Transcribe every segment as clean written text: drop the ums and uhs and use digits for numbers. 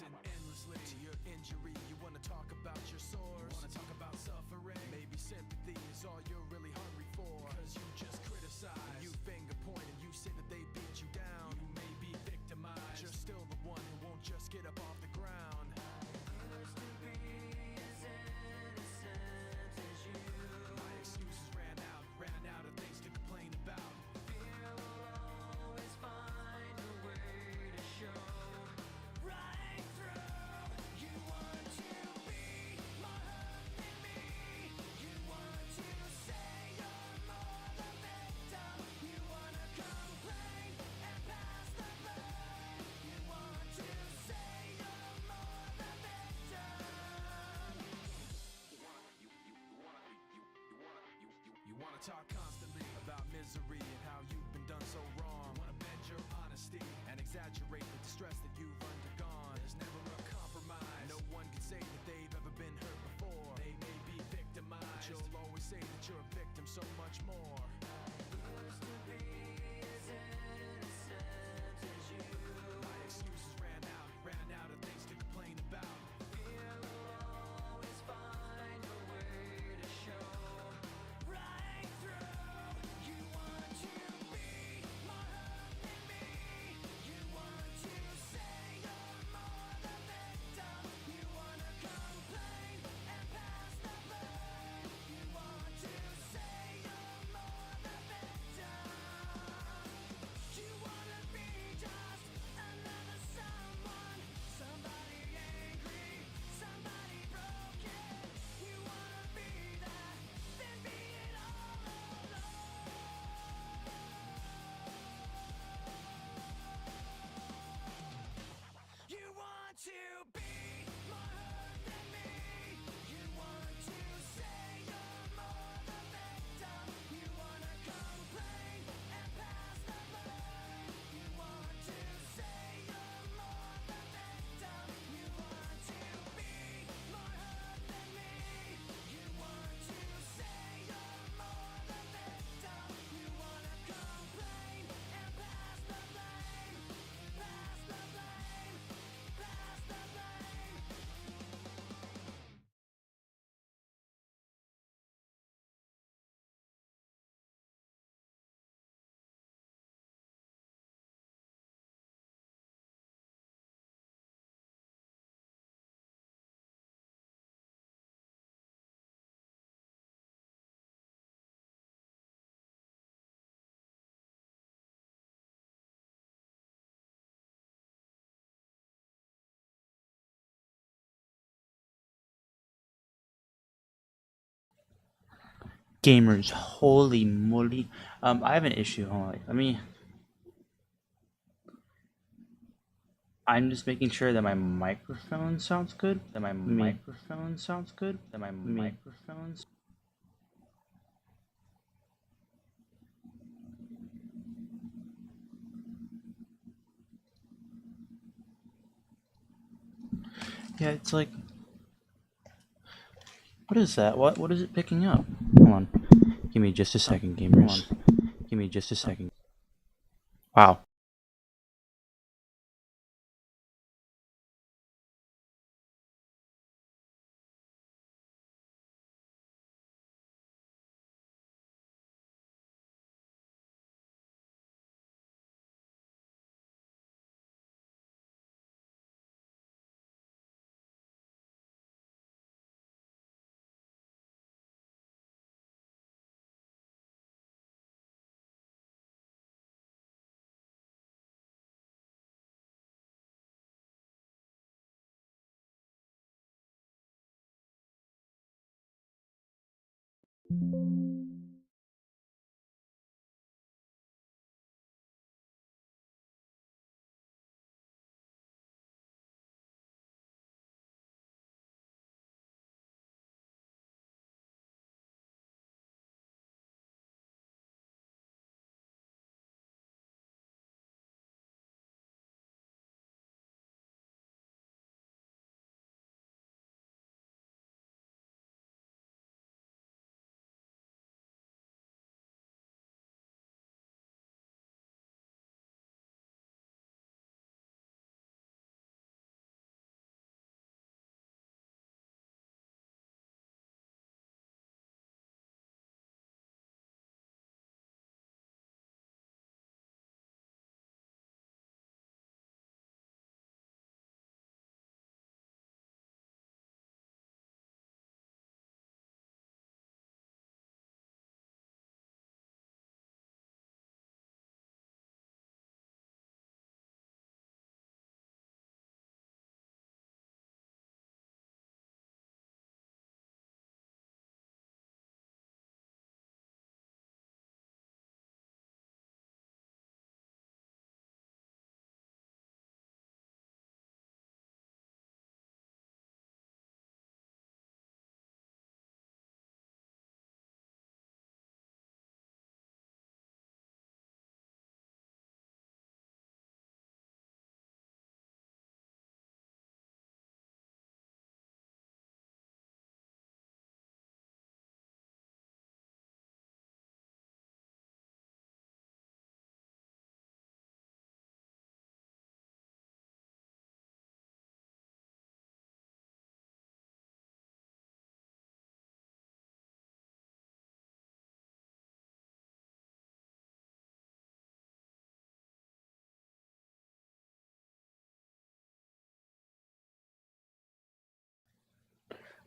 listen endlessly to your injury. You wanna talk about your sores, wanna talk about suffering. Maybe sympathy is all you're really hungry for. Cause you just criticize, you finger point and you say that they beat you down. You may be victimized, you're still the one who won't just get up off the ground. Used to be as innocent as you. My excuses ran out of things to complain about. Fear will always find a way to show. Right through, you want to be more hurt than me. You want to say you're more the victim. You wanna complain and pass the blame. You want to say you're more the victim. You wanna talk constantly about misery and how you've been done so wrong. You wanna bend your honesty and exaggerate the distress that you've undergone. There's never a compromise. No one can say that they've ever been hurt before. They may be victimized, but you'll always say that you're a victim so much more. Used to be as innocent as you. My excuses ran out of things to complain about. Fear will always find a way to show. Right through, you want to be more hurt than me. You want to say you're more the victim. You wanna complain and pass the blame. You want to say you're more the victim. You wanna be just another someone, somebody angry, somebody broken. You wanna be that, then be it all alone. You want to be more hurt than me. You want to say you're more the victim. You wanna complain and pass the blame. You want to say you're more the victim. You want to be more hurt than me. You want to say you're more the victim. You wanna complain and pass the blame. Pass the blame. Pass the blame. Gamers, holy moly. I have an issue. Hold on. I'm just making sure that my microphone sounds good. That my microphone sounds good. That my microphone's. Yeah, it's like. What is that? What is it picking up? Hold on. Give me just a second, gamers. Give me just a second. Wow.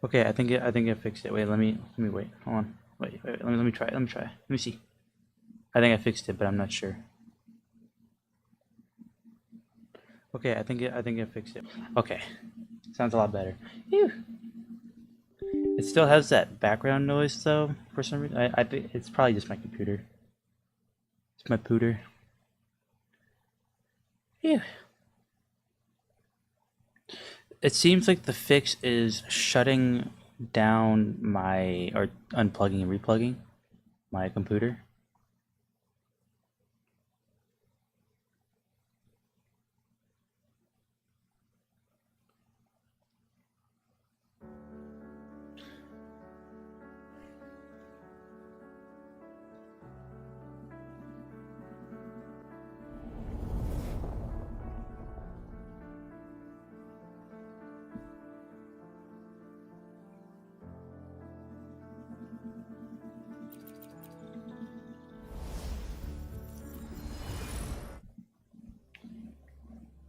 Okay, I think I fixed it. Wait, let me wait. Hold on. Wait, let me try. Let me try. Let me see. I think I fixed it, but I'm not sure. Okay, I think I fixed it. Okay, sounds a lot better. Phew. It still has that background noise though for some reason. I think it's probably just my computer. It's my pooter. Phew. It seems like the fix is shutting down my or unplugging and replugging my computer.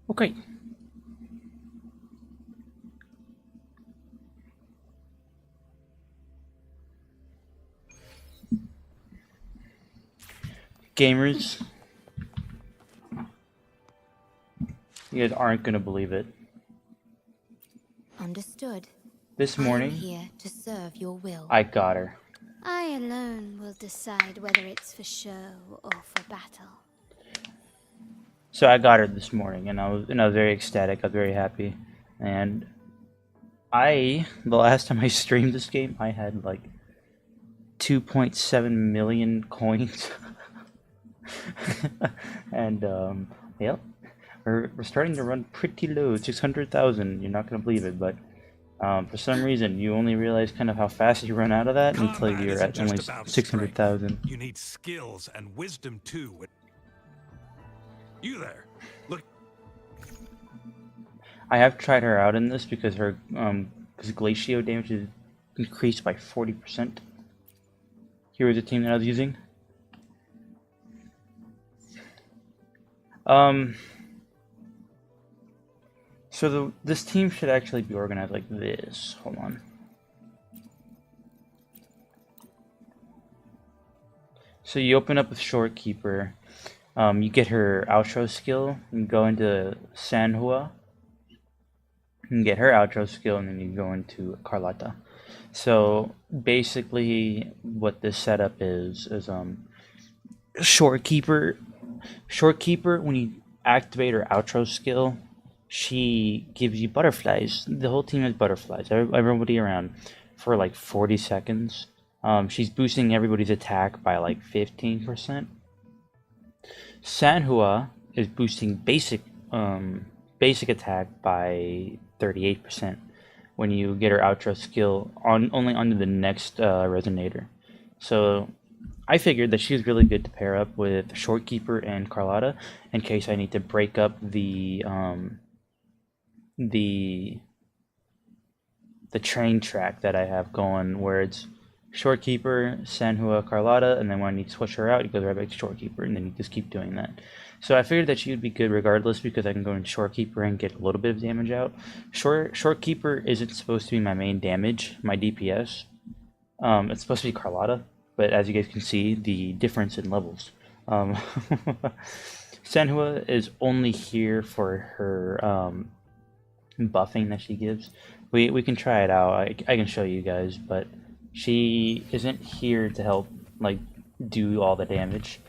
Okay. Gamers, you guys aren't gonna believe it. Understood. This I am morning, here to serve your will. I got her. I alone will decide whether it's for show or for battle. So I got her this morning, and I was very ecstatic. I was very happy, and the last time I streamed this game, I had like 2.7 million coins, and yep, we're starting to run pretty low, 600,000. You're not gonna believe it, but for some reason, you only realize kind of how fast you run out of that until Combat you're isn't at only just about 600,000. You need skills and wisdom too. You there? Look. I have tried her out in this because her because glacio damage is increased by 40%. Here was the team that I was using. So this team should actually be organized like this. Hold on. So you open up with Shorekeeper. You get her outro skill. You go into Sanhua. You get her outro skill, and then you go into Carlotta. So basically, what this setup is Shorekeeper. Shorekeeper, when you activate her outro skill, she gives you butterflies. The whole team has butterflies. Everybody around for like 40 seconds. She's boosting everybody's attack by like 15%. Sanhua is boosting basic attack by 38% when you get her outro skill only onto the next resonator. So I figured that she was really good to pair up with Shorekeeper and Carlotta in case I need to break up the train track that I have going, where it's Shorekeeper, Sanhua, Carlotta, and then when I need to switch her out, it goes right back to Shorekeeper, and then you just keep doing that. So I figured that she would be good regardless because I can go into Shorekeeper and get a little bit of damage out. Shorekeeper isn't supposed to be my main damage, my DPS. It's supposed to be Carlotta, but as you guys can see, the difference in levels. Sanhua is only here for her buffing that she gives. We can try it out. I can show you guys, but she isn't here to help like do all the damage.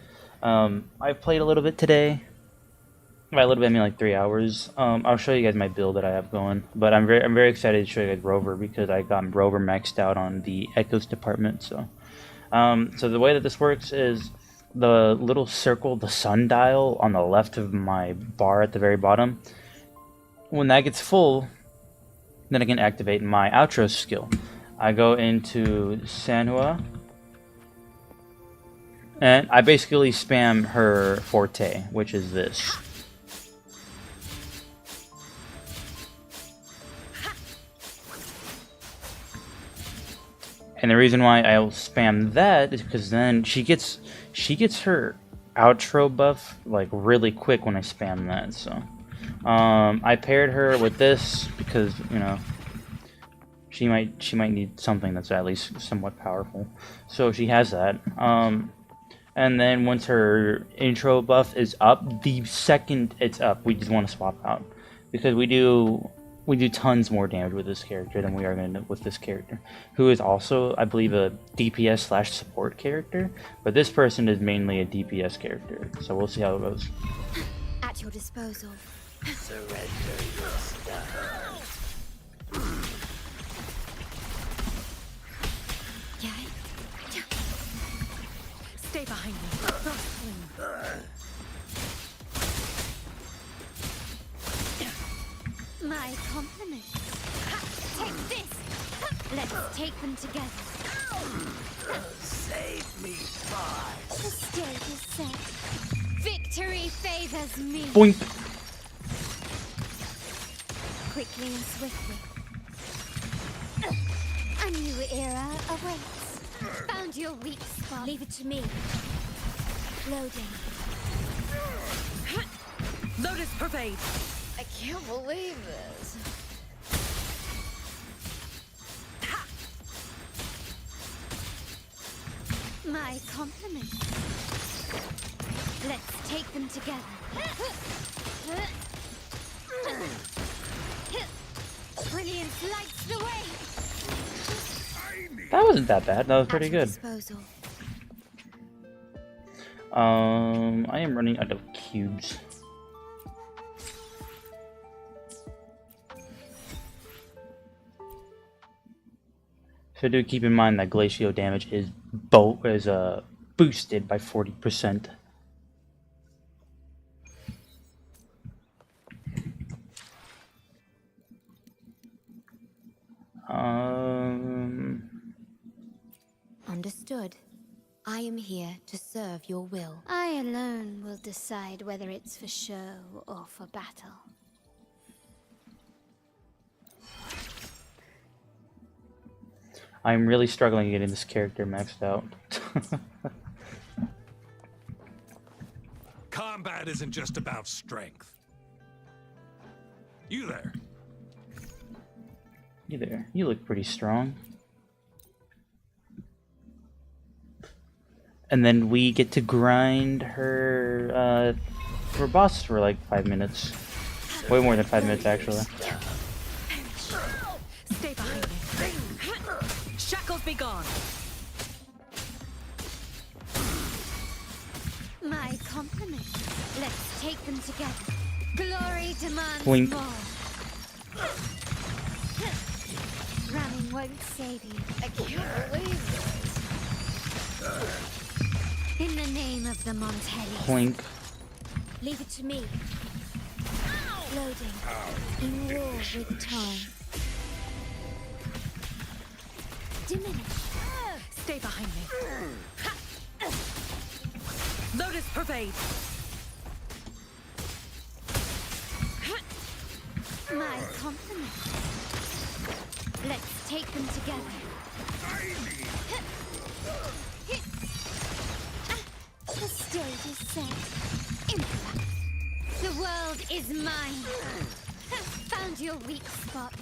I've played a little bit today. By a little bit, I mean like 3 hours. I'll show you guys my build that I have going, but I'm very excited to show you guys Rover because I got Rover maxed out on the Echoes department. So the way that this works is the little circle, the sundial on the left of my bar at the very bottom. When that gets full, then I can activate my outro skill. I go into Sanhua, and I basically spam her forte, which is this. And the reason why I'll spam that is because then she gets her outro buff like really quick when I spam that. So I paired her with this because she might need something that's at least somewhat powerful. So she has that. And then once her intro buff is up, the second it's up, we just want to swap out because we do tons more damage with this character than we are going to with this character, who is also, I believe, a DPS slash support character. But this person is mainly a DPS character, so we'll see how it goes. At your disposal. Surrender your stuff. Stay behind me. My compliments. Take this. Let's take them together. Save me, boss. The stage is set. Victory favors me. Boink! Quickly and swiftly. A new era awaits. Found your weak spot. Leave it to me. Loading. Lotus pervade. I can't believe this. My compliments. Let's take them together. Brilliance lights the way. That wasn't that bad. That was pretty At your good. disposal. I am running out of cubes. So do keep in mind that glacial damage is boosted by 40%. Understood. I am here to serve your will. I alone will decide whether it's for show or for battle. I'm really struggling getting this character maxed out. Combat isn't just about strength. You there. You there. You look pretty strong. And then we get to grind her boss for like 5 minutes. Way more than 5 minutes, actually. Stay behind me. Shackles be gone. My compliments. Let's take them together. Glory demands Blink. more. Running won't save you. I can't believe this. In the name of the Montelli. Blink. Leave it to me. Loading. In war with time. Diminish. Stay behind me. Lotus pervade. My compliments. Let's take them together. The stage is set. Impact. The world is mine. Found your weak spot.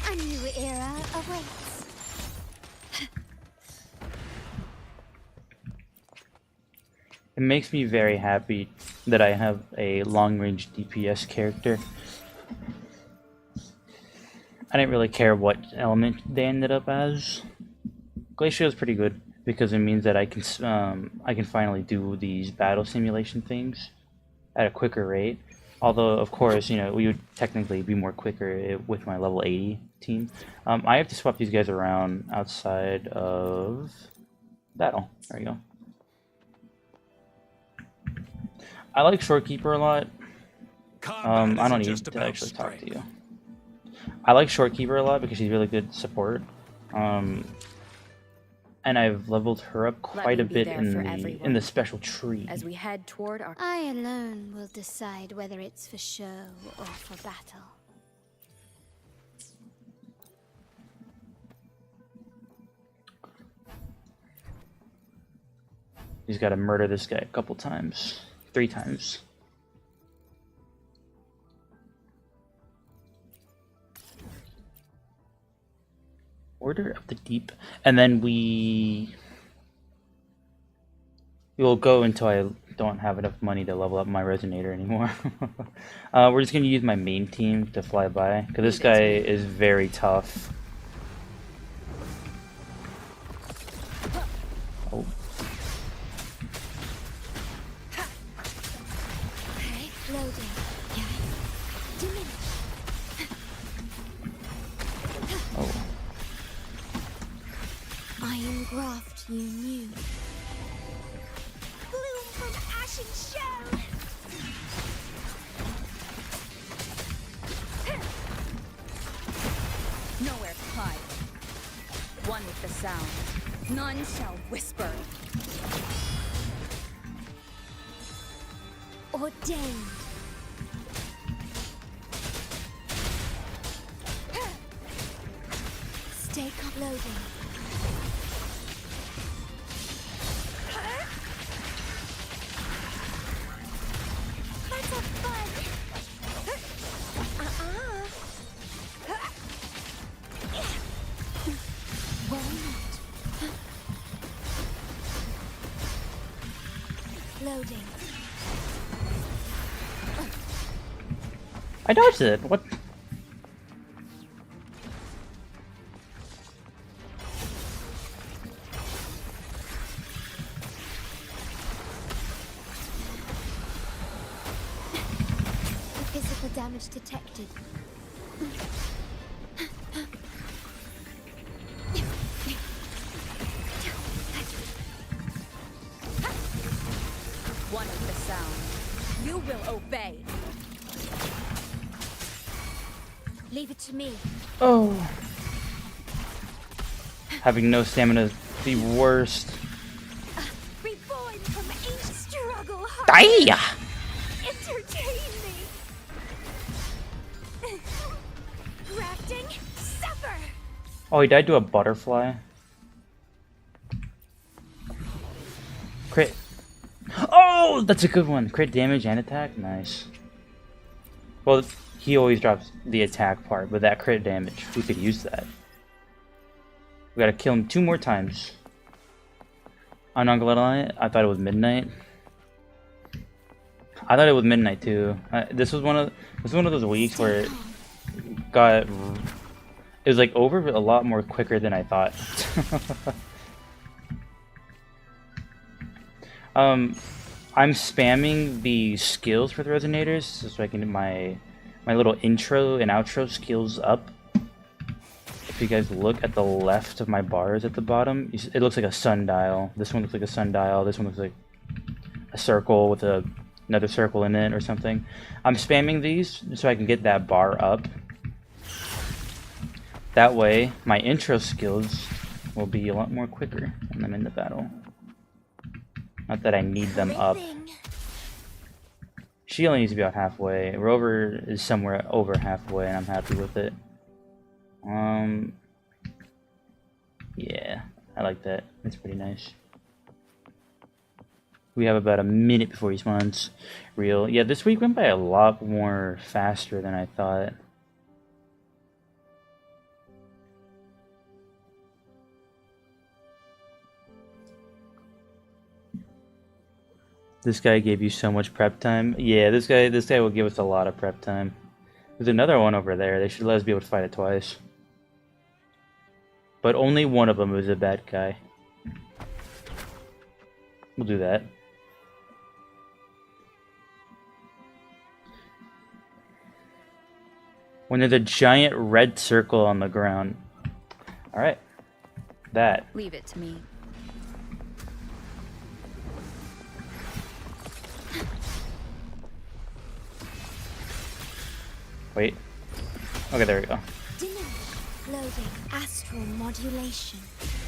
A new era awaits. It makes me very happy that I have a long-range DPS character. I didn't really care what element they ended up as. Glacial is pretty good because it means that I can finally do these battle simulation things at a quicker rate. Although, of course, you know, we would technically be more quicker with my level 80 team. I have to swap these guys around outside of battle. There you go. I like Shorekeeper a lot. Combat I don't isn't need just to about actually talk to strength. you. I like Shorekeeper a lot because she's really good support. And I've leveled her up quite me a be bit there in for the everyone. special tree. As we head toward our... I alone will decide whether it's for show or for battle. He's got to murder this guy a couple times. 3 times. Order of the Deep, and then we will go until I don't have enough money to level up my resonator anymore. We're just gonna use my main team to fly by, because this guy is very tough. Oh. Okay, loading. Yeah. Diminish. Oh. Iron graft you knew. Bloom from ashen shell. Nowhere to hide. One with the sound. None shall whisper. Ordained. Stay loading. Let's have fun. Why not? Loading. I dodged it. What? Physical damage detected. One with the sound. You will obey. Leave it to me. Oh. Having no stamina is the worst. Reborn from ancient struggle. Die! Entertain me. Crafting, suffer. Oh, he died to a butterfly. Crit. Oh, that's a good one. Crit damage and attack. Nice. Well, he always drops the attack part, but that crit damage, we could use that. We gotta kill him 2 more times. I'm not gonna lie, I thought it was midnight. I thought it was midnight too. This was one of those weeks where it was like over a lot more quicker than I thought. I'm spamming the skills for the resonators so I can get my little intro and outro skills up. If you guys look at the left of my bars at the bottom, it looks like a sundial. This one looks like a sundial. This one looks like a circle with another circle in it or something. I'm spamming these so I can get that bar up. That way, my intro skills will be a lot more quicker when I'm in the battle. Not that I need them up. She only needs to be about halfway. Rover is somewhere over halfway, and I'm happy with it. Yeah, I like that. That's pretty nice. We have about a minute before he spawns. Real. Yeah, this week went by a lot more faster than I thought. This guy gave you so much prep time. Yeah, this guy will give us a lot of prep time. There's another one over there. They should let us be able to fight it twice. But only one of them is a bad guy. We'll do that. When there's a giant red circle on the ground. Alright. That. Leave it to me. Wait. Okay, there we go. Diminish. Loading. Astral modulation.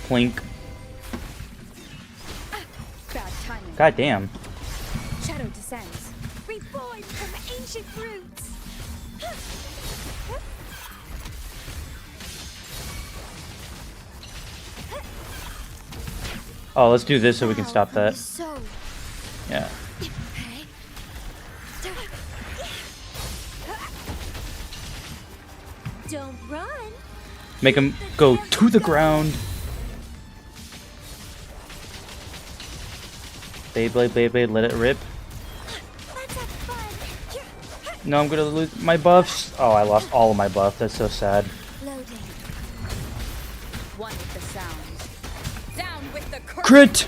Plink. Bad timing. God damn. Shadow descends. Reborn from ancient roots. Oh, let's do this so we can stop that. So, Yeah. okay. Don't run. Make him go to the ground. Beyblade, Beyblade, let it rip. Let's have fun. No, I'm gonna lose my buffs. Oh, I lost all of my buff. That's so sad. Loading. One with the sound. Down with the Crit!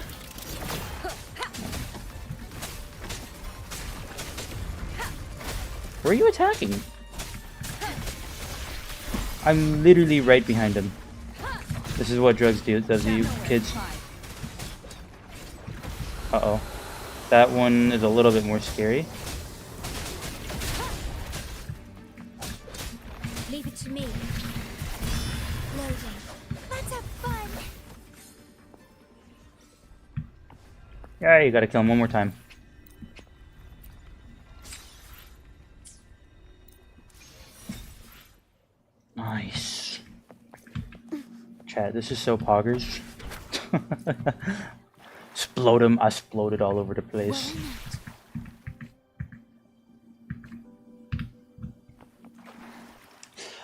Where are you attacking? I'm literally right behind him. This is what drugs do to you kids. Uh-oh. That one is a little bit more scary. Leave it to me. Loading. Let's have fun. Yeah, you gotta kill him one more time. Nice. Chat, this is so poggers. Explode him. I exploded all over the place.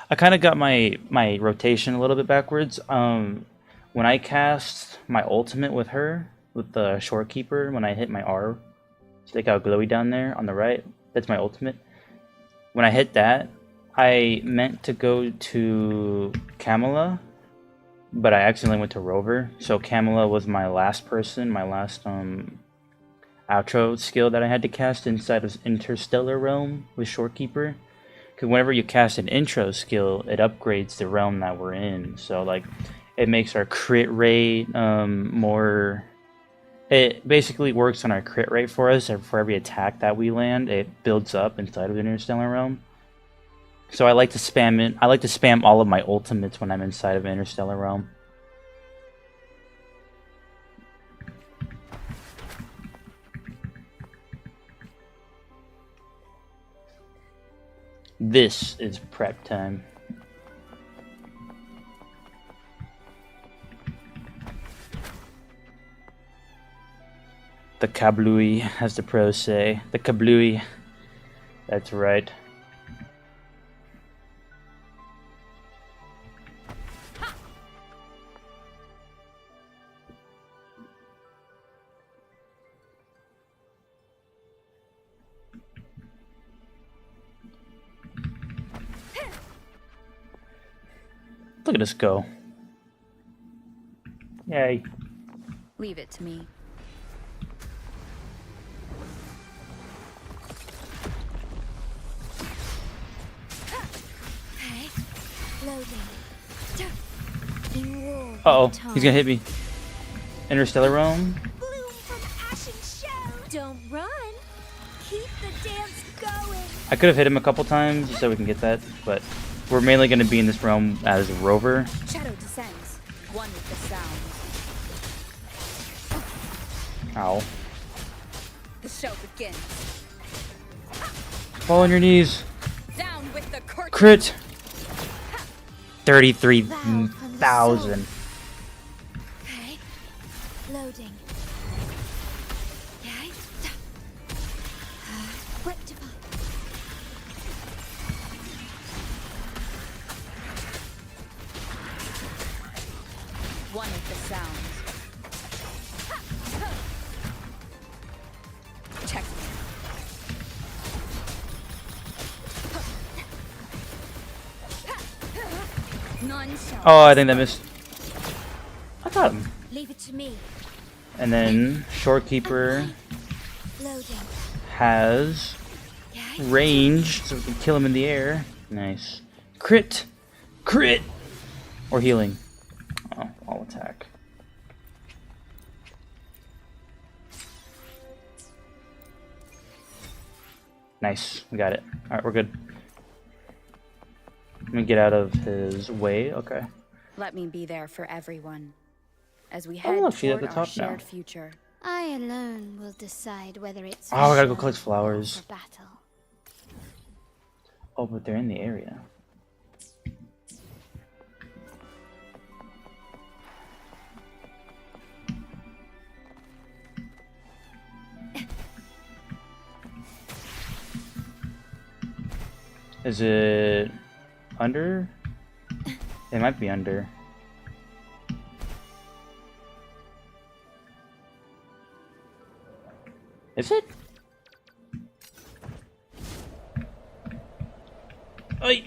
I kind of got my rotation a little bit backwards. When I cast my ultimate with her, with the Shorekeeper, when I hit my R, stick out glowy down there on the right, that's my ultimate. When I hit that, I meant to go to Camilla, but I accidentally went to Rover. So Camilla was my last person, my last outro skill that I had to cast inside of Interstellar Realm with Shorekeeper. Because whenever you cast an intro skill, it upgrades the realm that we're in. So like, it makes our crit rate more. It basically works on our crit rate for us. And for every attack that we land, it builds up inside of the Interstellar Realm. So I like to spam it. I like to spam all of my ultimates when I'm inside of Interstellar Realm. This is prep time. The kablooey, as the pros say. The kablooey. That's right. Look at us go. Yay. Leave it to me. Okay. Loading. In war. Uh-oh, he's gonna hit me. Interstellar Realm. Bloom from ashen shell. Don't run. Keep the dance going. I could have hit him a couple times just so we can get that, but we're mainly gonna be in this realm as Rover. Shadow descends. One with the sound. Ow. The show begins. Fall on your knees. Down with the curtain. Crit. 33,000. Okay. Loading. Okay. Rectify. One with the sound. Check. None shall. Oh, I think that missed. I got him. Leave it to me. And then Shorekeeper Loading. has Okay. range, so we can kill him in the air. Nice. Crit. Crit. Or healing. Oh, I'll attack. Nice. We got it. Alright, we're good. Let me get out of his way. Okay. Let me be there for everyone as we Oh, head look, she's at toward the our top now. shared future. I alone will decide whether it's. Oh, I gotta go for collect show flowers. or for battle. Oh, but they're in the area. Is it under? It might be under. Is it? Oi!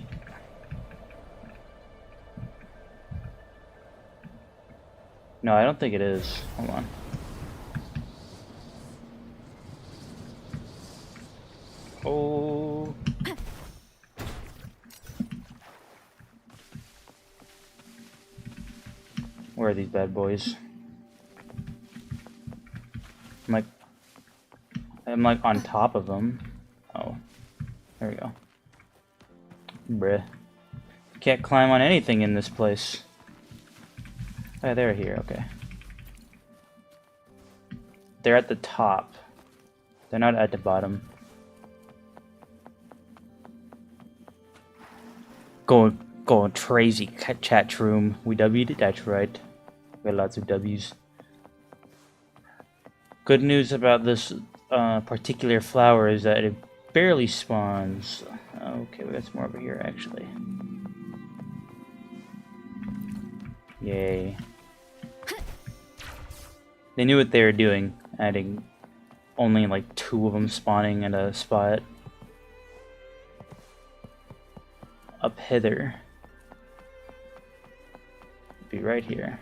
No, I don't think it is. Hold on. Oh. Where are these bad boys? I'm like on top of them. Oh. There we go. Bruh. Can't climb on anything in this place. Oh, they're here, okay. They're at the top. They're not at the bottom. Going crazy, chat room. We W'd it, that's right. We got lots of W's. Good news about this particular flower is that it barely spawns. Okay, we got some more over here actually. Yay. They knew what they were doing, adding only like 2 of them spawning at a spot. Up hither. Be right here.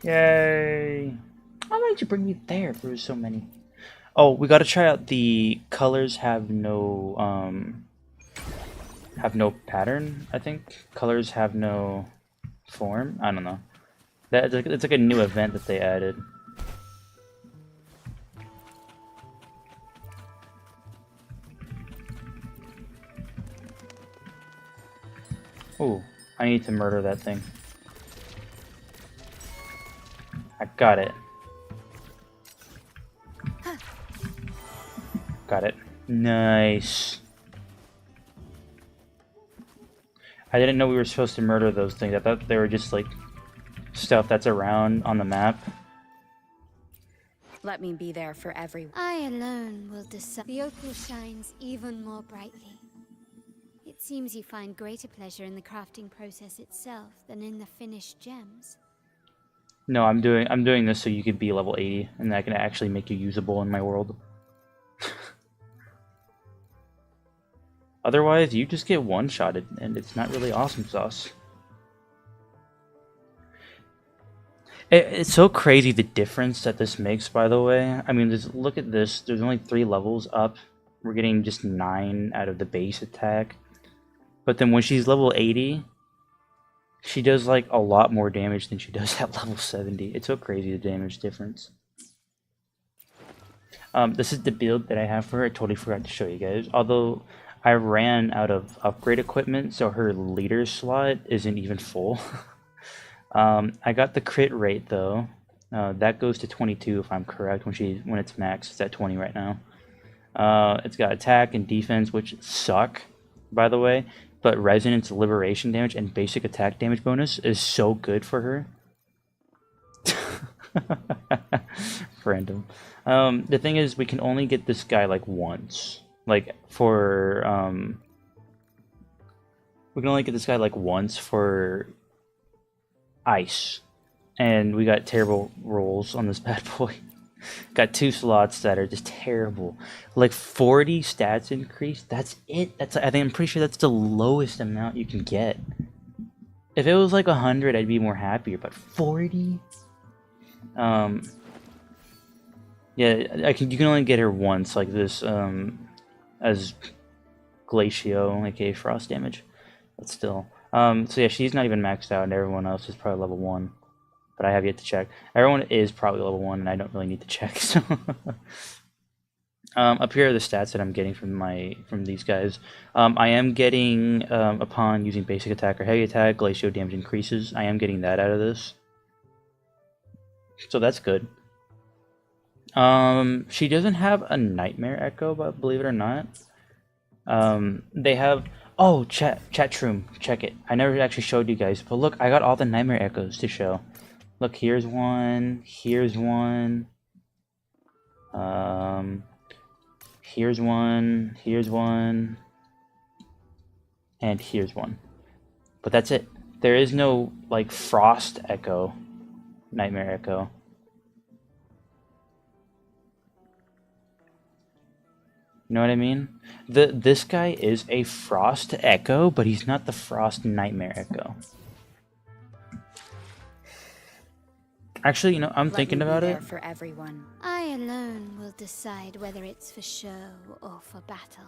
Yay! Why did you bring me there if there was so many? Oh, we gotta try out the colors have no pattern, I think. Colors have no form? I don't know. It's like a new event that they added. Oh, I need to murder that thing. I got it. Got it. Nice. I didn't know we were supposed to murder those things. I thought they were just like stuff that's around on the map. Let me be there for everyone. I alone will decide. The opal shines even more brightly. It seems you find greater pleasure in the crafting process itself than in the finished gems. No, I'm doing this so you could be level 80 and I can actually make you usable in my world. Otherwise, you just get one-shotted and it's not really awesome sauce. It's so crazy the difference that this makes, by the way. I mean, look at this. There's only 3 levels up. We're getting just 9 out of the base attack. But then when she's level 80, she does like a lot more damage than she does at level 70. It's so crazy the damage difference. This is the build that I have for her. I totally forgot to show you guys. Although I ran out of upgrade equipment, so her leader slot isn't even full. I got the crit rate though. That goes to 22 if I'm correct. When it's maxed, it's at 20 right now. It's got attack and defense, which suck, by the way. But resonance, liberation damage, and basic attack damage bonus is so good for her. Random. The thing is, we can only get this guy like once. Like for we can only get this guy like once for ice, and we got terrible rolls on this bad boy. Got 2 slots that are just terrible. Like 40 stats increase. That's it. I'm pretty sure that's the lowest amount you can get. If it was like 100, I'd be more happier. But 40. Yeah, you can only get her once, like this, as Glacio, aka frost damage. But still, so yeah, she's not even maxed out, and everyone else is probably level 1. But I have yet to check. Everyone is probably level 1, and I don't really need to check. So, up here are the stats that I'm getting from these guys. I am getting upon using basic attack or heavy attack, glacial damage increases. I am getting that out of this, so that's good. She doesn't have a nightmare echo, but believe it or not, they have. Oh, chat room, check it. I never actually showed you guys, but look, I got all the nightmare echoes to show. Look, here's one, here's one, here's one, here's one, and here's one. But that's it. There is no like Frost Echo, Nightmare Echo. You know what I mean? This guy is a Frost Echo, but he's not the Frost Nightmare Echo. Actually, you know, I'm thinking about it. For everyone. I alone will decide whether it's for show or for battle.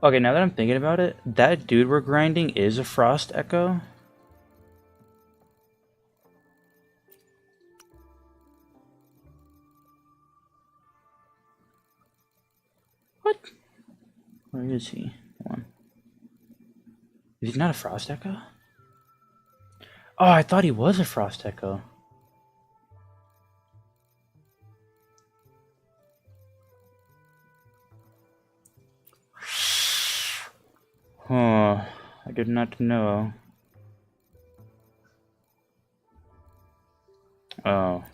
Okay, now that I'm thinking about it, that dude we're grinding is a Frost Echo. What? Where is he? Hold on. Is he not a Frost Echo? Oh, I thought he was a Frost Echo. Oh, I did not know. Oh.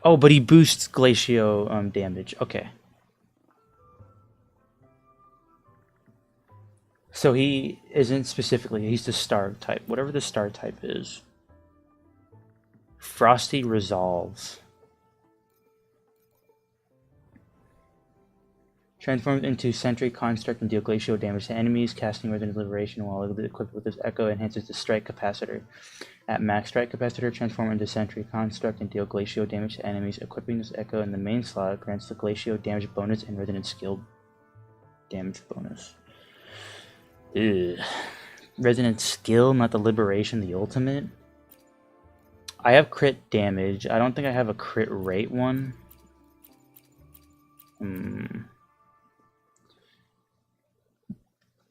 Oh, but he boosts Glacio damage. Okay. So he isn't specifically, he's the star type. Whatever the star type is. Frosty Resolves. Transforms into Sentry Construct and deal glacial damage to enemies, casting Resonant Liberation while equipped with this Echo enhances the Strike Capacitor. At max Strike Capacitor, transform into Sentry Construct and deal glacial damage to enemies. Equipping this Echo in the main slot grants the glacial damage bonus and Resonant Skill damage bonus. Ugh. Resonant Skill, not the Liberation, the ultimate. I have crit damage. I don't think I have a crit rate one.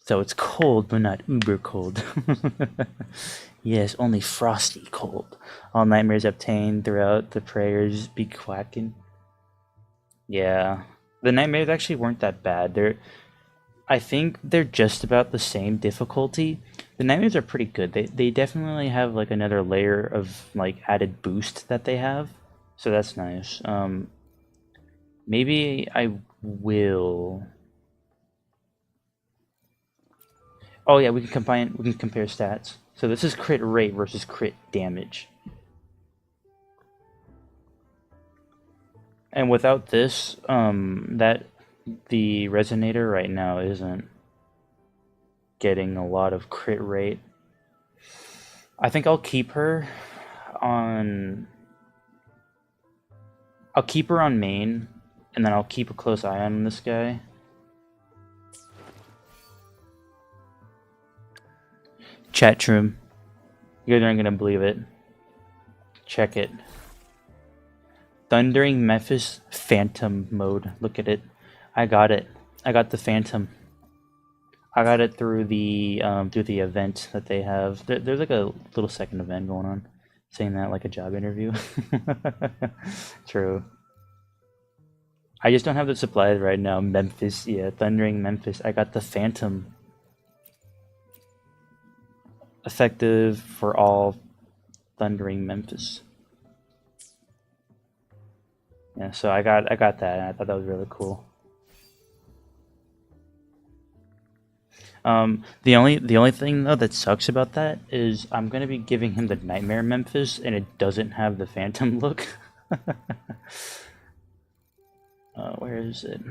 So it's cold, but not uber cold. Yes, only frosty cold. All nightmares obtained throughout the prayers be quacking. Yeah, the nightmares actually weren't that bad. I think they're just about the same difficulty. The nightmares are pretty good. They definitely have like another layer of like added boost that they have, so that's nice. Maybe I will. Oh yeah, we can compare stats. So this is crit rate versus crit damage. And without this, the resonator right now isn't getting a lot of crit rate. I think I'll keep her on main, and then I'll keep a close eye on this guy. Chat room. You guys aren't gonna believe it. Check it. Thundering Memphis Phantom mode. Look at it. I got it. I got the Phantom. I got it through the event that they have. There's like a little second event going on. Saying that like a job interview. True. I just don't have the supplies right now. Memphis, yeah, Thundering Memphis. I got the Phantom. Effective for all Thundering Memphis. Yeah, so I got that, and I thought that was really cool. The only thing though that sucks about that is I'm gonna be giving him the Nightmare Memphis, and it doesn't have the Phantom look. Where is it?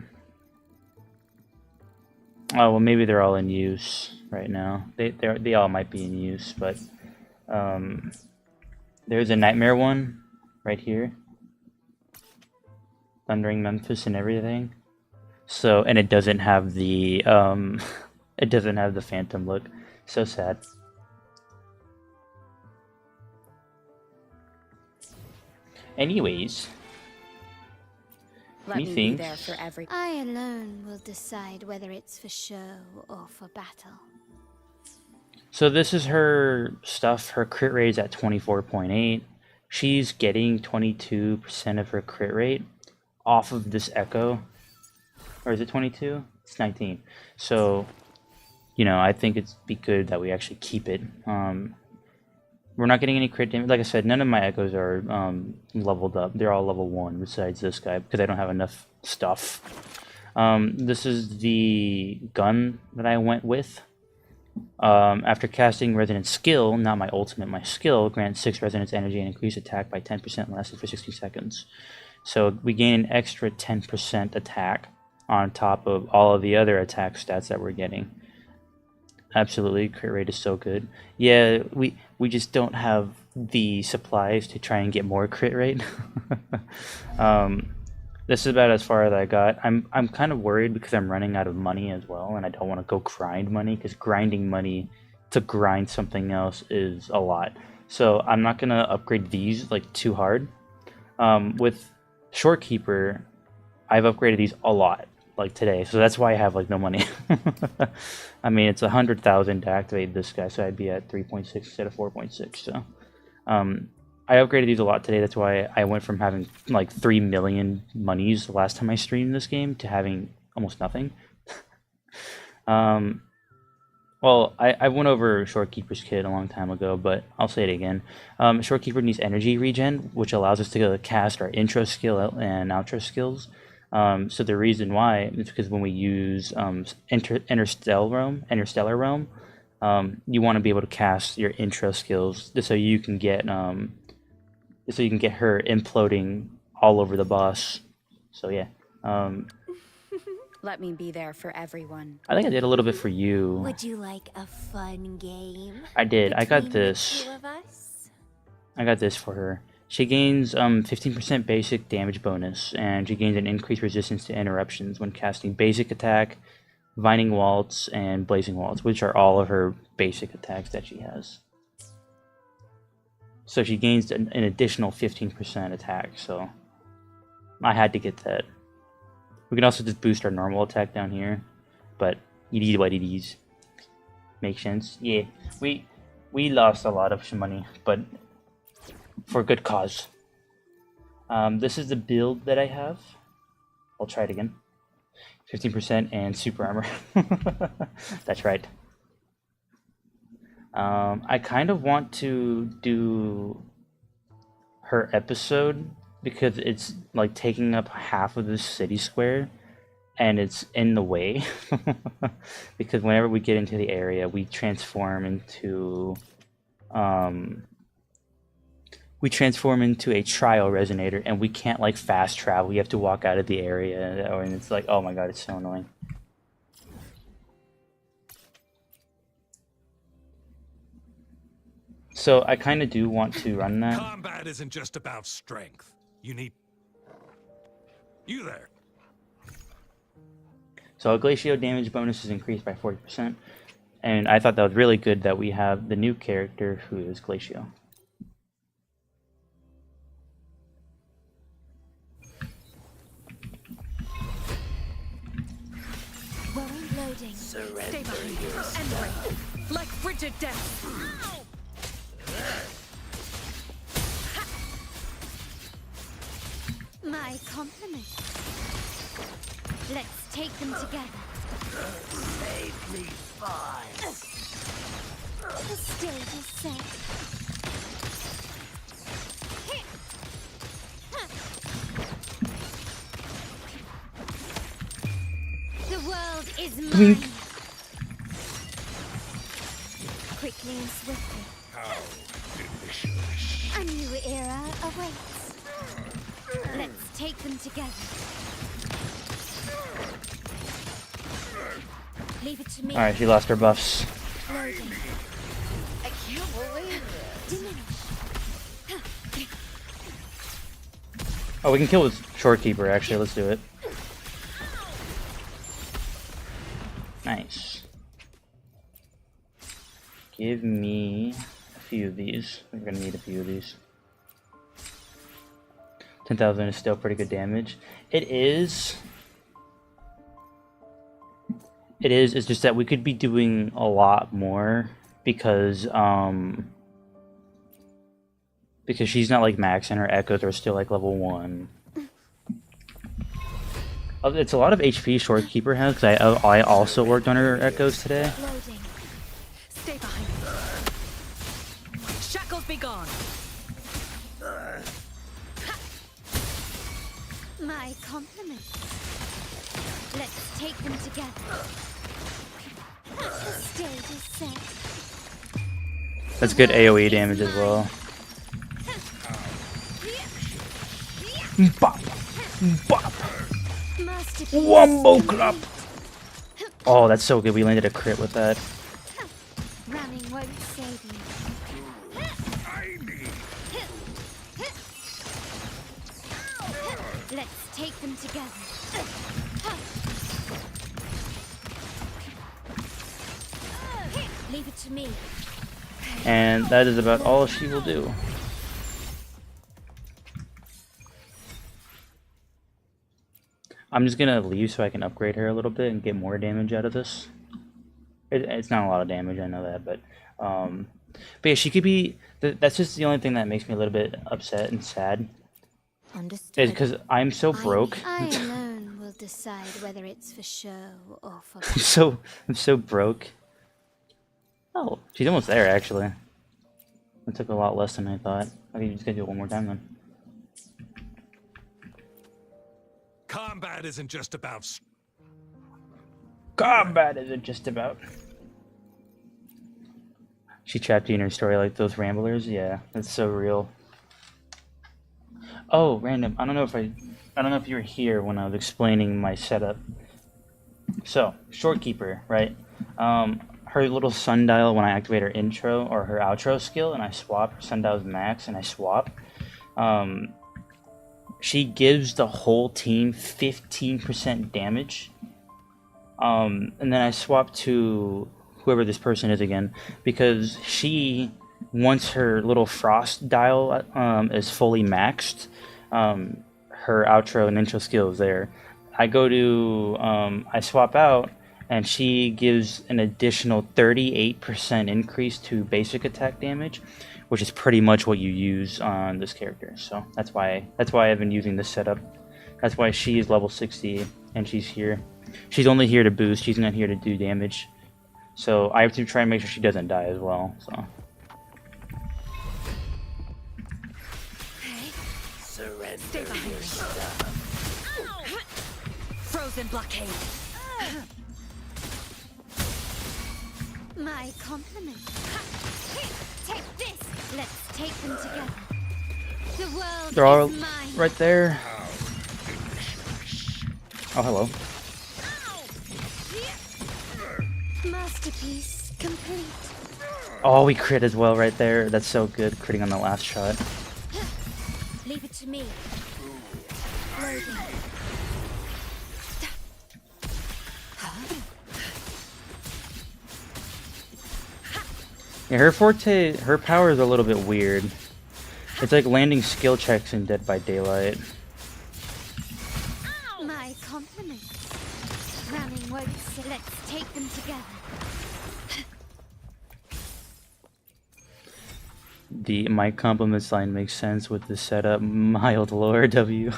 Oh well, maybe they're all in use right now. They all might be in use, but there's a Nightmare one right here. Thundering Memphis and everything. So, and it doesn't have the it doesn't have the Phantom look. So sad. Anyways, Let me be there for every. I alone will decide whether it's for show or for battle. So this is her stuff. Her crit rate is at 24.8. She's getting 22% of her crit rate off of this Echo. Or is it 22? It's 19. So, you know, I think it'd be good that we actually keep it. We're not getting any crit damage. Like I said, none of my Echoes are leveled up. They're all level 1 besides this guy because I don't have enough stuff. This is the gun that I went with. After casting Resonance Skill, not my ultimate, my skill, grants 6 Resonance Energy and increase attack by 10% and lasts for 60 seconds. So we gain an extra 10% attack on top of all of the other attack stats that we're getting. Absolutely, crit rate is so good. Yeah, we just don't have the supplies to try and get more crit rate. This is about as far as I got. I'm kind of worried because I'm running out of money as well, and I don't want to go grind money, because grinding money to grind something else is a lot. So I'm not gonna upgrade these like too hard. With Shorekeeper, I've upgraded these a lot, like today, so that's why I have like no money. I mean, it's 100,000 to activate this guy, so I'd be at 3.6 instead of 4.6. So I upgraded these a lot today. That's why I went from having like 3 million monies the last time I streamed this game to having almost nothing. Well, I went over Shorekeeper's kit a long time ago, but I'll say it again. Shorekeeper needs energy regen, which allows us to go cast our intro skill and outro skills. So the reason why is because when we use Interstellar Realm, you want to be able to cast your intro skills just so you can get her imploding all over the boss. So yeah. Let me be there for everyone. I think I did a little bit for you. Would you like a fun game? I did. I got between the this. two of us? I got this for her. She gains 15% basic damage bonus, and she gains an increased resistance to interruptions when casting basic attack, Vining Waltz, and Blazing Waltz, which are all of her basic attacks that she has. So she gains an additional 15% attack, so I had to get that. We can also just boost our normal attack down here, but it is what it is. Makes sense. Yeah, we lost a lot of money, but for a good cause. This is the build that I have. I'll try it again. 15% and super armor. That's right. I kind of want to do her episode because it's like taking up half of the city square and it's in the way. Because whenever we get into the area, we transform into a trial resonator, and we can't like fast travel. You have to walk out of the area, and it's like, oh my god, it's so annoying. So I kind of do want to run that. Combat isn't just about strength. You need... You there. So Glacio damage bonus is increased by 40%. And I thought that was really good that we have the new character who is Glacio. Loading. Surrender behind. your stuff. Like frigid death. My compliments. Let's take them together. Save me 5. The stage is set. The world is mine. Quickly and swiftly. How delicious. A new era awaits. Let's take them together. Leave it to me. Alright, she lost her buffs. Loading. I can't believe this. Diminish. Oh, we can kill with Shorekeeper, actually. Let's do it. Nice. Give me a few of these. We're gonna need a few of these. 10,000 is still pretty good damage. It is. It's just that we could be doing a lot more because she's not like max and her echoes are still like level 1. It's a lot of HP Shorekeeper has because I also worked on her echoes today. Loading. Stay behind me. Shackles be gone. My compliments. Let's take them together. The stage is set. That's good AoE damage as well. Bop. Bop. Masterpiece. Wombo clap. Oh, that's so good. We landed a crit with that. Running won't save you. Let's take them together. Leave it to me. And that is about all she will do. I'm just gonna leave so I can upgrade her a little bit and get more damage out of this. It's not a lot of damage, I know that, but yeah, she could be. That's just the only thing that makes me a little bit upset and sad. Understood. Is because I'm so broke. I alone will decide whether it's for show or for. I'm so broke. Oh, she's almost there actually. It took a lot less than I thought. Okay, just gonna do it one more time then. Combat isn't just about... Combat isn't just about. She trapped you in her story like those ramblers. Yeah, that's so real. Oh, random. I don't know if you were here when I was explaining my setup. So, Shortkeeper, right? Her little sundial when I activate her intro or her outro skill, and I swap. Her sundial's max, and I swap. She gives the whole team 15% damage. And then I swap to whoever this person is again, because she, once her little frost dial is fully maxed, her outro and intro skill is there. I go to, I swap out, and she gives an additional 38% increase to basic attack damage, which is pretty much what you use on this character. So that's why I've been using this setup. That's why she is level 60 and she's here. She's only here to boost. She's not here to do damage. So I have to try and make sure she doesn't die as well. So. Surrender yourself. Frozen blockade. My compliments. Take this. Let's take them together. The world They're all is mine. right there. Oh, hello. Masterpiece complete. Oh, we crit as well right there. That's so good, critting on the last shot. Leave it to me. Loading. Yeah, her forte, her power is a little bit weird. It's like landing skill checks in Dead by Daylight. My compliments. Running won't say. Let's take them together. The my compliments line makes sense with the setup. Mild lore W.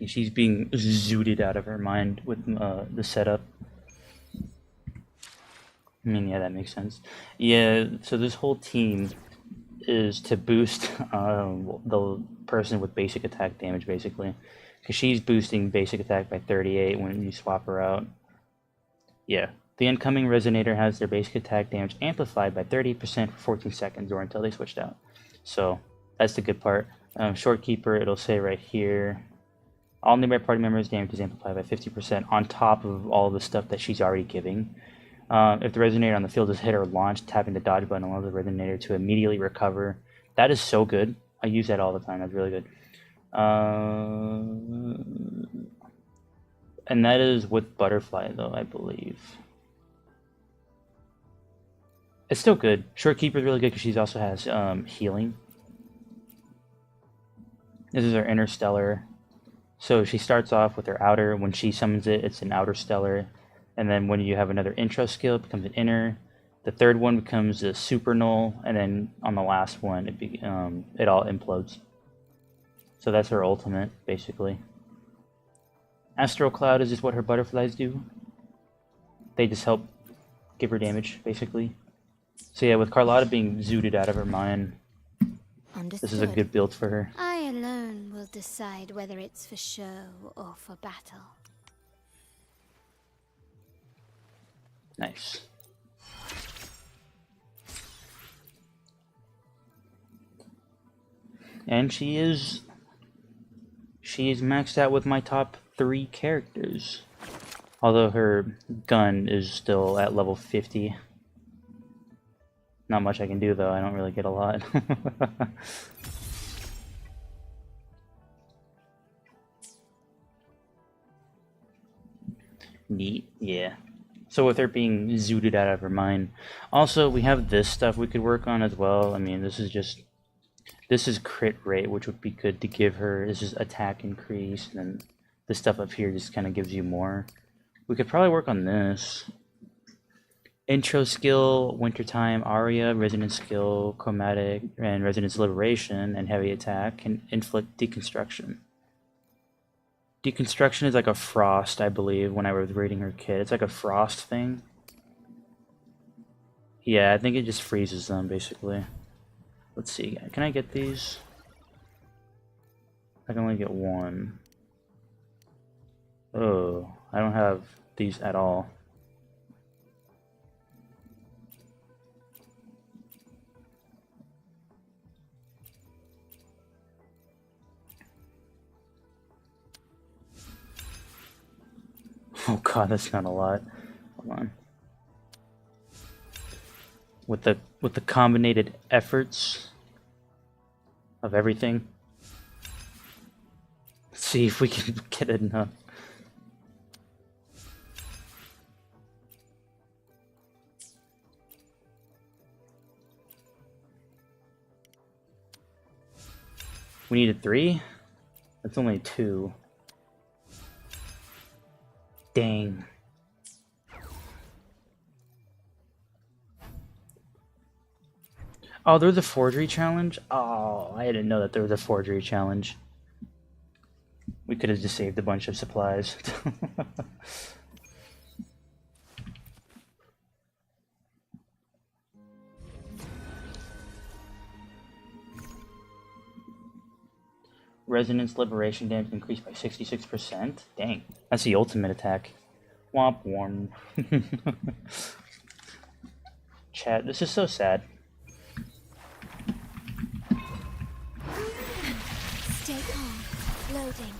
She's being zooted out of her mind with the setup. I mean, yeah, that makes sense. Yeah, so this whole team is to boost the person with basic attack damage, basically. Because she's boosting basic attack by 38 when you swap her out. Yeah. The incoming Resonator has their basic attack damage amplified by 30% for 14 seconds or until they switched out. So, that's the good part. Shortkeeper, it'll say right here, all nearby party members' damage is amplified by 50% on top of all the stuff that she's already giving. If the Resonator on the field is hit or launched, tapping the dodge button allows the Resonator to immediately recover. That is so good. I use that all the time. That's really good. And that is with Butterfly, though, I believe. It's still good. Shortkeeper is really good because she also has healing. This is her Interstellar. So she starts off with her outer. When she summons it, it's an outer stellar. And then when you have another intro skill, it becomes an inner. The third one becomes a super null. And then on the last one, it all implodes. So that's her ultimate, basically. Astral Cloud is just what her butterflies do. They just help give her damage, basically. So yeah, with Carlotta being zooted out of her mind, Understood. this is a good build for her. I alone will decide whether it's for show or for battle. Nice. And she's maxed out with my top 3 characters. Although her gun is still at level 50. Not much I can do though, I don't really get a lot. Neat, yeah. So with her being zooted out of her mind. Also, we have this stuff we could work on as well. I mean, this is crit rate, which would be good to give her. This is attack increase, and then this stuff up here just kind of gives you more. We could probably work on this. Intro skill, Wintertime, Aria, Resonance skill, Chromatic, and Resonance Liberation, and Heavy attack, can inflict Deconstruction. Deconstruction is like a frost, I believe, when I was reading her kit. It's like a frost thing. Yeah, I think it just freezes them, basically. Let's see, can I get these? I can only get one. Oh, I don't have these at all. Oh god, that's not a lot. Hold on. With the combined efforts of everything. Let's see if we can get enough. We needed 3? That's only 2. Dang. Oh, there's a forgery challenge? Oh, I didn't know that there was a forgery challenge. We could have just saved a bunch of supplies. Resonance Liberation damage increased by 66%. Dang, that's the ultimate attack. Womp warm. Chat, this is so sad. Stay calm. Loading.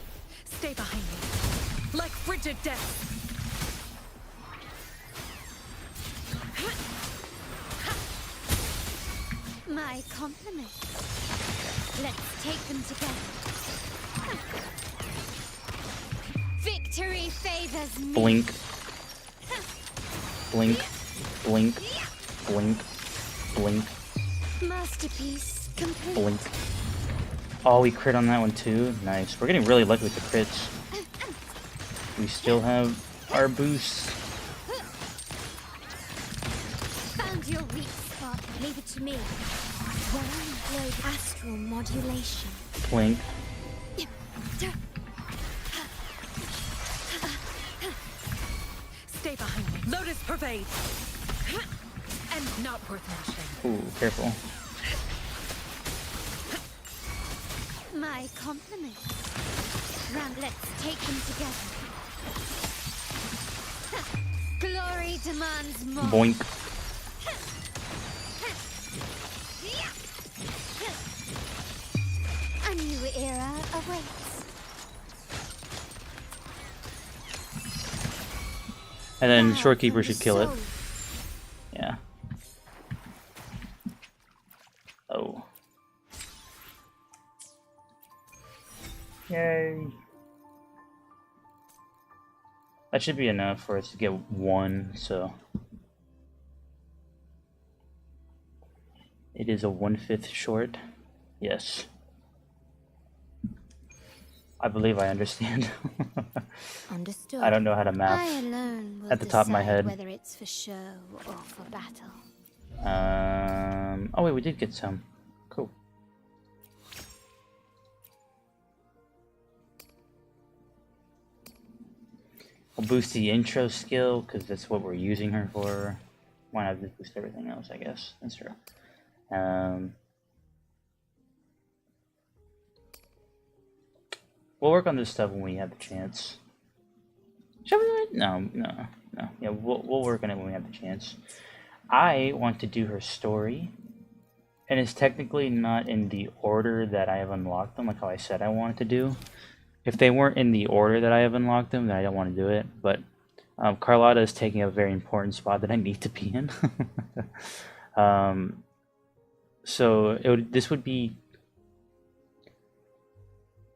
Stay behind me. Like frigid death. My compliments. Let's take them together. Victory favors me. Blink. Blink. Blink. Blink. Blink. Masterpiece complete. Blink. Oh, we crit on that one too? Nice. We're getting really lucky with the crits. We still have our boosts. Found your weak spot. Leave it to me. Download astral modulation. Blink. Stay behind me. Lotus pervade. And not worth mentioning. Ooh, careful. My compliments. Let's take them together. Glory demands more. Boink. A new era awaits. And then Fire Shorekeeper from should the kill it. soul. Yeah. Oh. Yay. That should be enough for us to get 1, so. It is a 1/5 short. Yes. I believe I understand. Understood. I don't know how to I math alone will at the top of my decide head. whether it's for show or for battle. Oh wait, we did get some. Cool. I'll boost the intro skill, because that's what we're using her for. Why not just boost everything else, I guess. That's true. We'll work on this stuff when we have the chance. Shall we? No. Yeah, we'll work on it when we have the chance. I want to do her story, and it's technically not in the order that I have unlocked them, like how I said I wanted to do. If they weren't in the order that I have unlocked them, then I don't want to do it. But Carlotta is taking a very important spot that I need to be in. So this would be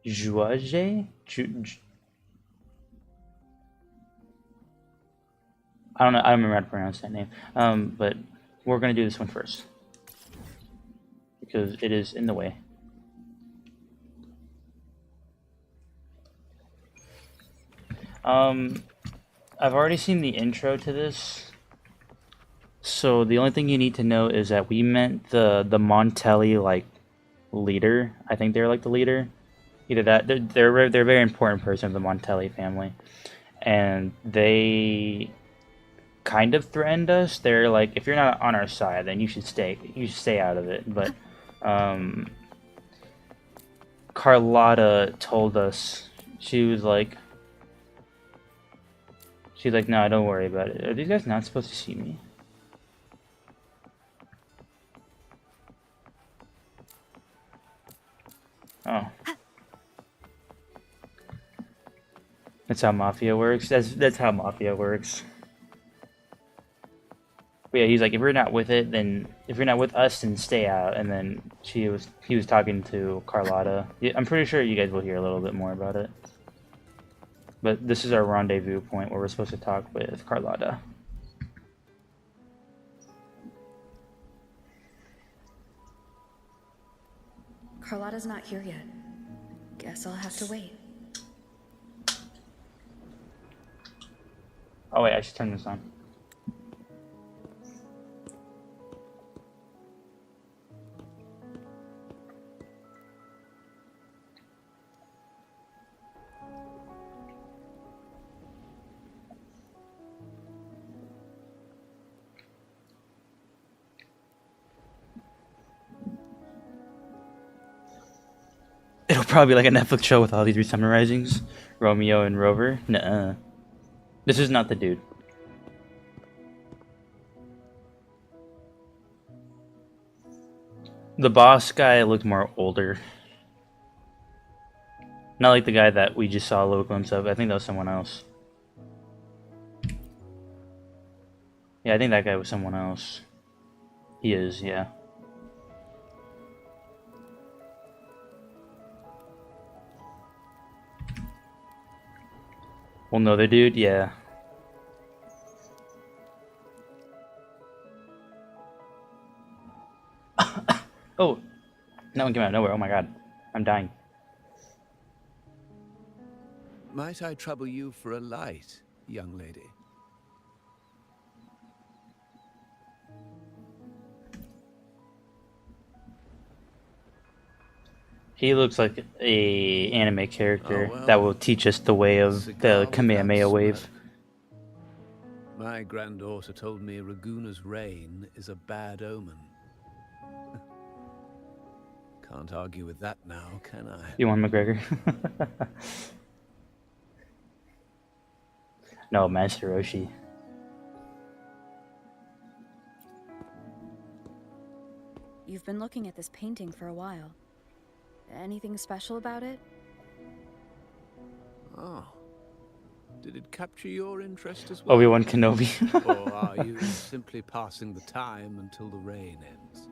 Juage? I don't know. I don't remember how to pronounce that name. But we're gonna do this one first because it is in the way. I've already seen the intro to this, so the only thing you need to know is that we met the Montelli like leader. I think they're like the leader. Either that they're a very important person of the Montelli family, and they kind of threatened us. They're like, if you're not on our side, then you should stay out of it. But Carlotta told us, she's like, no, don't worry about it. Are these guys not supposed to see me? Oh. That's how Mafia works. That's how Mafia works. But yeah, he's like, if you're not with it, then if you're not with us, then stay out. And then he was talking to Carlotta. Yeah, I'm pretty sure you guys will hear a little bit more about it. But this is our rendezvous point where we're supposed to talk with Carlotta. Carlotta's not here yet. Guess I'll have to wait. Oh wait, I should turn this on. It'll probably be like a Netflix show with all these Summer Risings. Romeo and Rover. Nuh-uh. This is not the dude. The boss guy looked more older. Not like the guy that we just saw a little glimpse of. I think that was someone else. Yeah, I think that guy was someone else. He is, yeah. Well, no, the dude, yeah. Oh, that one came out of nowhere. Oh my god, I'm dying. Might I trouble you for a light, young lady? He looks like a anime character Oh, well, that will teach us the way of the Kamehameha wave. My granddaughter told me Raguna's reign is a bad omen. Can't argue with that now, can I? Ewan McGregor. No, Master Roshi. You've been looking at this painting for a while. Anything special about it? Oh. Did it capture your interest as well? Obi-Wan Kenobi. Or are you simply passing the time until the rain ends?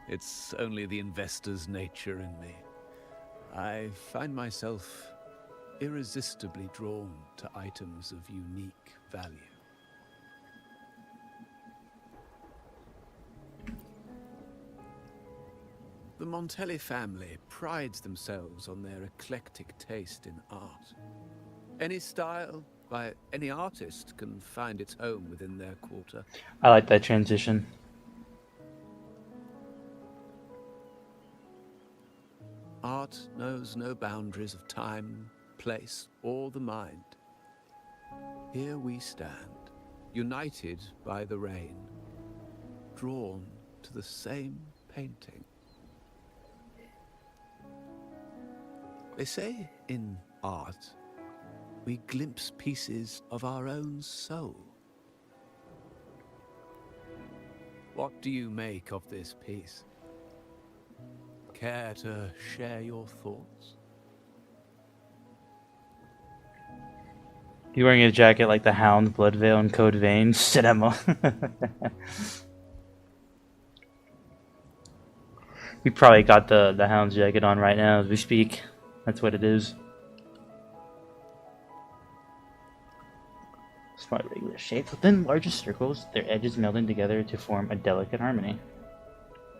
It's only the investor's nature in me. I find myself irresistibly drawn to items of unique value. The Montelli family prides themselves on their eclectic taste in art. Any style by any artist can find its home within their quarter. I like that transition. Art knows no boundaries of time, place, or the mind. Here we stand, united by the rain, drawn to the same painting. They say in art, we glimpse pieces of our own soul. What do you make of this piece? Care to share your thoughts? You wearing a jacket like the Hound, Bloodveil, and Code Vein? Cinema. We probably got the Hound's jacket on right now as we speak. That's what it is. Smart regular shapes. Within larger circles, their edges melding together to form a delicate harmony.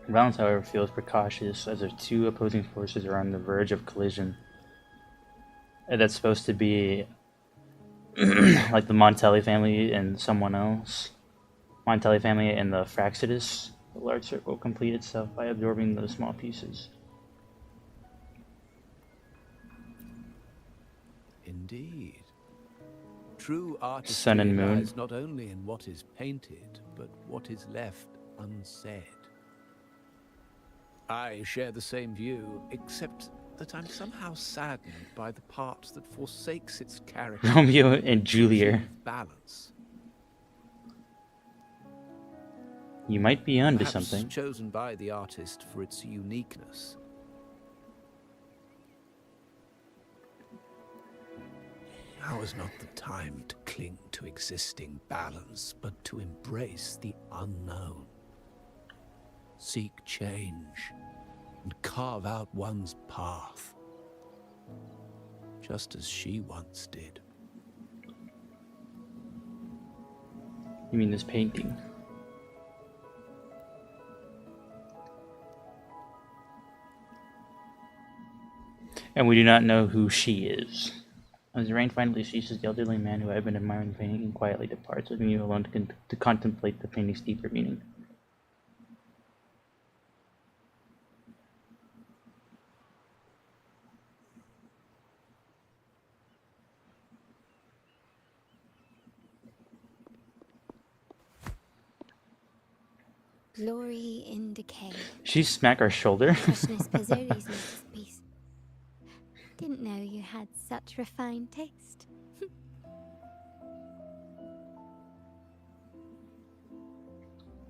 The balance, however, feels precautious as if two opposing forces are on the verge of collision. And that's supposed to be like the Montelli family and someone else. Montelli family and the Fraxidus. The large circle complete itself by absorbing the small pieces. Indeed. True artistry Sun and moon. lies not only in what is painted, but what is left unsaid. I share the same view, except that I'm somehow saddened by the part that forsakes its character. Romeo and Juliet. Balance. You might be onto Perhaps something. chosen by the artist for its uniqueness. Now is not the time to cling to existing balance, but to embrace the unknown. Seek change and carve out one's path, just as she once did. You mean this painting? And we do not know who she is. As the rain finally ceases, the elderly man who had been admiring the painting quietly departs, leaving you alone to contemplate the painting's deeper meaning. Glory in decay. She smacked our shoulder. Freshness Pizzoli's latest piece. Didn't know you had such refined taste.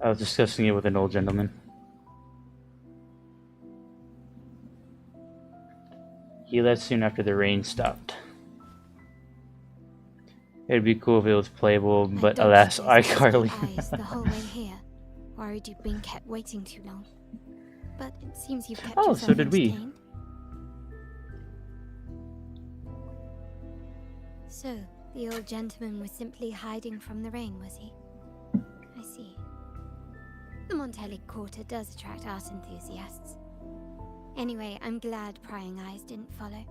I was discussing it with an old gentleman. He left soon after the rain stopped. It'd be cool if it was playable, but alas, iCarly. Eyes the whole way here. Worried you've been kept waiting too long. But it seems you've kept yourself so did we. entertained. So, the old gentleman was simply hiding from the rain, was he? I see. The Montelli Quarter does attract art enthusiasts. Anyway, I'm glad prying eyes didn't follow.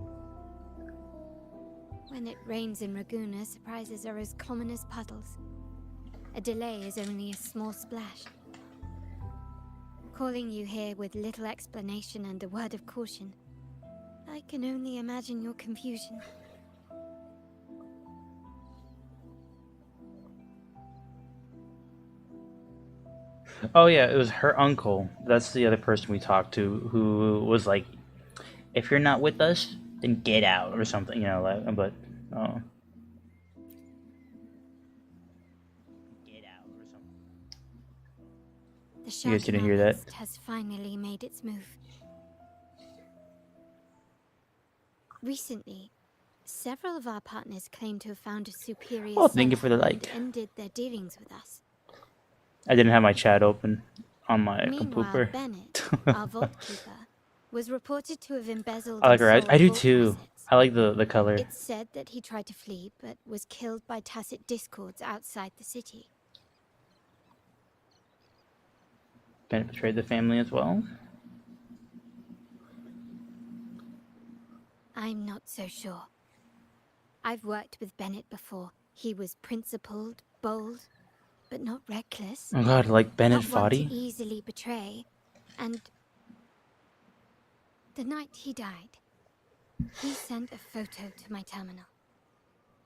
When it rains in Raguna, surprises are as common as puddles. A delay is only a small splash. Calling you here with little explanation and a word of caution, I can only imagine your confusion. Oh yeah, it was her uncle. That's the other person we talked to who was like, if you're not with us, then get out or something, you know, like, but, oh. Get out or something. The You guys didn't hear that? Sharknarvest has finally made its move. Recently, several of our partners claim to have found a superior Oh, thank you cellar for the and like. ended their dealings with us. I didn't have my chat open on my Meanwhile, computer. Bennett, our vault keeper, was reported to have embezzled I like her eyes. and I do sold vault too. assets. I like the color. It's said that he tried to flee, but was killed by tacit discords outside the city. Bennett betrayed the family as well. I'm not so sure. I've worked with Bennett before. He was principled, bold, but not reckless. Oh god, like Bennett Not one to Foddy? easily betray, and The night he died, he sent a photo to my terminal.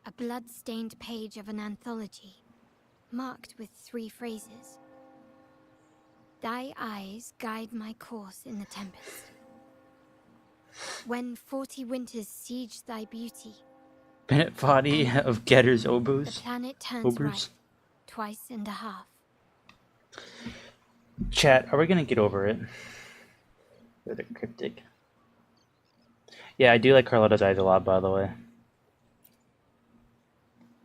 A blood-stained page of an anthology, marked with 3 phrases. Thy eyes guide my course in the tempest. When 40 winters siege thy beauty, Bennett body of Getter's the oboes. planet turns Obers. right, twice and a half. Chat, are we gonna get over it? They're the cryptic. Yeah, I do like Carlotta's eyes a lot, by the way.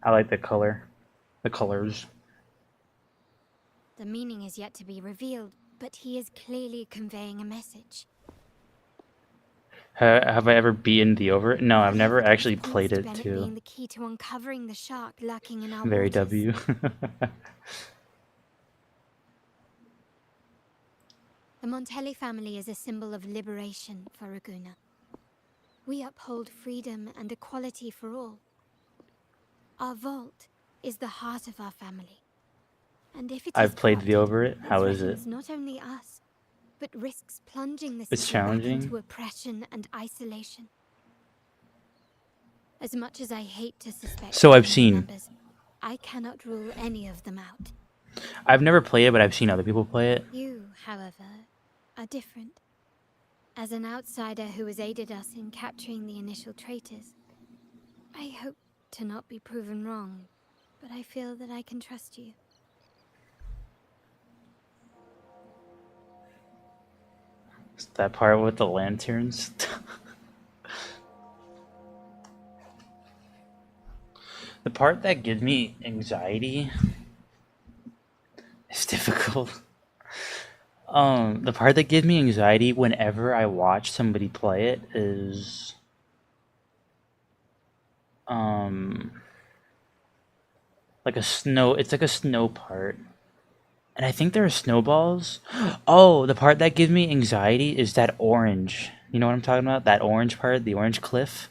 I like the color. The colors. The meaning is yet to be revealed, but he is clearly conveying a message. Have I ever beaten the over? No, I've The never evidence actually points played to it Bennett too. being the key to uncovering the shark lurking in our Very waters. W. The Montelli family is a symbol of liberation for Raguna. We uphold freedom and equality for all. Our vault is the heart of our family. And if it is I've played the corrupted, over it. How is it? threatens not only us, but risks plunging the It's city back challenging. into oppression and isolation. As much as I hate to suspect So I've family seen. members, I cannot rule any of them out. I've never played it, but I've seen other people play it. You, however, are different. As an outsider who has aided us in capturing the initial traitors, I hope to not be proven wrong, but I feel that I can trust you. It's that part with the lanterns. The part that gives me anxiety is difficult. The part that gives me anxiety whenever I watch somebody play it is like a snow. It's like a snow part, and I think there are snowballs. Oh, the part that gives me anxiety is that orange. You know what I'm talking about? That orange part, the orange cliff.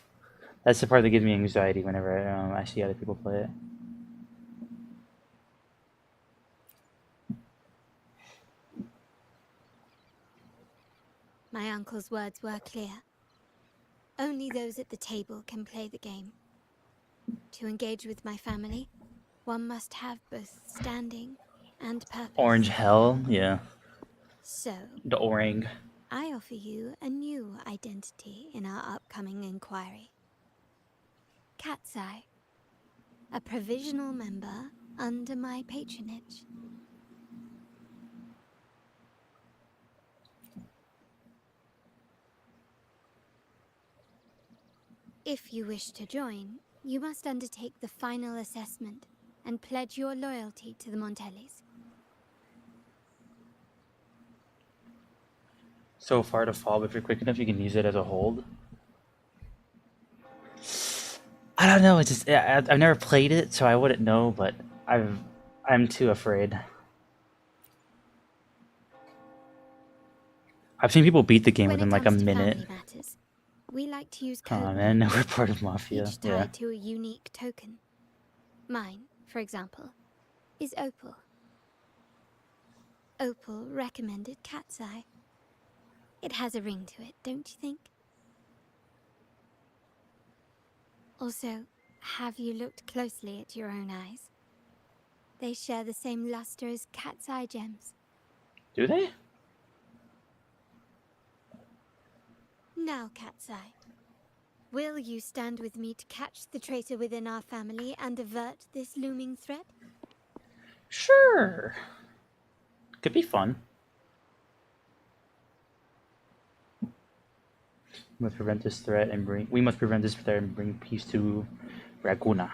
That's the part that gives me anxiety whenever I see other people play it. My uncle's words were clear. Only those at the table can play the game. To engage with my family, one must have both standing and purpose. Orange hell, yeah. So, The orang. I offer you a new identity in our upcoming inquiry. Cat's Eye, a provisional member under my patronage. If you wish to join, you must undertake the final assessment and pledge your loyalty to the Montellis. So far to fall, but if you're quick enough, you can use it as a hold. I don't know. It's just I've never played it, so I wouldn't know. But I'm too afraid. I've seen people beat the game When within it like a comes to minute. family matters, we like to use Oh code man, names, we're part of Mafia. each tied Yeah. to a unique token. Mine, for example, is Opal. Opal recommended Cat's Eye. It has a ring to it, don't you think? Also, have you looked closely at your own eyes? They share the same luster as Cat's Eye gems. Do they? Now, Cat's Eye, will you stand with me to catch the traitor within our family and avert this looming threat? Sure. Could be fun. We must prevent this threat and bring peace to Raguna.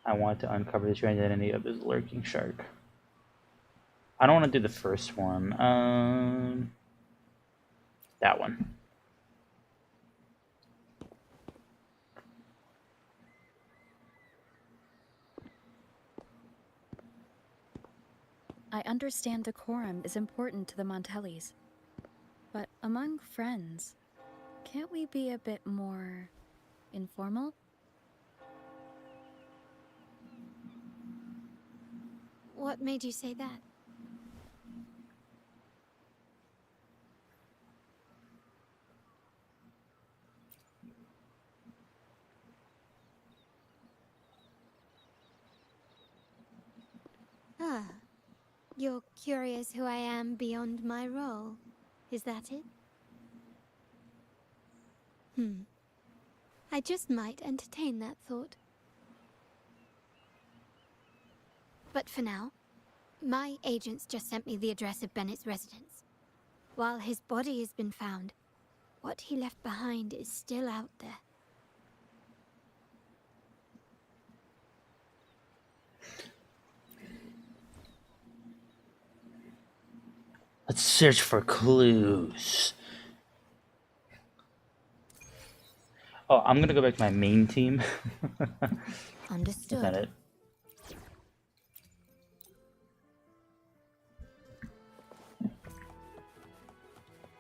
I want to uncover the true identity of this lurking shark. I don't want to do the first one. That one. I understand decorum is important to the Montellis. But among friends, can't we be a bit more informal? What made you say that? You're curious who I am beyond my role. Is that it? I just might entertain that thought. But for now, my agents just sent me the address of Bennett's residence. While his body has been found, what he left behind is still out there. Let's search for clues. Oh, I'm gonna go back to my main team. Understood. Is that it?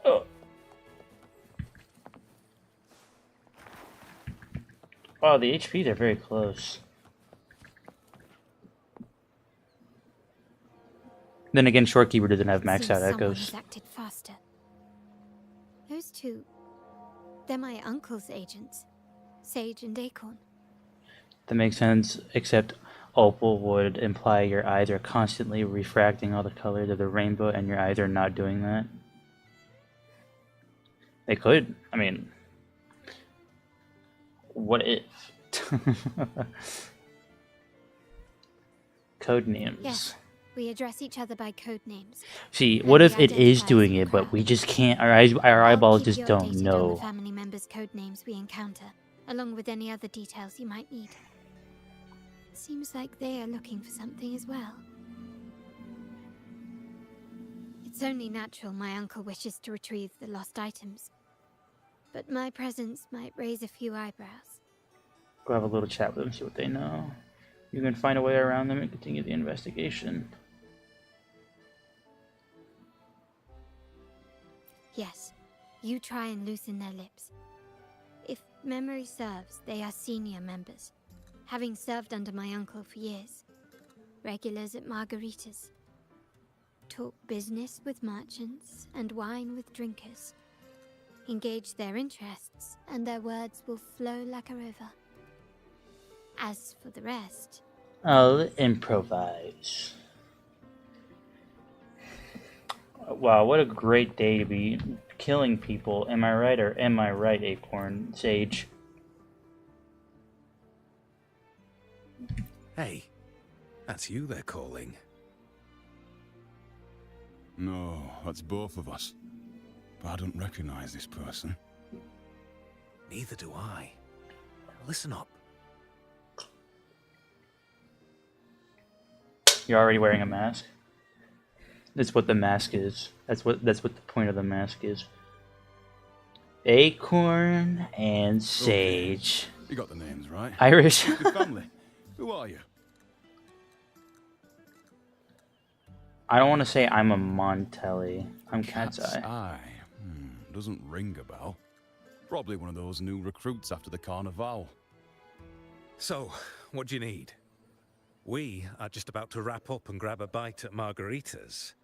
Oh. Oh, the HPs are very close. Then again, Shorekeeper doesn't have maxed out Seems someone echoes. has acted faster. Those two, they're my uncle's agents, Sage and Acorn. That makes sense, except Opal would imply your eyes are constantly refracting all the colors of the rainbow, and your eyes are not doing that. They could. I mean, what if? Code names. Yes, we address each other by code names. See, Then what we if it is identify doing as a it, but crowd. we just can't? Our I'll eyeballs keep just you don't updated on the know. family members' code names we encounter, along with any other details you might need. Seems like they are looking for something as well. It's only natural my uncle wishes to retrieve the lost items. But my presence might raise a few eyebrows. Go have a little chat with them, see what they know. You can find a way around them and continue the investigation. Yes, you try and loosen their lips. If memory serves, they are senior members, having served under my uncle for years. Regulars at margaritas. Talk business with merchants and wine with drinkers. Engage their interests, and their words will flow like a river. As for the rest, I'll improvise. Wow, what a great day to be killing people. Am I right, or am I right, Acorn Sage? Hey, that's you they're calling. No, that's both of us. But I don't recognize this person. Neither do I. Listen up. You're already wearing a mask? That's what the mask is. That's what the point of the mask is. Acorn and Sage. You got the names right. Irish. Good family. Who are you? I don't want to say I'm a Montelli. I'm Cat's Eye. Eye. Doesn't ring a bell. Probably one of those new recruits after the Carnival. So, what do you need? We are just about to wrap up and grab a bite at margaritas.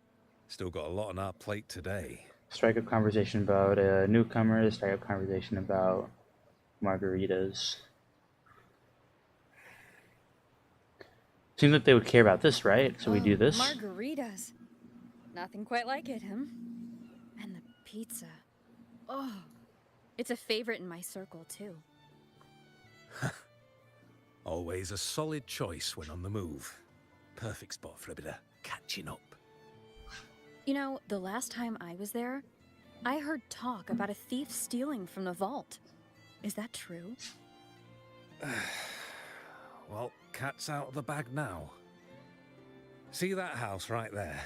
Still got a lot on our plate today. Strike up conversation about a newcomer. Strike up conversation about margaritas. Seems like they would care about this, right? So we do this. Margaritas. Nothing quite like it, huh? And the pizza. Oh, it's a favorite in my circle, too. Always a solid choice when on the move. Perfect spot for a bit of catching up. You know, the last time I was there, I heard talk about a thief stealing from the vault. Is that true? Well, cat's out of the bag now. See that house right there?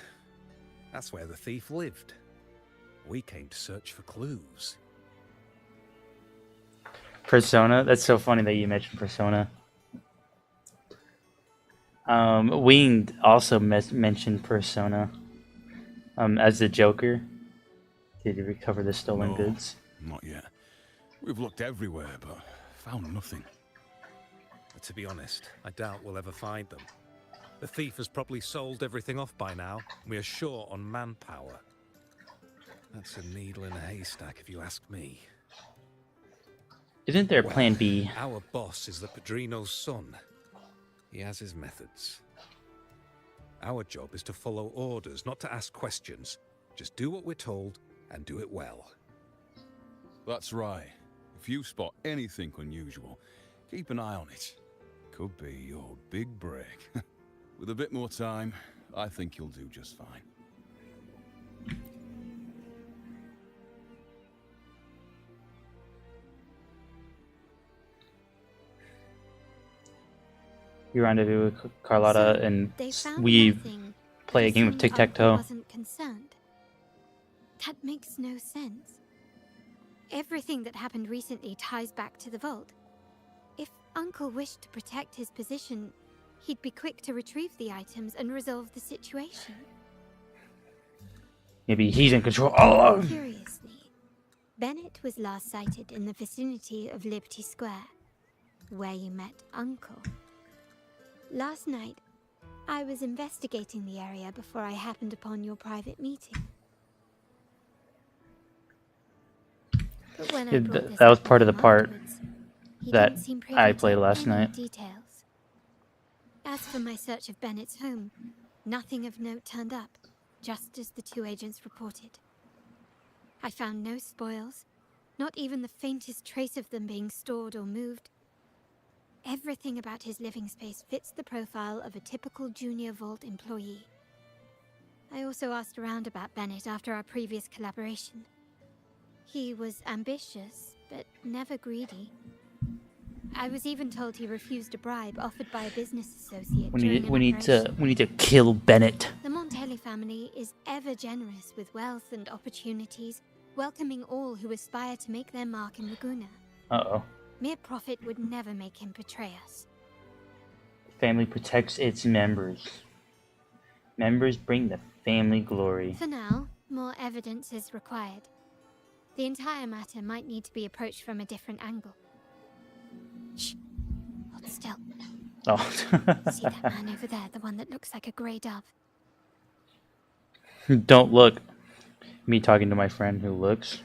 That's where the thief lived. We came to search for clues. Persona. That's so funny that you mentioned Persona. Winged also mentioned Persona as the Joker. Did he recover the stolen goods? Not yet. We've looked everywhere, but found nothing. But to be honest, I doubt we'll ever find them. The thief has probably sold everything off by now. We are short on manpower. That's a needle in a haystack, if you ask me. Isn't there Well, Plan B? Our boss is the Padrino's son. He has his methods. Our job is to follow orders, not to ask questions. Just do what we're told and do it well. That's right. If you spot anything unusual, keep an eye on it. Could be your big break. With a bit more time, I think you'll do just fine. You rendezvous with Carlotta, So, and they found we nothing, play a but game of assumed tic-tac-toe. Uncle wasn't concerned. That makes no sense. Everything that happened recently ties back to the vault. If Uncle wished to protect his position, he'd be quick to retrieve the items and resolve the situation. Maybe he's in control all along. Curiously, Bennett was last sighted in the vicinity of Liberty Square, where you met Uncle. Last night, I was investigating the area before I happened upon your private meeting. But when I Yeah, brought this that was up part of with the him part afterwards, he that didn't seem privy I to played last any night. details. As for my search of Bennett's home, nothing of note turned up, just as the two agents reported. I found no spoils, not even the faintest trace of them being stored or moved. Everything about his living space fits the profile of a typical Junior Vault employee. I also asked around about Bennett after our previous collaboration. He was ambitious, but never greedy. I was even told he refused a bribe offered by a business associate during an operation. We need to kill Bennett. The Montelli family is ever generous with wealth and opportunities, welcoming all who aspire to make their mark in Laguna. Uh-oh. Mere profit would never make him betray us. Family protects its members. Members bring the family glory. For now, more evidence is required. The entire matter might need to be approached from a different angle. Shh. Hold still. Oh. See that man over there, the one that looks like a grey dove? Don't look. Me talking to my friend who looks.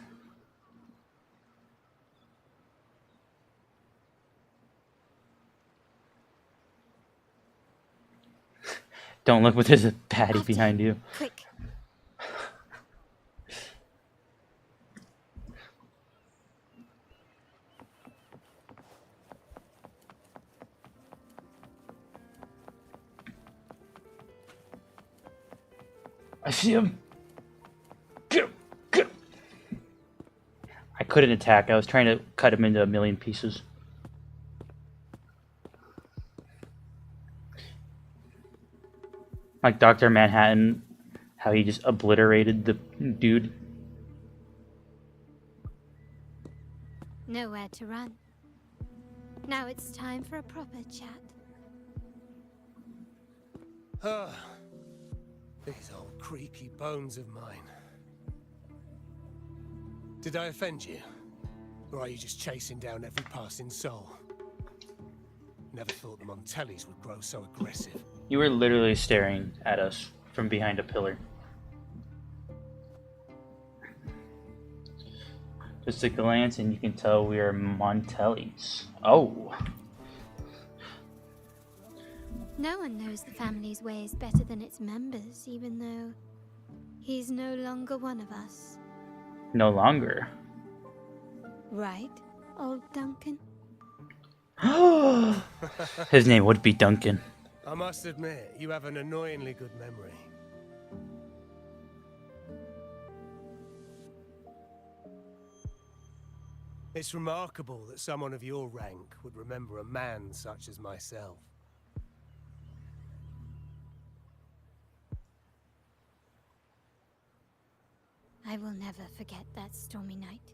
Don't look, but there's a patty After behind you. Quick. I see him. Get him. Get him. I couldn't attack. I was trying to cut him into a million pieces. Like Dr. Manhattan, how he just obliterated the dude. Nowhere to run. Now it's time for a proper chat. These old creaky bones of mine. Did I offend you? Or are you just chasing down every passing soul? Never thought the Montellis would grow so aggressive. You were literally staring at us from behind a pillar. Just a glance and you can tell we are Montellis. Oh. No one knows the family's ways better than its members, even though he's no longer one of us. No longer. Right, old Duncan? His name would be Duncan. I must admit, you have an annoyingly good memory. It's remarkable that someone of your rank would remember a man such as myself. I will never forget that stormy night.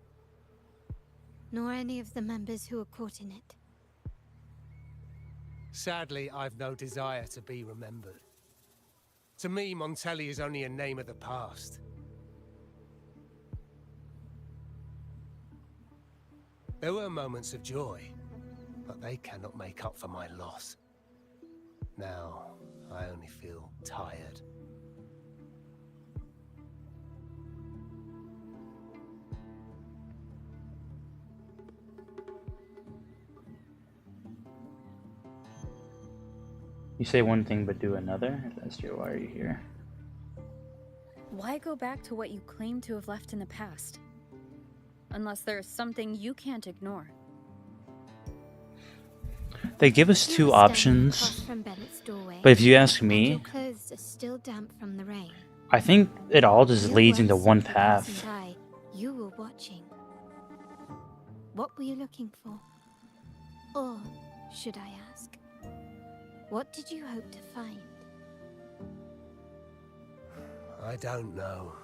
Nor any of the members who were caught in it. Sadly, I've no desire to be remembered. To me, Montelli is only a name of the past. There were moments of joy, but they cannot make up for my loss. Now, I only feel tired. You say one thing but do another? If that's true, why are you here? Why go back to what you claim to have left in the past? Unless there's something you can't ignore. They give us You two were standing across options, from Bennett's doorway, but if you ask and your me, clothes are still damp from the rain. I think it all just You leads were into one simply passing path. by. You were watching. What were you looking for? Or, should I ask, what did you hope to find? I don't know.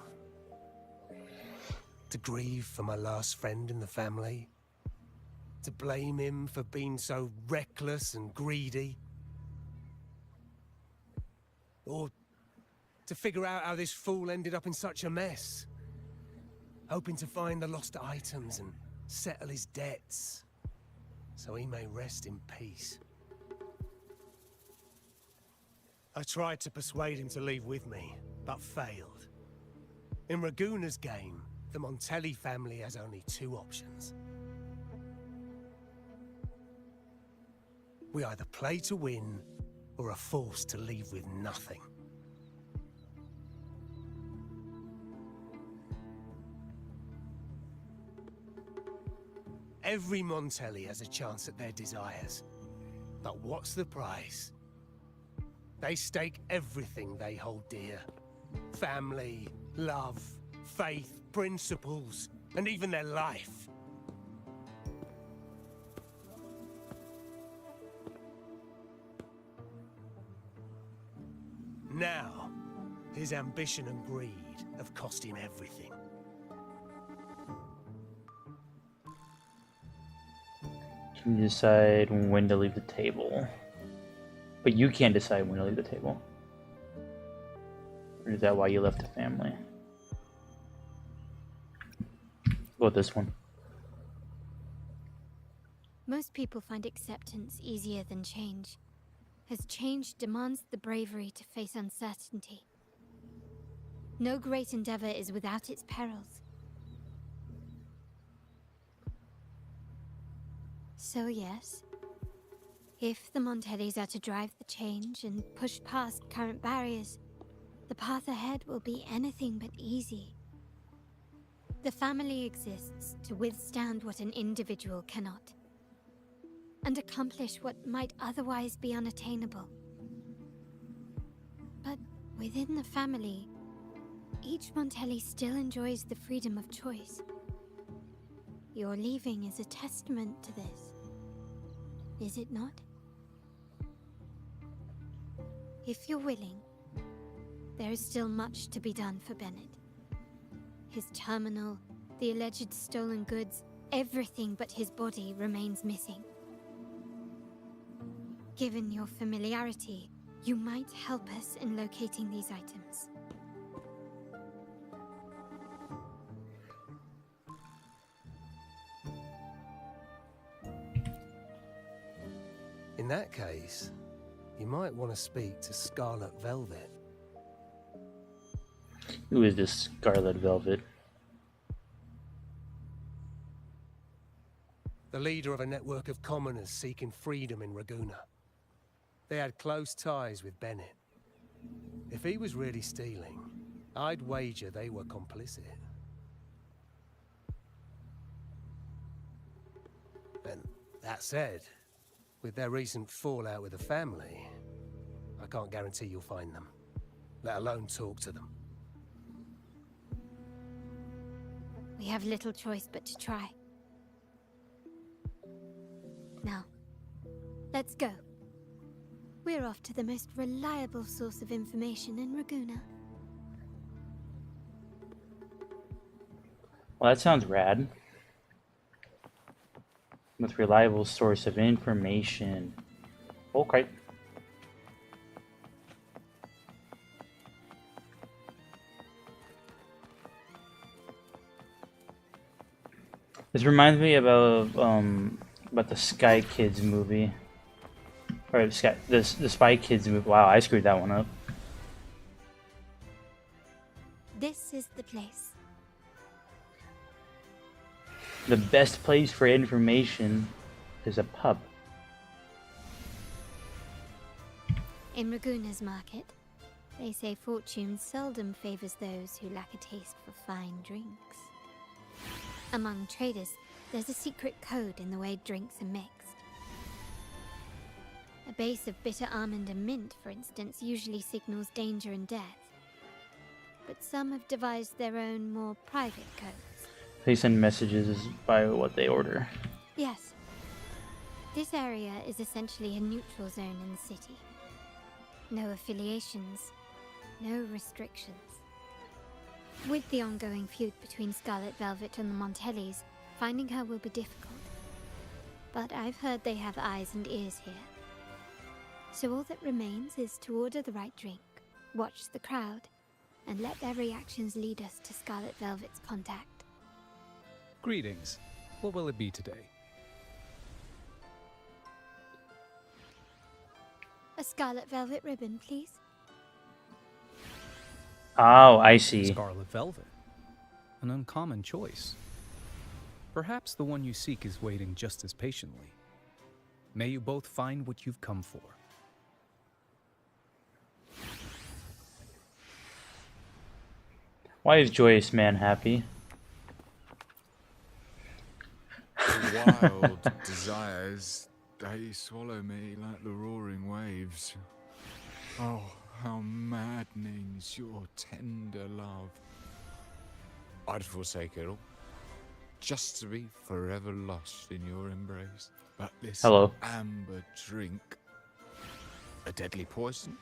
To grieve for my last friend in the family? To blame him for being so reckless and greedy? Or to figure out how this fool ended up in such a mess? Hoping to find the lost items and settle his debts, so he may rest in peace. I tried to persuade him to leave with me, but failed. In Raguna's game, the Montelli family has only two options. We either play to win, or are forced to leave with nothing. Every Montelli has a chance at their desires. But what's the price? They stake everything they hold dear. Family, love, faith, principles, and even their life. Now, his ambition and greed have cost him everything. You decide when to leave the table. But you can't decide when to leave the table. Or is that why you left the family? Go with this one. Most people find acceptance easier than change, as change demands the bravery to face uncertainty. No great endeavor is without its perils. So yes, if the Montellis are to drive the change and push past current barriers, the path ahead will be anything but easy. The family exists to withstand what an individual cannot, and accomplish what might otherwise be unattainable. But within the family, each Montelli still enjoys the freedom of choice. Your leaving is a testament to this, is it not? If you're willing, there is still much to be done for Bennett. His terminal, the alleged stolen goods, everything but his body remains missing. Given your familiarity, you might help us in locating these items. In that case, you might want to speak to Scarlet Velvet. Who is this Scarlet Velvet? The leader of a network of commoners seeking freedom in Raguna. They had close ties with Bennett. If he was really stealing, I'd wager they were complicit. And that said, with their recent fallout with the family, I can't guarantee you'll find them, let alone talk to them. We have little choice but to try. Now, let's go. We're off to the most reliable source of information in Raguna. Well, that sounds rad. Most reliable source of information. Okay. This reminds me about the Sky Kids movie. Or the Spy Kids movie. Wow, I screwed that one up. This is the place. The best place for information is a pub. In Raguna's market, they say fortune seldom favors those who lack a taste for fine drinks. Among traders, there's a secret code in the way drinks are mixed. A base of bitter almond and mint, for instance, usually signals danger and death. But some have devised their own, more private codes. They send messages by what they order. Yes. This area is essentially a neutral zone in the city. No affiliations, no restrictions. With the ongoing feud between Scarlet Velvet and the Montellis, finding her will be difficult. But I've heard they have eyes and ears here. So all that remains is to order the right drink, watch the crowd, and let their reactions lead us to Scarlet Velvet's contact. Greetings. What will it be today? A Scarlet Velvet ribbon, please. Oh, I see. Scarlet Velvet. An uncommon choice. Perhaps the one you seek is waiting just as patiently. May you both find what you've come for. Why is Joyous Man happy? The wild desires, they swallow me like the roaring waves. Oh, how maddening's your tender love. I'd forsake it all, just to be forever lost in your embrace. But this Hello. amber drink, a deadly poison?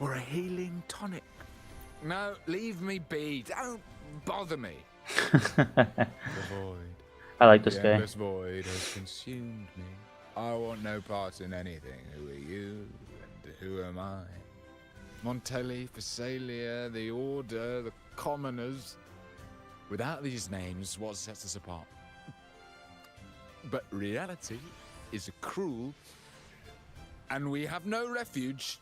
Or a healing tonic? No, leave me be. Don't bother me. The void. I like this The guy. endless void has consumed me. I want no part in anything. Who are you and who am I? Montelli, Phasalia, the Order, the Commoners. Without these names, what sets us apart? But reality is cruel, and we have no refuge.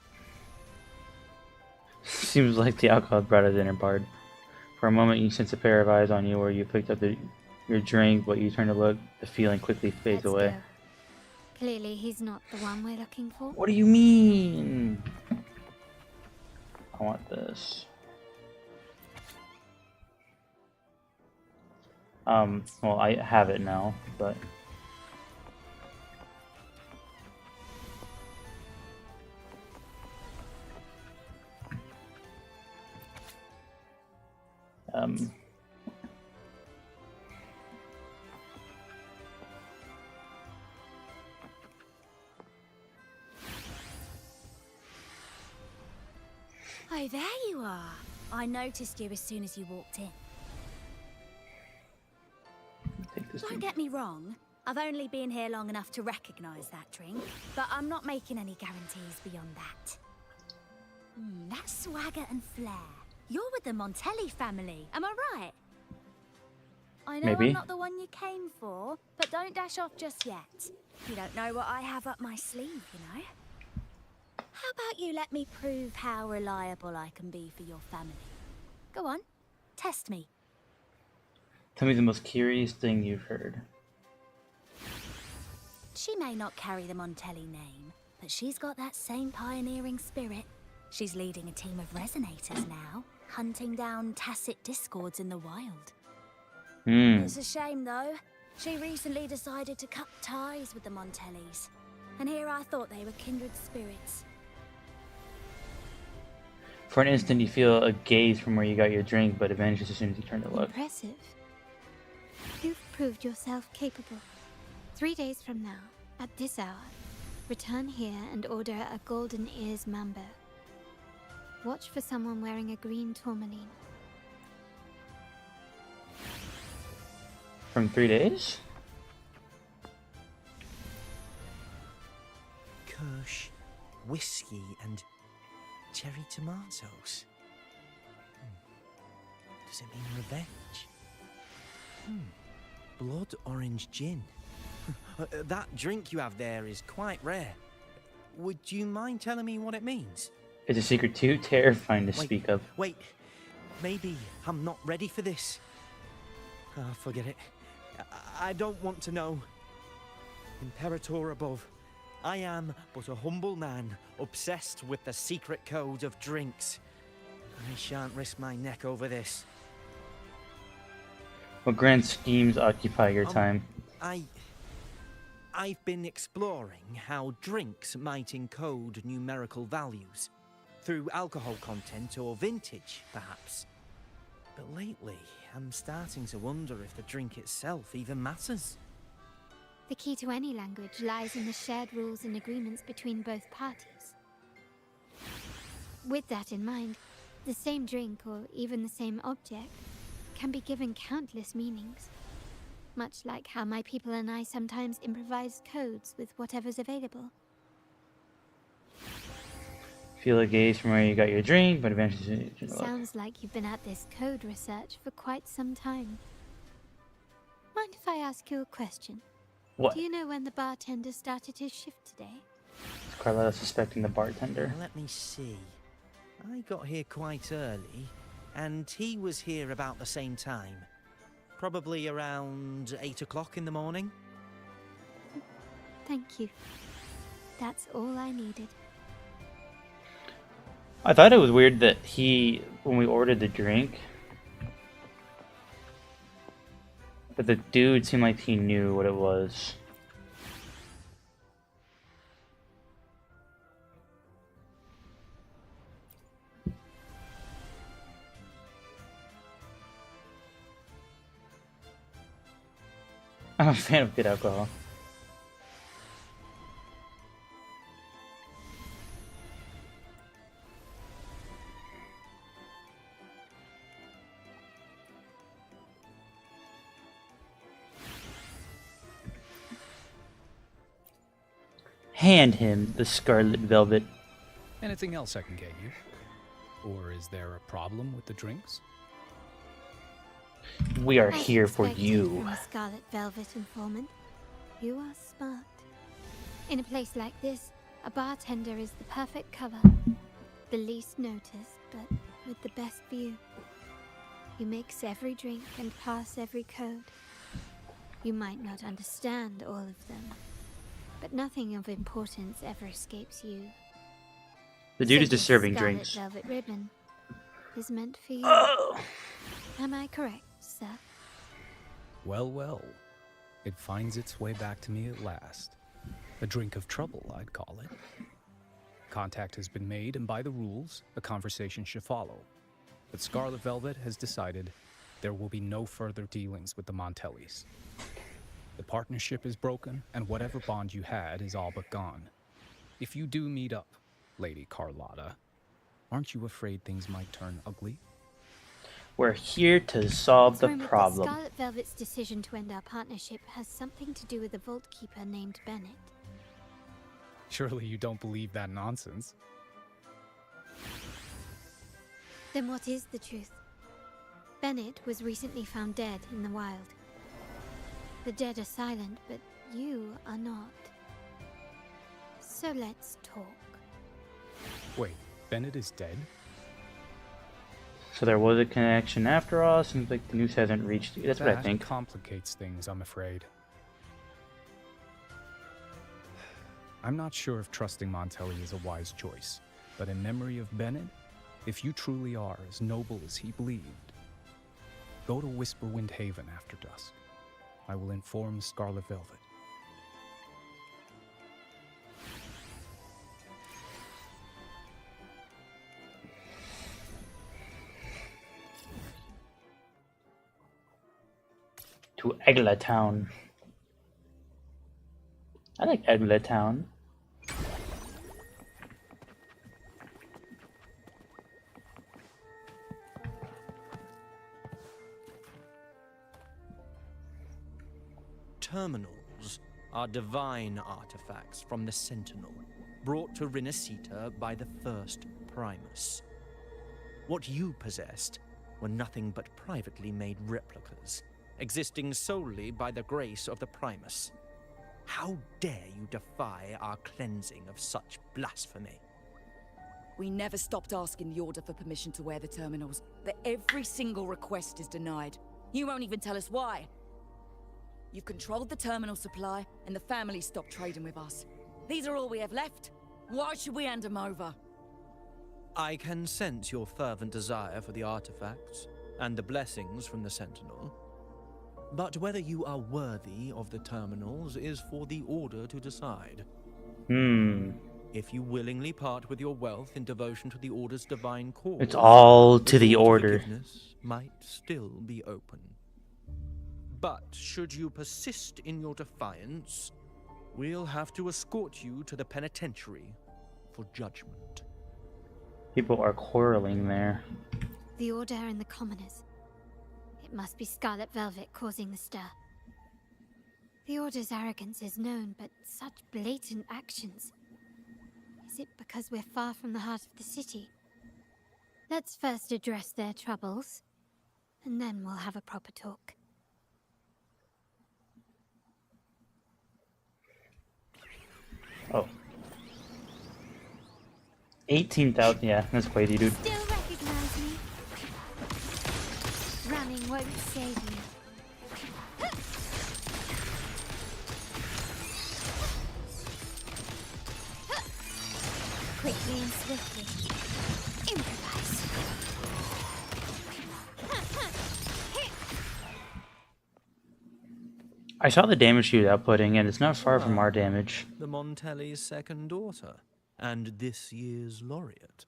Seems like the alcohol brought a dinner bard. For a moment, you sense a pair of eyes on you where you picked up your drink, but you turn to look, the feeling quickly fades Let's away. go. Clearly, he's not the one we're looking for. What do you mean? I want this. Well, I have it now, but... Oh, there you are. I noticed you as soon as you walked in. Take this Don't drink. get me wrong. I've only been here long enough to recognize that drink, but I'm not making any guarantees beyond that. That swagger and flair. You're with the Montelli family, am I right? I know Maybe. I'm not the one you came for, but don't dash off just yet. You don't know what I have up my sleeve, you know? How about you let me prove how reliable I can be for your family? Go on, test me. Tell me the most curious thing you've heard. She may not carry the Montelli name, but she's got that same pioneering spirit. She's leading a team of resonators now, hunting down tacit discords in the wild. It's a shame, though. She recently decided to cut ties with the Montellis. And here I thought they were kindred spirits. For an instant, you feel a gaze from where you got your drink, but it vanishes as soon as you turn to look. Impressive. You've proved yourself capable. 3 days from now, at this hour, return here and order a golden ears mambo. Watch for someone wearing a green tourmaline. From 3 days? Kirsch, whiskey, and cherry tomatoes. Does it mean revenge? Blood orange gin. That drink you have there is quite rare. Would you mind telling me what it means? It's a secret too terrifying to speak of. Wait, maybe I'm not ready for this. Forget it. I don't want to know. Imperator above, I am but a humble man, obsessed with the secret code of drinks. I shan't risk my neck over this. What grand schemes occupy your time? I've been exploring how drinks might encode numerical values. Through alcohol content or vintage, perhaps. But lately, I'm starting to wonder if the drink itself even matters. The key to any language lies in the shared rules and agreements between both parties. With that in mind, the same drink, or even the same object, can be given countless meanings. Much like how my people and I sometimes improvise codes with whatever's available. Feel a gaze from where you got your drink, but eventually... Sounds like you've been at this code research for quite some time. Mind if I ask you a question? What? Do you know when the bartender started his shift today? Is Carlotta suspecting the bartender? Let me see. I got here quite early, and he was here about the same time. Probably around 8 o'clock in the morning. Thank you. That's all I needed. I thought it was weird that when we ordered the drink, that the dude seemed like he knew what it was. I'm a fan of good alcohol. Hand him the scarlet velvet. Anything else I can get you? Or is there a problem with the drinks? We are here for Expected you. From a scarlet velvet informant. You are smart. In a place like this, a bartender is the perfect cover. The least noticed, but with the best view. You mix every drink and pass every code. You might not understand all of them, but nothing of importance ever escapes you. The dude is So just this serving scarlet drinks. Velvet ribbon is meant for you. Oh. Am I correct, sir? Well, well. It finds its way back to me at last. A drink of trouble, I'd call it. Contact has been made, and by the rules, a conversation should follow. But Scarlet Velvet has decided there will be no further dealings with the Montellis. The partnership is broken, and whatever bond you had is all but gone. If you do meet up, Lady Carlotta, aren't you afraid things might turn ugly? We're here to solve the It's rumored that problem. Scarlet Velvet's decision to end our partnership has something to do with a vault keeper named Bennett. Surely you don't believe that nonsense. Then what is the truth? Bennett was recently found dead in the wild. The dead are silent, but you are not. So let's talk. Wait, Bennett is dead? So there was a connection after all. Seems like the news hasn't reached you. That's what I think. That complicates things, I'm afraid. I'm not sure if trusting Montelli is a wise choice, but in memory of Bennett, if you truly are as noble as he believed, go to Whisperwind Haven after dusk. I will inform Scarlet Velvet. To Egla Town. I like Egla Town. Terminals are divine artifacts from the Sentinel, brought to Rinasita by the first Primus. What you possessed were nothing but privately made replicas, existing solely by the grace of the Primus. How dare you defy our cleansing of such blasphemy? We never stopped asking the Order for permission to wear the terminals, but every single request is denied. You won't even tell us why. You've controlled the terminal supply, and the family stopped trading with us. These are all we have left. Why should we hand them over? I can sense your fervent desire for the artifacts and the blessings from the Sentinel. But whether you are worthy of the terminals is for the Order to decide. If you willingly part with your wealth in devotion to the Order's divine cause, It's all to the door Order. Forgiveness might still be open. But should you persist in your defiance, we'll have to escort you to the penitentiary for judgment. People are quarreling there. The Order and the Commoners. It must be Scarlet Velvet causing the stir. The Order's arrogance is known, but such blatant actions. Is it because we're far from the heart of the city? Let's first address their troubles, and then we'll have a proper talk. Oh. 18,000, yeah, that's crazy, dude. Still recognize me? Running won't save you. Quickly and swiftly. Improvise. I saw the damage she was outputting, and it's not far from our damage. The Montelli's second daughter, and this year's laureate.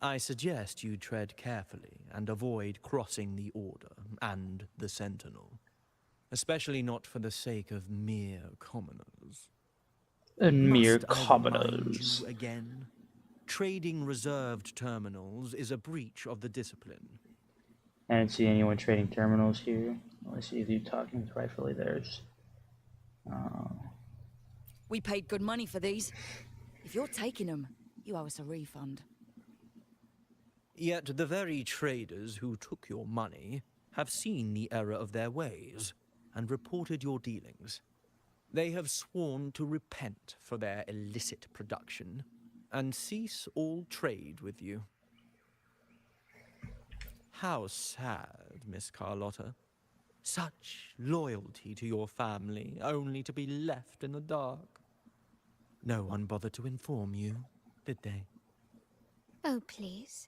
I suggest you tread carefully and avoid crossing the Order and the Sentinel. Especially not for the sake of mere commoners. Mere Must I commoners. remind you again? Trading reserved terminals is a breach of the discipline. I didn't see anyone trading terminals here. Let's see if you're talking with rightfully theirs. We paid good money for these. If you're taking them, you owe us a refund. Yet the very traders who took your money have seen the error of their ways and reported your dealings. They have sworn to repent for their illicit production and cease all trade with you. How sad, Miss Carlotta. Such loyalty to your family, only to be left in the dark. No one bothered to inform you, did they? Oh, please.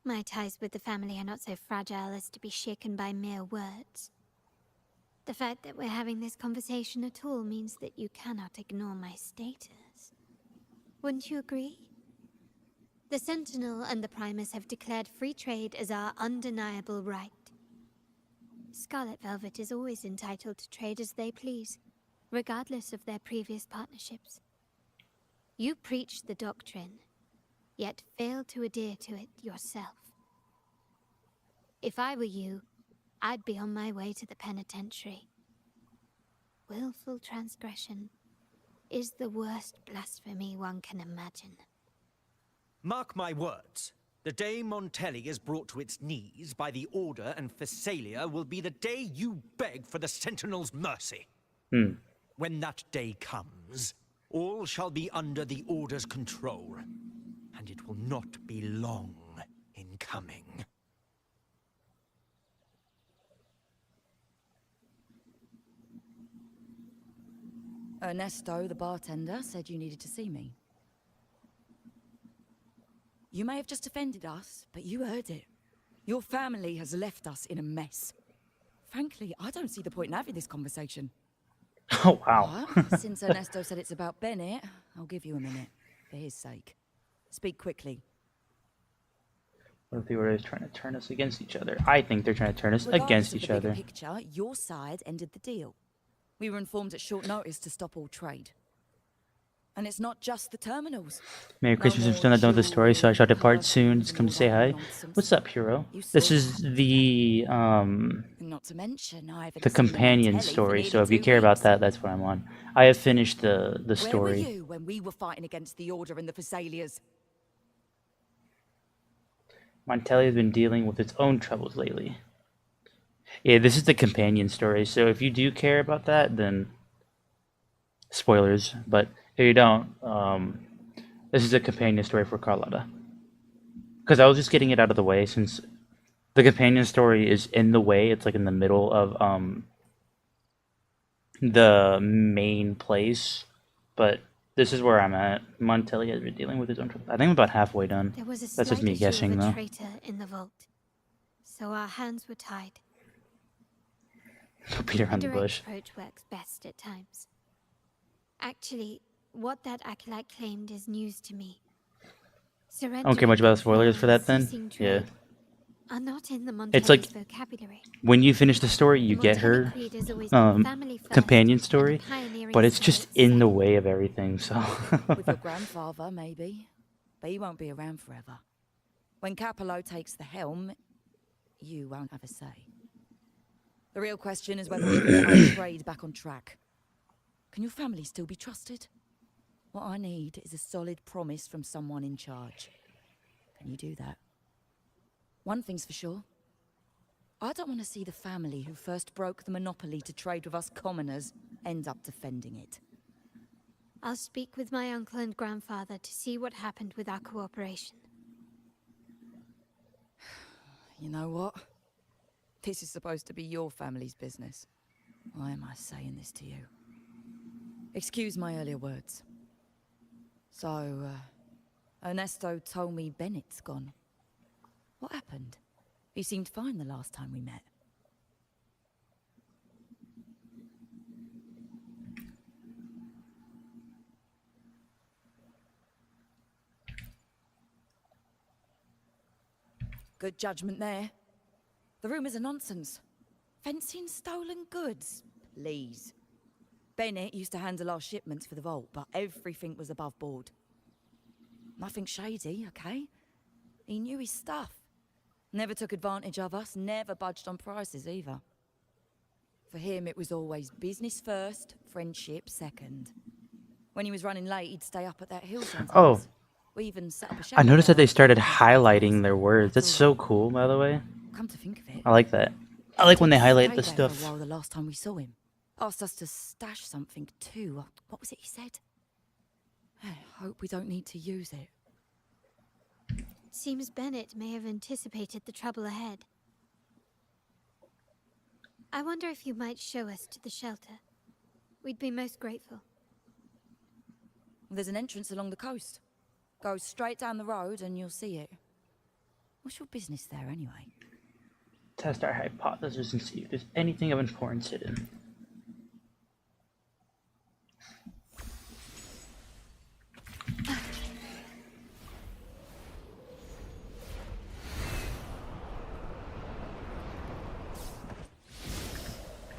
My ties with the family are not so fragile as to be shaken by mere words. The fact that we're having this conversation at all means that you cannot ignore my status. Wouldn't you agree? The Sentinel and the Primus have declared free trade as our undeniable right. Scarlet Velvet is always entitled to trade as they please, regardless of their previous partnerships. You preach the doctrine, yet fail to adhere to it yourself. If I were you, I'd be on my way to the penitentiary. Willful transgression is the worst blasphemy one can imagine. Mark my words. The day Montelli is brought to its knees by the Order and Phasalia will be the day you beg for the Sentinel's mercy. When that day comes, all shall be under the Order's control, and it will not be long in coming. Ernesto, the bartender, said you needed to see me. You may have just offended us, but you heard it. Your family has left us in a mess. Frankly, I don't see the point in having this conversation. Oh, wow. But since Ernesto said it's about Bennett, I'll give you a minute, for his sake. Speak quickly. What if the Order is trying to turn us against each other? I think they're trying to turn us Regardless against of each the bigger other. picture, your side ended the deal. We were informed at short notice to stop all trade. And it's not just the terminals. Merry Christmas, I'm still not done with the story, so I shall depart soon. Just come to say hi. What's up, hero? This is the Not to mention, I haven't the seen companion Montelli for story, nearly so if you 2 care about weeks. that, that's what I'm on. I have finished the Where story. were you when we were fighting against the Order and the Phasalias? Montelli has been dealing with its own troubles lately. Yeah, this is the companion story, so if you do care about that, then spoilers, but if you don't, this is a companion story for Carlotta. Because I was just getting it out of the way, since the companion story is in the way, it's like in the middle of the main place, but this is where I'm at. Montelli has been dealing with his own trouble. I think I'm about halfway done. There was a That's just slight me issue guessing, of a though. traitor in the vault, so our hands were tied. Peter A around the direct bush. approach works best at times. Actually, what that acolyte claimed is news to me. I don't care much about the spoilers for that then. Yeah. Are not in the It's like Montelli's vocabulary. when you finish the story, you The get Montelli her creed has always been family first companion and a story, pioneering but it's just spirit in the way of everything. So With your grandfather, maybe. But he won't be around forever. When Capello takes the helm, you won't have a say. The real question is whether we can find trade back on track. Can your family still be trusted? What I need is a solid promise from someone in charge. Can you do that? One thing's for sure. I don't want to see the family who first broke the monopoly to trade with us commoners end up defending it. I'll speak with my uncle and grandfather to see what happened with our cooperation. You know what? This is supposed to be your family's business. Why am I saying this to you? Excuse my earlier words. So, Ernesto told me Bennett's gone. What happened? He seemed fine the last time we met. Good judgment there. The rumors are nonsense. Fencing stolen goods, please. Bennett used to handle our shipments for the vault, but everything was above board. Nothing shady, okay? He knew his stuff. Never took advantage of us, never budged on prices either. For him, it was always business first, friendship second. When he was running late, he'd stay up at that hill sometimes. Oh. We even set up a I shadow noticed that they bar. started highlighting their words. That's so cool, by the way. Come to think of it, I like that. I like when they did highlight stay the there stuff. For a while the last time we saw him, asked us to stash something too. What was it he said? I hope we don't need to use it. Seems Bennett may have anticipated the trouble ahead. I wonder if you might show us to the shelter. We'd be most grateful. There's an entrance along the coast. Go straight down the road and you'll see it. What's your business there anyway? Test our hypothesis and see if there's anything of importance hidden.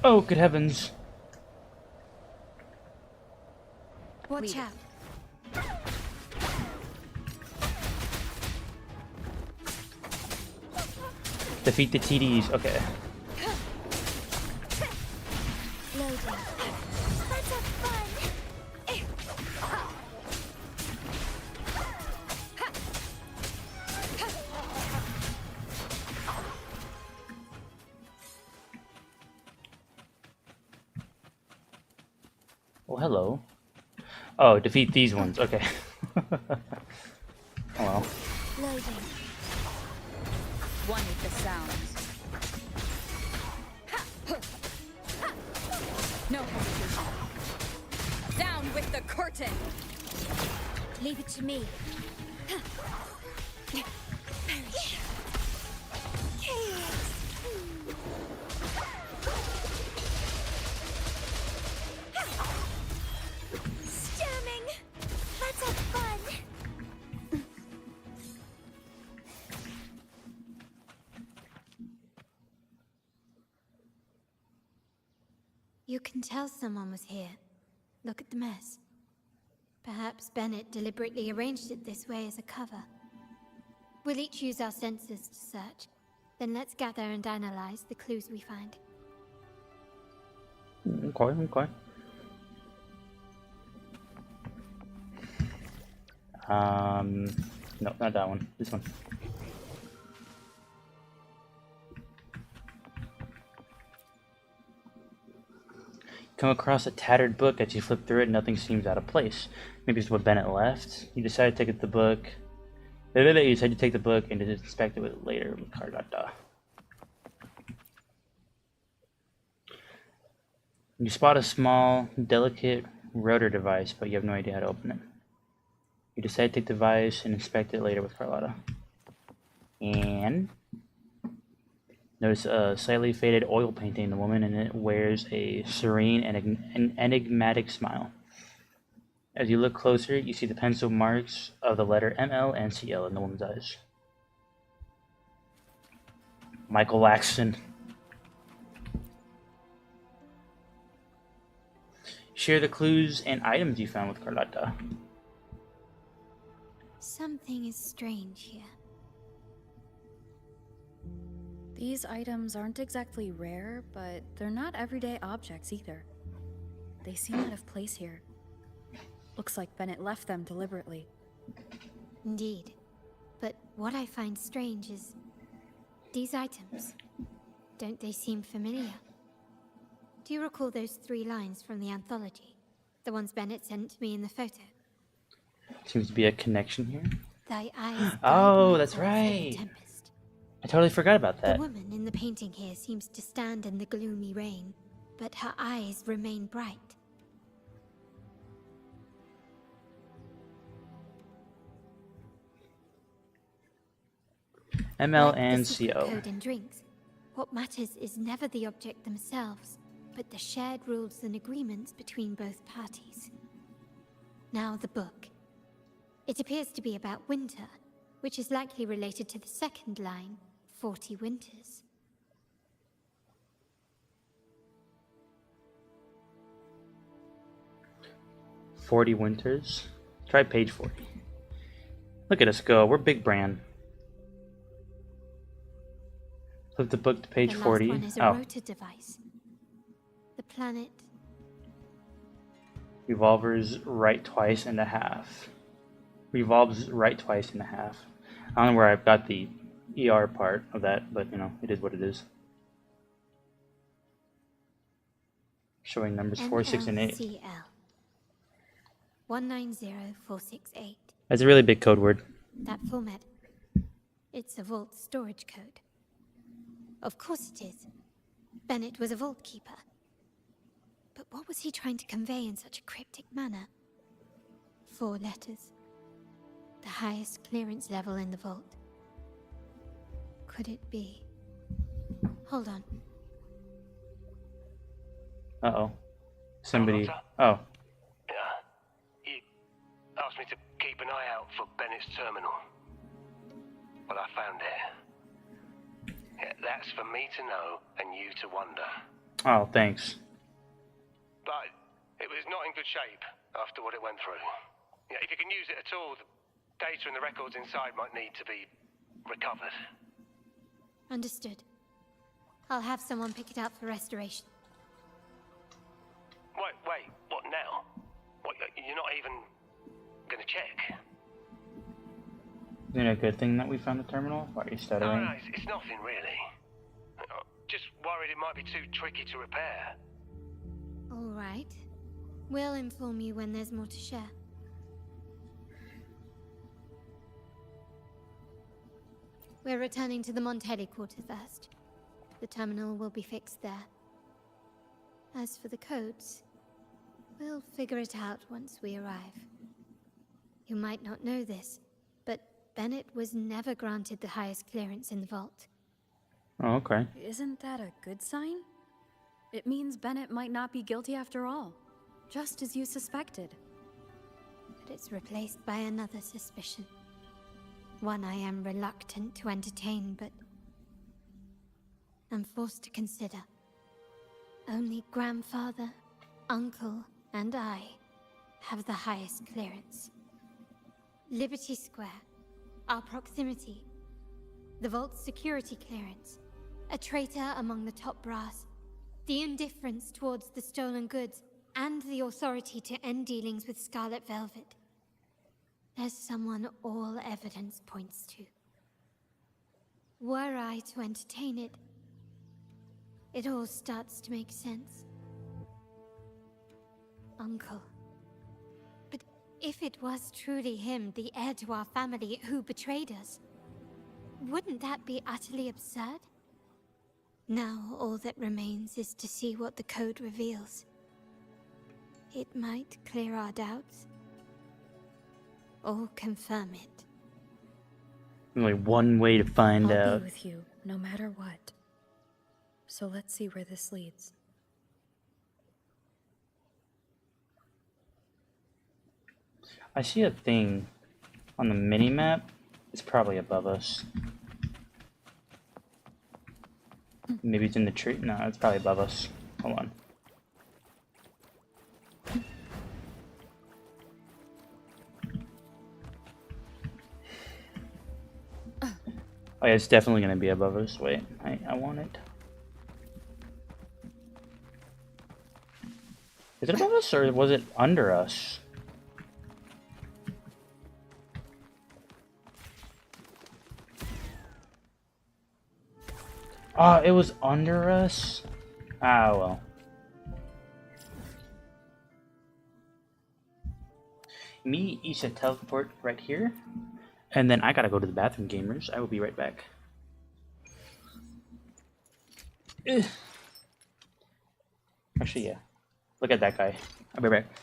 Oh, good heavens. Watch out. Defeat the TDs. Okay. Loading. Let's have fun. Well, hello. Oh, defeat these ones. Okay. Oh, well. Loading. One with the sounds. No hesitation. Down with the curtain! Leave it to me. Stemming. Let's have fun. You can tell someone was here. Look at the mess. Perhaps Bennett deliberately arranged it this way as a cover. We'll each use our senses to search. Then let's gather and analyze the clues we find. Okay. No, not that one. This one. Come across a tattered book. As you flip through it, nothing seems out of place. Maybe it's what Bennett left. You decide to take the book. You decide to take the book and to inspect it with later. You spot a small, delicate rotor device, but you have no idea how to open it. You decide to take the device and inspect it later with Carlotta. And notice a slightly faded oil painting in the woman, and it wears a serene and enigmatic smile. As you look closer, you see the pencil marks of the letter ML and CL in the woman's eyes. Michael Laxton. Share the clues and items you found with Carlotta. Something is strange here. These items aren't exactly rare, but they're not everyday objects either. They seem out of place here. Looks like Bennett left them deliberately. Indeed. But what I find strange is these items. Don't they seem familiar? Do you recall those 3 lines from the anthology? The ones Bennett sent to me in the photo? Seems to be a connection here. Thy eyes Oh, guide that's my thoughts in the right. tempest. I totally forgot about that. The woman in the painting here seems to stand in the gloomy rain, but her eyes remain bright. ML Like and the secret CO. code in drinks, what matters is never the object themselves, but the shared rules and agreements between both parties. Now the book. It appears to be about winter, which is likely related to the second line, 40 winters. "40 Winters." Try page 40. Look at us go. We're big brand. Flip the book to page The last 40. one is a Oh, rotor device. The planet. revolves right twice and a half. Revolves right twice and a half. I don't know where I've got the ER part of that, but you know, it is what it is. Showing numbers 4, 6, and 8. MLCL 190468. That's a really big code word. That format. It's a vault storage code. Of course it is. Bennett was a vault keeper. But what was he trying to convey in such a cryptic manner? 4 letters. The highest clearance level in the vault. Could it be? Hold on. Uh-oh. Somebody... Carlotta? Oh. Yeah. You asked me to keep an eye out for Bennett's terminal. Well, I found it. Yeah, that's for me to know and you to wonder. Oh, thanks. But it was not in good shape after what it went through. Yeah, if you can use it at all, the data and the records inside might need to be recovered. Understood. I'll have someone pick it up for restoration. Wait, what now? What, you're not even gonna check? Isn't it a good thing that we found the terminal? Why are you stuttering? No, it's nothing really. Just worried it might be too tricky to repair. All right. We'll inform you when there's more to share. We're returning to the Montelli quarter first. The terminal will be fixed there. As for the codes, we'll figure it out once we arrive. You might not know this, but Bennett was never granted the highest clearance in the vault. Oh, okay. Isn't that a good sign? It means Bennett might not be guilty after all, just as you suspected. But it's replaced by another suspicion. One I am reluctant to entertain, but I'm forced to consider. Only grandfather, uncle, and I have the highest clearance. Liberty Square, our proximity, the vault's security clearance, a traitor among the top brass, the indifference towards the stolen goods, and the authority to end dealings with Scarlet Velvet. There's someone all evidence points to. Were I to entertain it, it all starts to make sense. Uncle. But if it was truly him, the heir to our family, who betrayed us, wouldn't that be utterly absurd? Now all that remains is to see what the code reveals. It might clear our doubts. Or confirm it. Only one way to find I'll out. be with you, no matter what. So let's see where this leads. I see a thing on the mini-map. It's probably above us. Maybe it's in the tree. No, it's probably above us. Hold on. Oh yeah, it's definitely gonna be above us. Wait, I want it. Is it above us or was it under us? Oh, it was under us? Ah, well. Me, you should teleport right here. And then I gotta go to the bathroom, gamers. I will be right back. Ugh. Actually, yeah. Look at that guy. I'll be right back.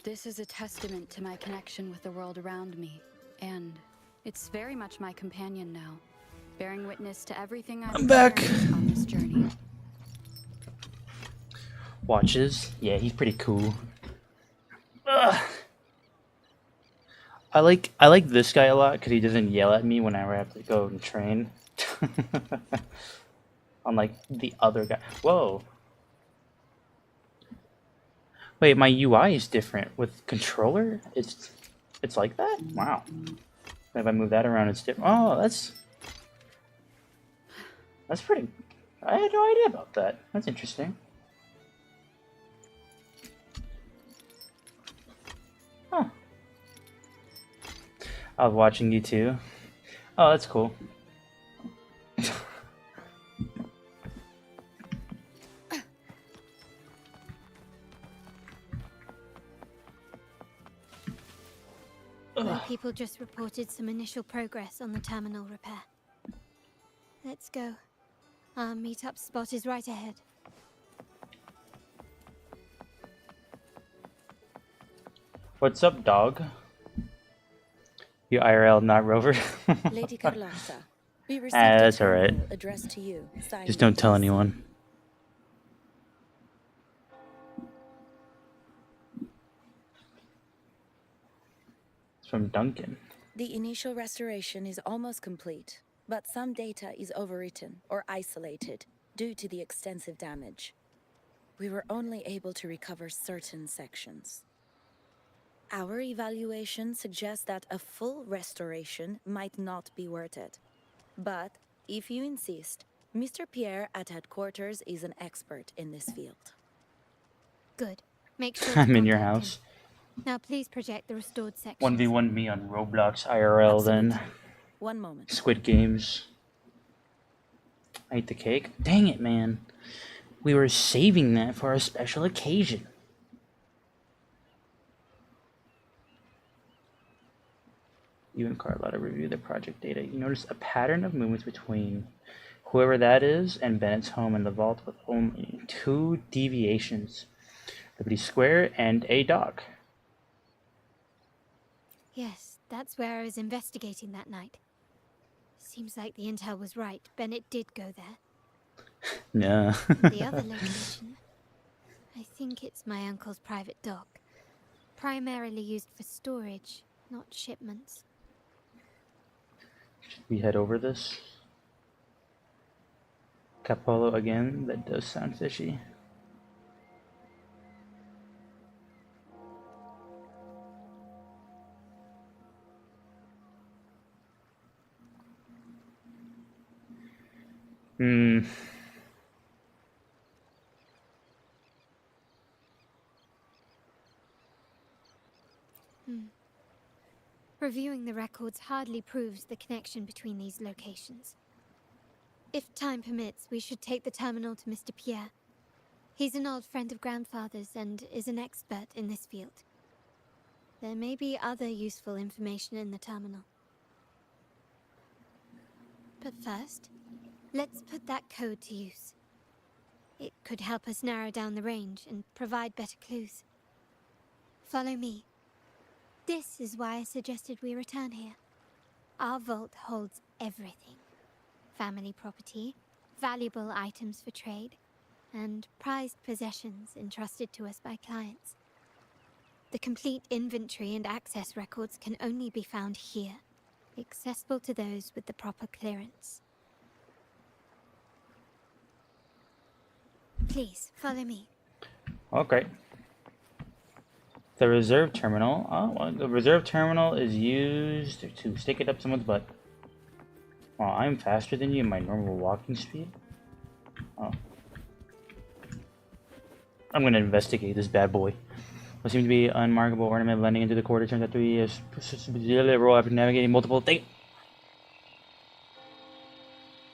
This is a testament to my connection with the world around me, and it's very much my companion now, bearing witness to everything I'm back on this journey. Watches. Yeah, he's pretty cool. Ugh. I like this guy a lot because he doesn't yell at me whenever I have to go and train. Unlike the other guy. Whoa. Wait, my UI is different with controller. It's like that. Wow. If I move that around, it's different. Oh, that's pretty. I had no idea about that. That's interesting. Huh. I was watching you too. Oh, that's cool. My people just reported some initial progress on the terminal repair. Let's go. Our meetup spot is right ahead. What's up, dog? You IRL, not Rover? Lady Carlotta, we received that's a alright. terminal addressed to you. Just don't tell anyone. It's from Duncan. The initial restoration is almost complete, but some data is overwritten or isolated due to the extensive damage. We were only able to recover certain sections. Our evaluation suggests that a full restoration might not be worth it. But if you insist, Mr. Pierre at headquarters is an expert in this field. Good. Make sure to I'm in your contact him. house. Now please project the restored sections. 1v1 me on Roblox IRL then. Absolutely. One moment. Squid Games. I ate the cake. Dang it, man. We were saving that for a special occasion. You and Carlotta review the project data. You notice a pattern of movements between whoever that is and Bennett's home and the vault with only 2 deviations. Liberty Square and a dock. Yes, that's where I was investigating that night. Seems like the intel was right. Bennett did go there. Yeah. The other location, I think it's my uncle's private dock. Primarily used for storage, not shipments. Should we head over this? Capolo again? That does sound fishy. Reviewing the records hardly proves the connection between these locations. If time permits, we should take the terminal to Mr. Pierre. He's an old friend of Grandfather's and is an expert in this field. There may be other useful information in the terminal. But first, let's put that code to use. It could help us narrow down the range and provide better clues. Follow me. This is why I suggested we return here. Our vault holds everything. Family property, valuable items for trade, and prized possessions entrusted to us by clients. The complete inventory and access records can only be found here, accessible to those with the proper clearance. Please, follow me. Okay. The reserve terminal. Oh, well, the reserve terminal is used to stick it up someone's butt. Oh, I'm faster than you in my normal walking speed. Oh. I'm gonna investigate this bad boy. What seems to be an unmarkable ornament blending into the quarter turns out to be a roll after navigating multiple things.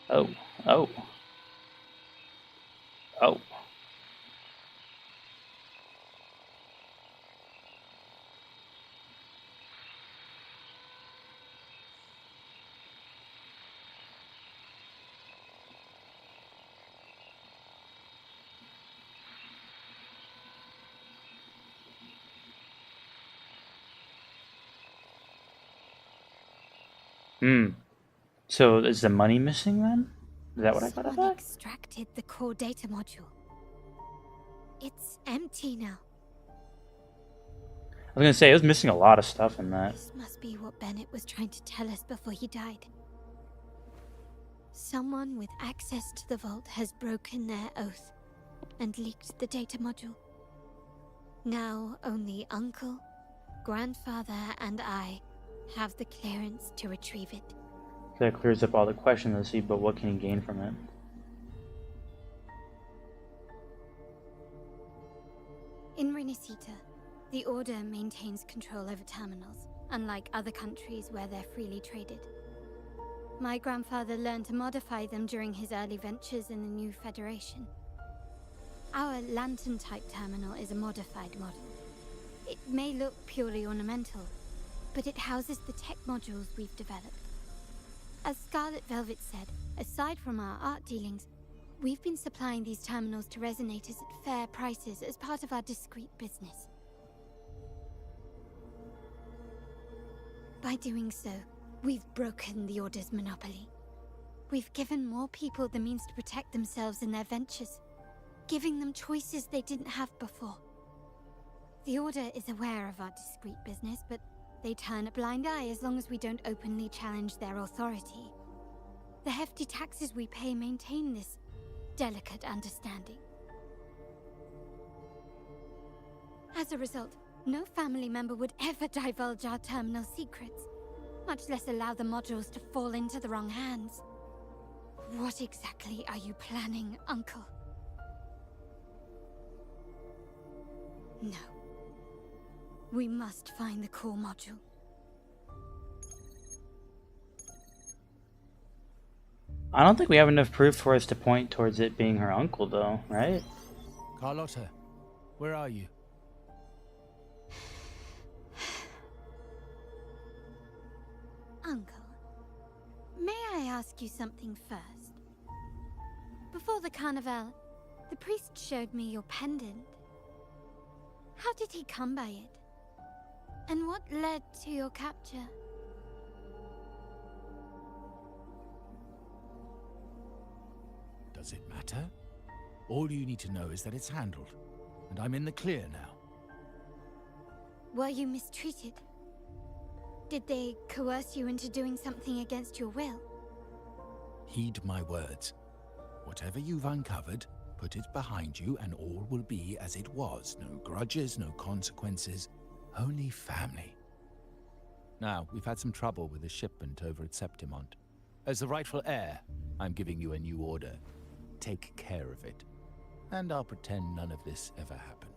Oh. Oh. Oh. So is the money missing then? Is that what I got Someone about? extracted the core data module. It's empty now. I was gonna say, it was missing a lot of stuff in that. This must be what Bennett was trying to tell us before he died. Someone with access to the vault has broken their oath and leaked the data module. Now only Uncle, Grandfather, and I have the clearance to retrieve it. That clears up all the questions, let's see, but what can he gain from it? In Renacita, the Order maintains control over terminals, unlike other countries where they're freely traded. My grandfather learned to modify them during his early ventures in the new Federation. Our lantern-type terminal is a modified model. It may look purely ornamental, but it houses the tech modules we've developed. As Scarlet Velvet said, aside from our art dealings, we've been supplying these terminals to resonators at fair prices as part of our discreet business. By doing so, we've broken the Order's monopoly. We've given more people the means to protect themselves in their ventures, giving them choices they didn't have before. The Order is aware of our discreet business, but they turn a blind eye as long as we don't openly challenge their authority. The hefty taxes we pay maintain this delicate understanding. As a result, No family member would ever divulge our terminal secrets, much less allow the modules to fall into the wrong hands. What exactly are you planning, Uncle? No. We must find the core module. I don't think we have enough proof for us to point towards it being her uncle, though, right? Carlotta, where are you? Uncle, may I ask you something first? Before the carnival, the priest showed me your pendant. How did he come by it? And what led to your capture? Does it matter? All you need to know is that it's handled, and I'm in the clear now. Were you mistreated? Did they coerce you into doing something against your will? Heed my words. Whatever you've uncovered, put it behind you and all will be as it was. No grudges, no consequences, only family. Now, we've had some trouble with a shipment over at Septimont. As the rightful heir, I'm giving you a new order. Take care of it. And I'll pretend none of this ever happened.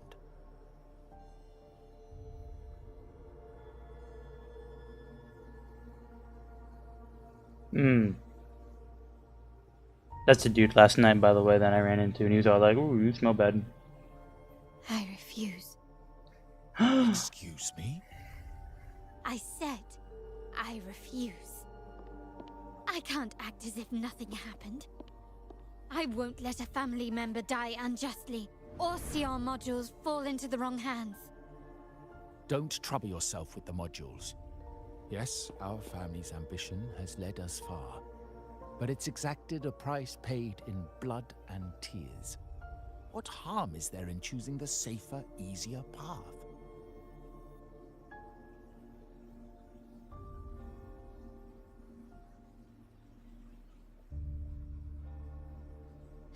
That's the dude last night, by the way, that I ran into, and he was all like, "Ooh, you smell bad." I refuse. Excuse me? I said, I refuse. I can't act as if nothing happened. I won't let a family member die unjustly, or see our modules fall into the wrong hands. Don't trouble yourself with the modules. Yes, our family's ambition has led us far, but it's exacted a price paid in blood and tears. What harm is there in choosing the safer, easier path?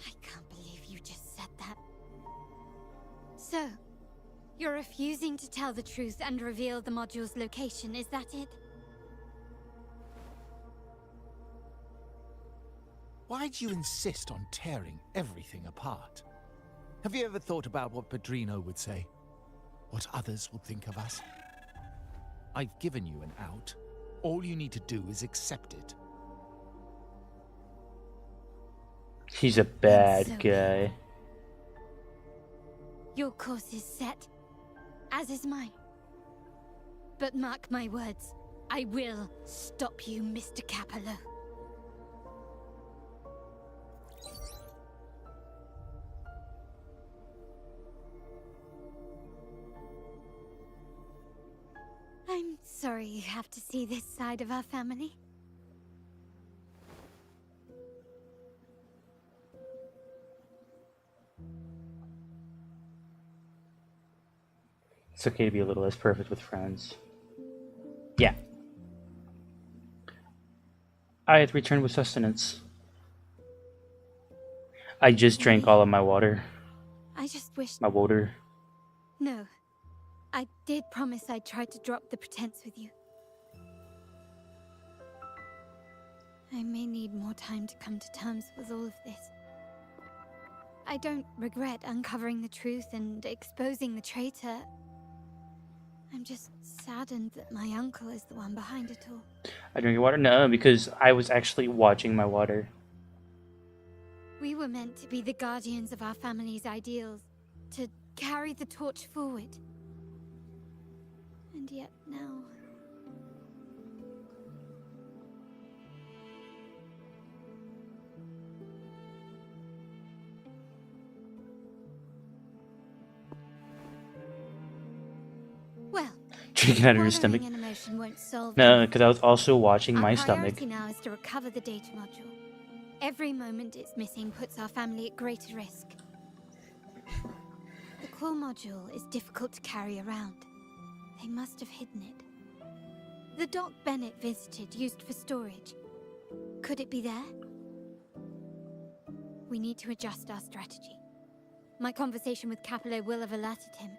I can't believe you just said that. So, you're refusing to tell the truth and reveal the module's location, is that it? Why do you insist on tearing everything apart? Have you ever thought about what Padrino would say? What others will think of us? I've given you an out. All you need to do is accept it. He's a bad guy. Your course is set, as is mine. But mark my words, I will stop you, Mr. Capello. I'm sorry you have to see this side of our family. It's okay to be a little less perfect with friends. Yeah. I had returned with sustenance. I just drank all of my water. I just wish... My water. No. I did promise I'd try to drop the pretense with you. I may need more time to come to terms with all of this. I don't regret uncovering the truth and exposing the traitor. I'm just saddened that my uncle is the one behind it all. I drink your water? No, because I was actually watching my water. We were meant to be the guardians of our family's ideals, to carry the torch forward. And yet now... Well, Drinking out of your stomach. an emotion won't solve No, because I was also watching my stomach. Our priority now is to recover the data module. Every moment it's missing puts our family at greater risk. The core module is difficult to carry around. They must have hidden it. The dock Bennett visited used for storage. Could it be there? We need to adjust our strategy. My conversation with Capello will have alerted him.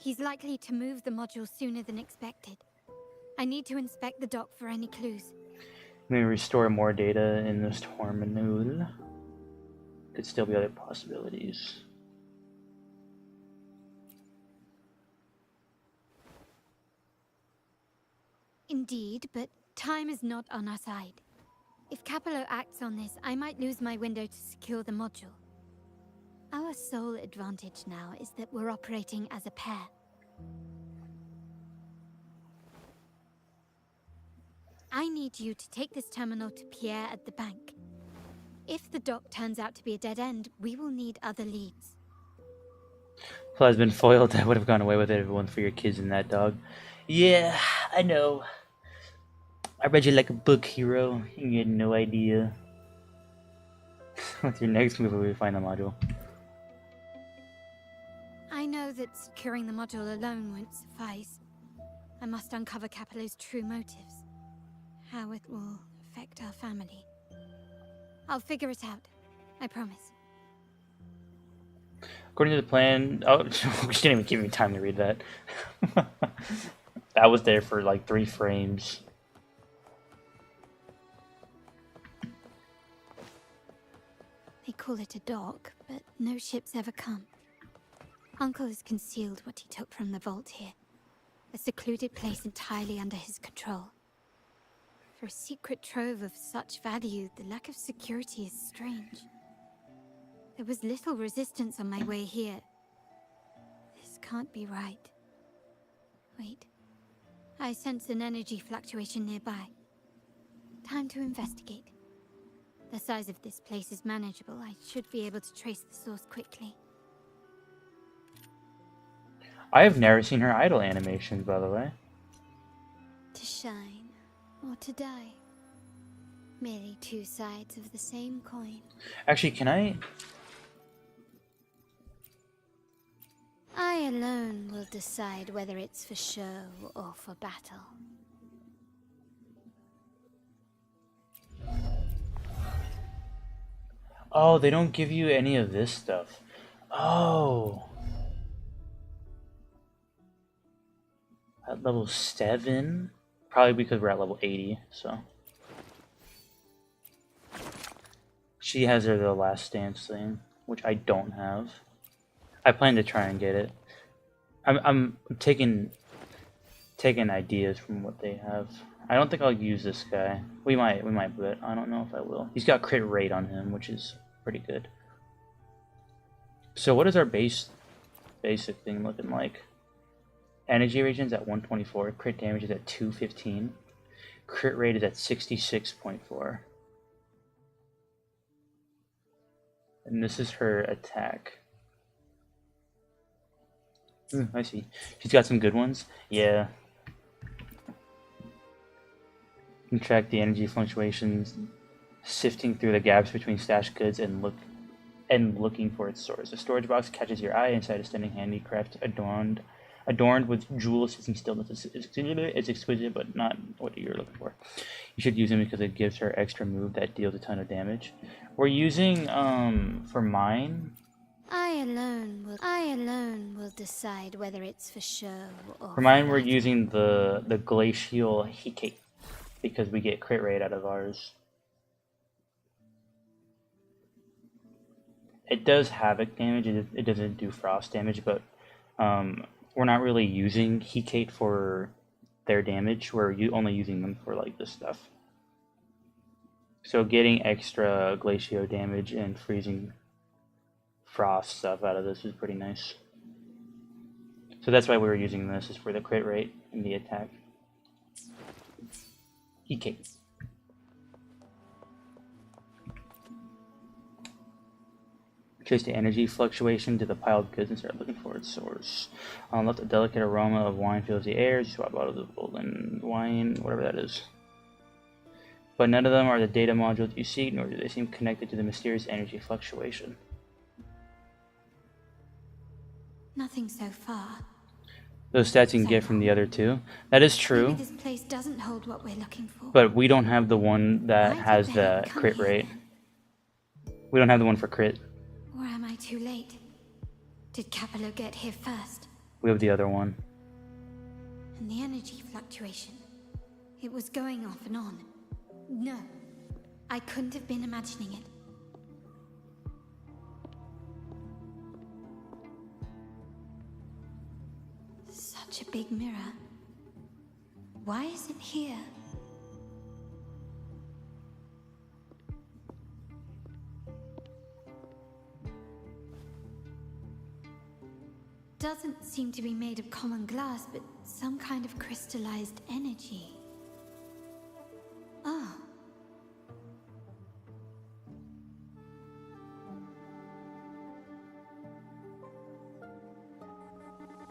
He's likely to move the module sooner than expected. I need to inspect the dock for any clues. Maybe restore more data in this terminal. Could still be other possibilities. Indeed, but time is not on our side. If Capello acts on this, I might lose my window to secure the module. Our sole advantage now is that we're operating as a pair. I need you to take this terminal to Pierre at the bank. If the dock turns out to be a dead end, we will need other leads. If I've been foiled, I would have gone away with it if it wasn't for your kids and that dog. Yeah, I know. I read you like a book, hero. You had no idea. What's your next move if we find the module? I know that securing the module alone won't suffice. I must uncover Capello's true motives. How it will affect our family. I'll figure it out. I promise. According to the plan... Oh, she didn't even give me time to read that. That was there for like 3 frames. They call it a dock, but no ships ever come. Uncle has concealed what he took from the vault here. A secluded place entirely under his control. For a secret trove of such value, the lack of security is strange. There was little resistance on my way here. This can't be right. Wait. I sense an energy fluctuation nearby. Time to investigate. The size of this place is manageable. I should be able to trace the source quickly. I have never seen her idle animations, by the way. To shine, or to die. Merely 2 sides of the same coin. Actually, can I... I alone will decide whether it's for show or for battle. Oh, they don't give you any of this stuff. Oh. At level 7? Probably because we're at level 80, so. She has her the last stance thing, which I don't have. I plan to try and get it. I'm taking ideas from what they have. I don't think I'll use this guy. We might, but I don't know if I will. He's got crit rate on him, which is pretty good. So what is our basic thing looking like? Energy regions at 124, crit damage is at 215, crit rate is at 66.4. And this is her attack. I see. She's got some good ones. Yeah. You can track the energy fluctuations, sifting through the gaps between stashed goods and looking for its source. The storage box catches your eye inside a stunning handicraft adorned with jewel-assisting stillness. It's exquisite, but not what you're looking for. You should use it because it gives her extra move that deals a ton of damage. We're using for mine. I alone will decide whether it's for show or For mine, we're using the glacial heat because we get crit rate out of ours. It does havoc damage. It doesn't do frost damage, but we're not really using Heat for their damage. We're only using them for like this stuff. So getting extra glacial damage and freezing frost stuff out of this is pretty nice. So that's why we were using this, is for the crit rate and the attack. Heat. Trace the energy fluctuation to the piled goods and start looking for its source. Let the delicate aroma of wine fills the air. You swap out of the golden wine, whatever that is. But none of them are the data modules you seek, nor do they seem connected to the mysterious energy fluctuation. Nothing so far. Those stats you can get from the other two. That is true. Maybe this place doesn't hold what we're looking for. But we don't have the one that has the crit rate. We don't have the one for crit. Or am I too late? Did Capello get here first? We have the other one. And the energy fluctuation. It was going off and on. No, I couldn't have been imagining it. Such a big mirror. Why is it here? Doesn't seem to be made of common glass, but some kind of crystallized energy. Oh.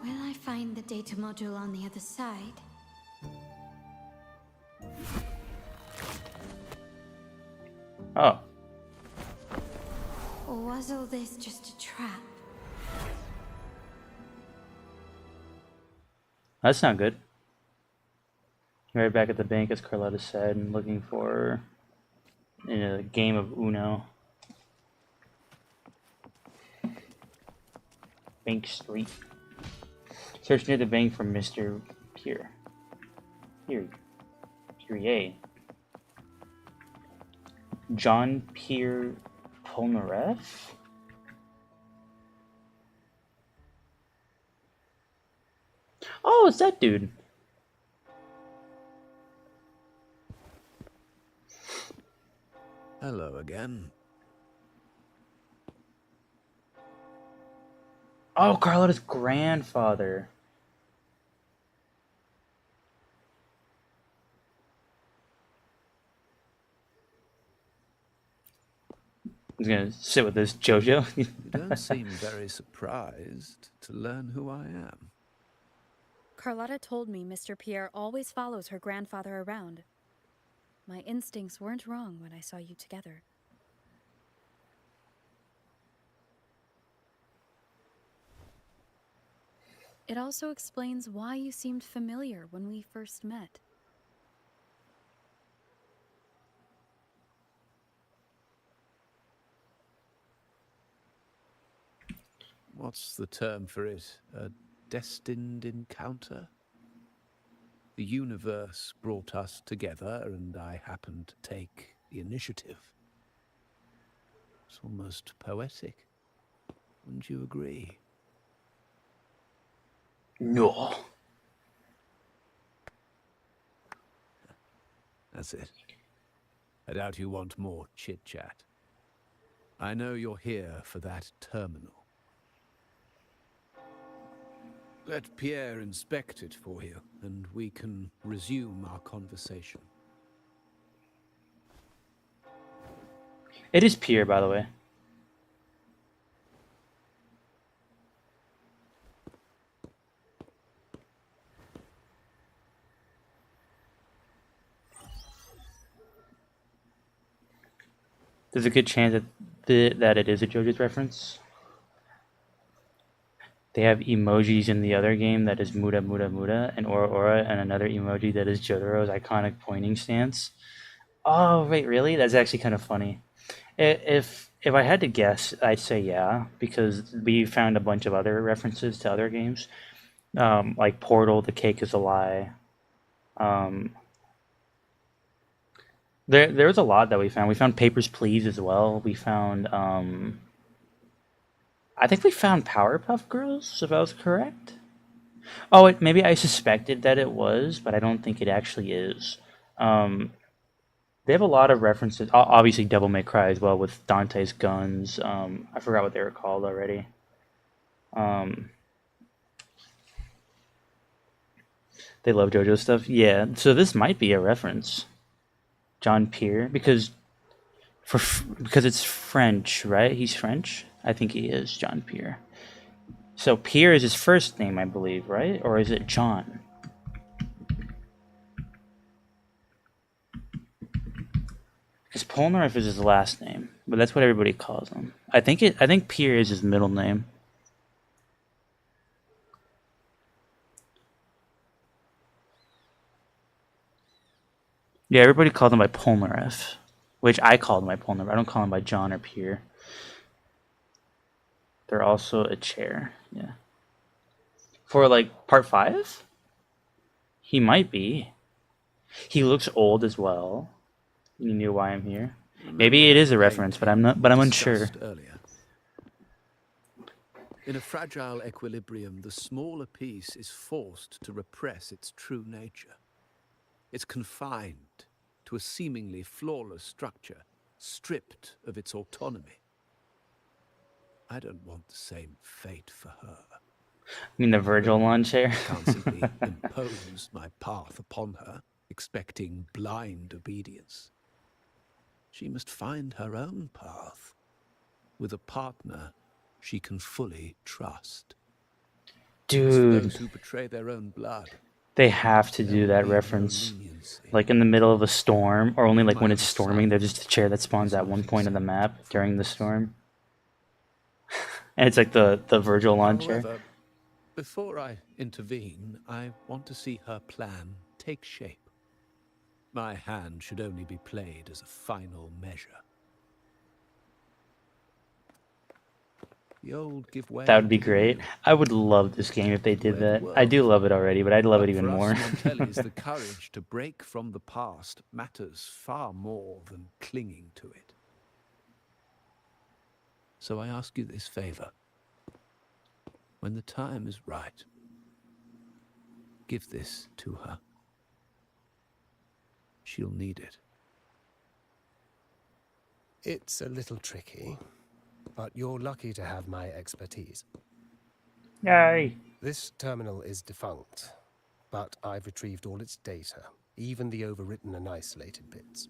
Will I find the data module on the other side? Oh. Or was all this just a trap? That's not good. Right back at the bank, as Carlotta said, and looking for in a game of Uno. Bank Street. Search near the bank for Mr. Pierre. Pierre. John Pierre Polnareff? Oh, it's that dude. Hello again. Oh, Carlotta's grandfather. He's gonna sit with this JoJo. You don't seem very surprised to learn who I am. Carlotta told me Mr. Pierre always follows her grandfather around. My instincts weren't wrong when I saw you together. It also explains why you seemed familiar when we first met. What's the term for it? A destined encounter? The universe brought us together, and I happened to take the initiative. It's almost poetic. Wouldn't you agree? No. That's it. I doubt you want more chit-chat. I know you're here for that terminal. Let Pierre inspect it for you, and we can resume our conversation. It is Pierre, by the way. There's a good chance that it is a JoJo's reference. They have emojis in the other game that is Muda Muda Muda and Aura Aura, and another emoji that is Jotaro's iconic pointing stance. Oh wait, really? That's actually kind of funny. If I had to guess, I'd say yeah, because we found a bunch of other references to other games, like Portal, The Cake is a Lie. There was a lot that we found. We found Papers, Please as well. We found I think we found Powerpuff Girls, if I was correct. Oh, maybe I suspected that it was, but I don't think it actually is. They have a lot of references. Obviously, Devil May Cry as well, with Dante's guns. I forgot what they were called already. They love JoJo stuff. Yeah, so this might be a reference. John Pierre, because it's French, right? He's French. I think he is John Pierre. So Pierre is his first name, I believe, right? Or is it John? Because Polnareff is his last name, but that's what everybody calls him. I think Pierre is his middle name. Yeah, everybody called him by Polnareff, which I called him by Polnareff. I don't call him by John or Pierre. They're also a chair, yeah. For like part 5? He might be. He looks old as well. You knew why I'm here. Maybe it is a reference, but I'm unsure. Discussed earlier. In a fragile equilibrium, the smaller piece is forced to repress its true nature. It's confined to a seemingly flawless structure, stripped of its autonomy. I don't want the same fate for her. I mean the Virgil lawn chair? I can't simply impose my path upon her, expecting blind obedience. She must find her own path, with a partner she can fully trust. Dude. Those who betray their own blood. They have to do that reference. Like in the middle of a storm, or only like when it's storming, there's just a chair that spawns at one point of the map during the storm. And it's like the Virgil lawn chair. However, before I intervene, I want to see her plan take shape. My hand should only be played as a final measure. The old give way. That would be great. I would love this game if they did that. I do love it already, but I'd love it even for more. us Montellis, the courage to break from the past matters far more than clinging to it. So I ask you this favor. When the time is right, give this to her. She'll need it. It's a little tricky, but you're lucky to have my expertise. Yay! This terminal is defunct, but I've retrieved all its data, even the overwritten and isolated bits.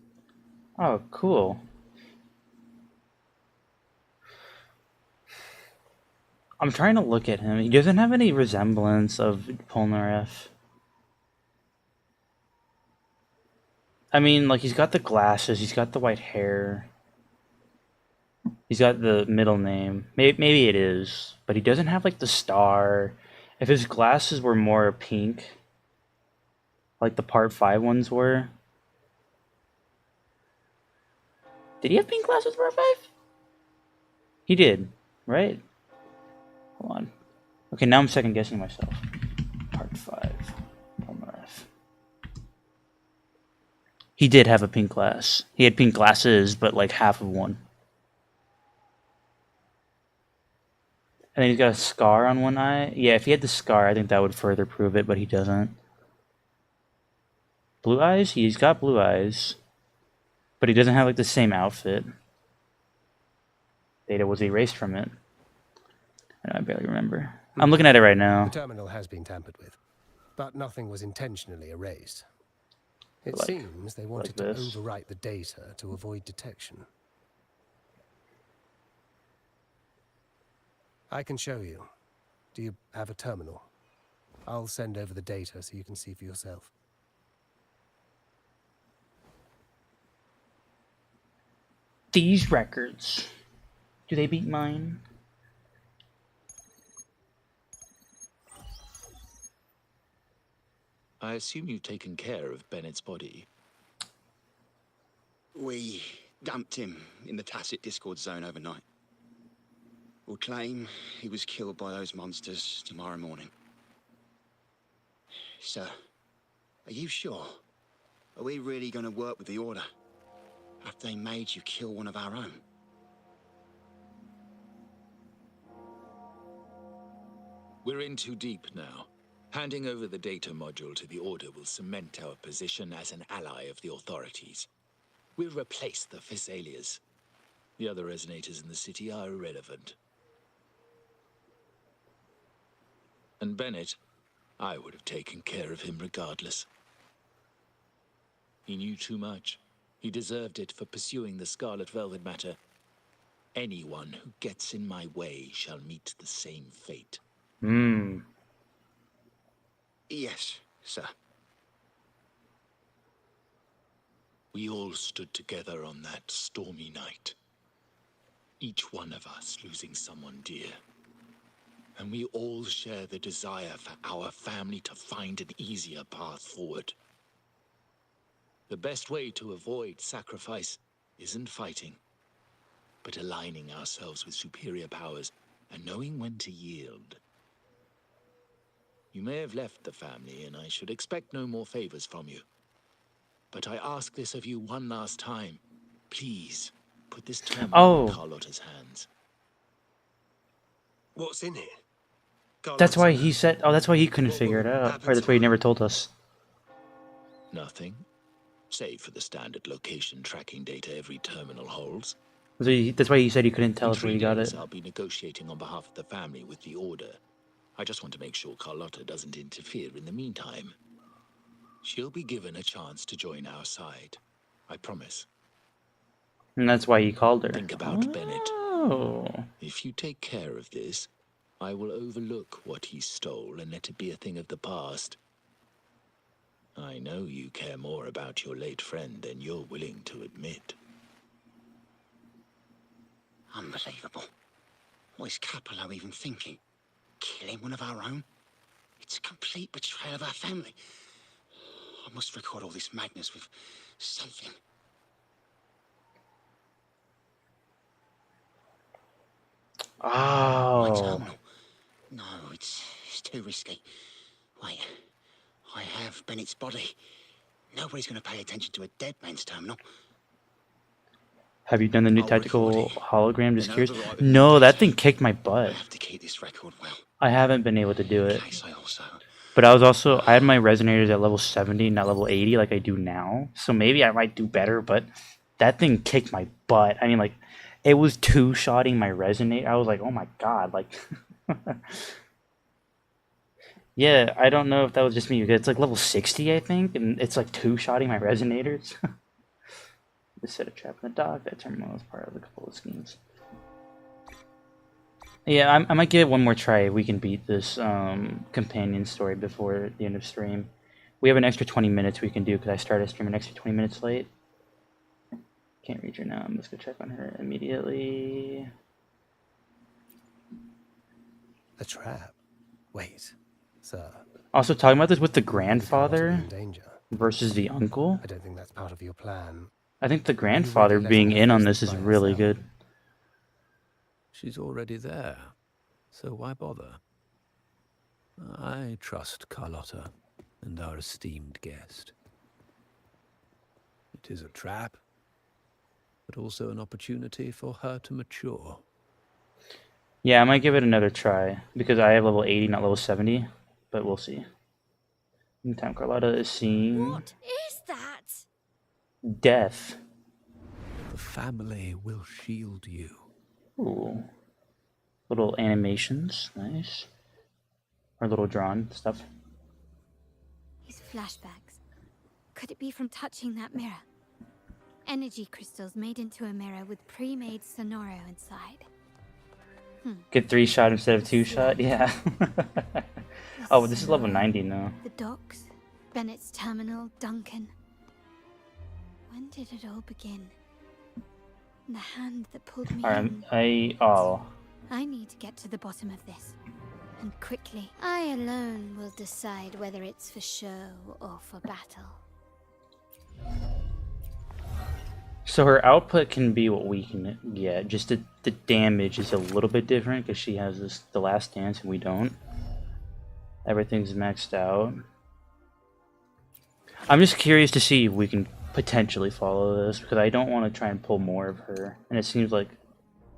Oh, cool. I'm trying to look at him. He doesn't have any resemblance of Polnareff. I mean, like, he's got the glasses, he's got the white hair. He's got the middle name. Maybe it is, but he doesn't have, like, the star. If his glasses were more pink, like the part 5 ones were. Did he have pink glasses for part 5? He did, right? Hold on. Okay, now I'm second guessing myself. Part 5. Polnareff. He did have a pink glass. He had pink glasses, but like half of one. And then he's got a scar on one eye. Yeah, if he had the scar, I think that would further prove it, but he doesn't. Blue eyes? He's got blue eyes. But he doesn't have like the same outfit. Data was erased from it. I barely remember. I'm looking at it right now. The terminal has been tampered with, but nothing was intentionally erased. It seems they wanted to overwrite the data to avoid detection. I can show you. Do you have a terminal? I'll send over the data so you can see for yourself. These records. Do they beat mine? I assume you've taken care of Bennett's body. We dumped him in the tacit discord zone overnight. We'll claim he was killed by those monsters tomorrow morning. Sir, are you sure? Are we really going to work with the Order? Have they made you kill one of our own? We're in too deep now. Handing over the data module to the Order will cement our position as an ally of the authorities. We'll replace the Thessalias. The other resonators in the city are irrelevant. And Bennett, I would have taken care of him regardless. He knew too much. He deserved it for pursuing the Scarlet Velvet matter. Anyone who gets in my way shall meet the same fate. Yes, sir. We all stood together on that stormy night. Each one of us losing someone dear. And we all share the desire for our family to find an easier path forward. The best way to avoid sacrifice isn't fighting, but aligning ourselves with superior powers and knowing when to yield. You may have left the family, and I should expect no more favors from you. But I ask this of you one last time. Please, put this terminal in Carlotta's hands. What's in it? That's why he said. Oh, that's why he couldn't figure it out, or that's why he never told us. Nothing, save for the standard location tracking data every terminal holds. That's why he said he couldn't tell us where he got it. I'll be negotiating on behalf of the family with the Order. I just want to make sure Carlotta doesn't interfere in the meantime. She'll be given a chance to join our side. I promise. And that's why he called her. Think about Bennett. Oh. If you take care of this, I will overlook what he stole and let it be a thing of the past. I know you care more about your late friend than you're willing to admit. Unbelievable. What is Capello even thinking? Killing one of our own? It's a complete betrayal of our family. I must record all this madness with something. My terminal. No, it's too risky. Wait, I have Bennett's body. Nobody's going to pay attention to a dead man's terminal. Have you done the new tactical hologram? Just curious. No, that thing kicked my butt. I have to keep this record well. I haven't been able to do it. But I had my resonators at level 70, not level 80 like I do now. So maybe I might do better, but that thing kicked my butt. I mean, like, it was two-shotting my resonator. I was like, oh my god, like... Yeah, I don't know if that was just me. It's like level 60, I think, and it's like two-shotting my resonators. Just set a trap in the dock. That terminal is part of the couple of schemes. Yeah, I might give it one more try if we can beat this companion story before the end of stream. We have an extra 20 minutes we can do because I started stream an extra 20 minutes late. Can't reach her now. I'm just going to check on her immediately. A trap? Wait, sir. Also, talking about this with the grandfather versus the uncle. I don't think that's part of your plan. I think the grandfather being in on this is really good. She's already there, so why bother? I trust Carlotta and our esteemed guest. It is a trap, but also an opportunity for her to mature. Yeah, I might give it another try, because I have level 80, not level 70, but we'll see. Meantime, Carlotta is seeing... What is that? Death. The family will shield you. Ooh. Little animations, nice. Or little drawn stuff. These flashbacks. Could it be from touching that mirror? Energy crystals made into a mirror with pre-made Sonoro inside. Get 3-shot instead of 2-shot? Yeah. Oh, this is level 90 now. The docks, Bennett's terminal, Duncan. When did it all begin? The hand that pulled me in. I need to get to the bottom of this. And quickly. I alone will decide whether it's for show or for battle. So her output can be what we can get. Just the damage is a little bit different because she has the last dance and we don't. Everything's maxed out. I'm just curious to see if we can potentially follow this because I don't want to try and pull more of her. And it seems like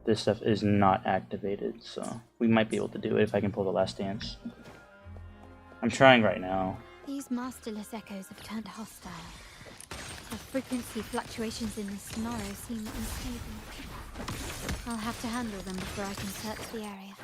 this stuff is not activated, so we might be able to do it if I can pull the last dance. I'm trying right now. These masterless echoes have turned hostile. The frequency fluctuations in the Sonoro seem unstable. I'll have to handle them before I can search the area.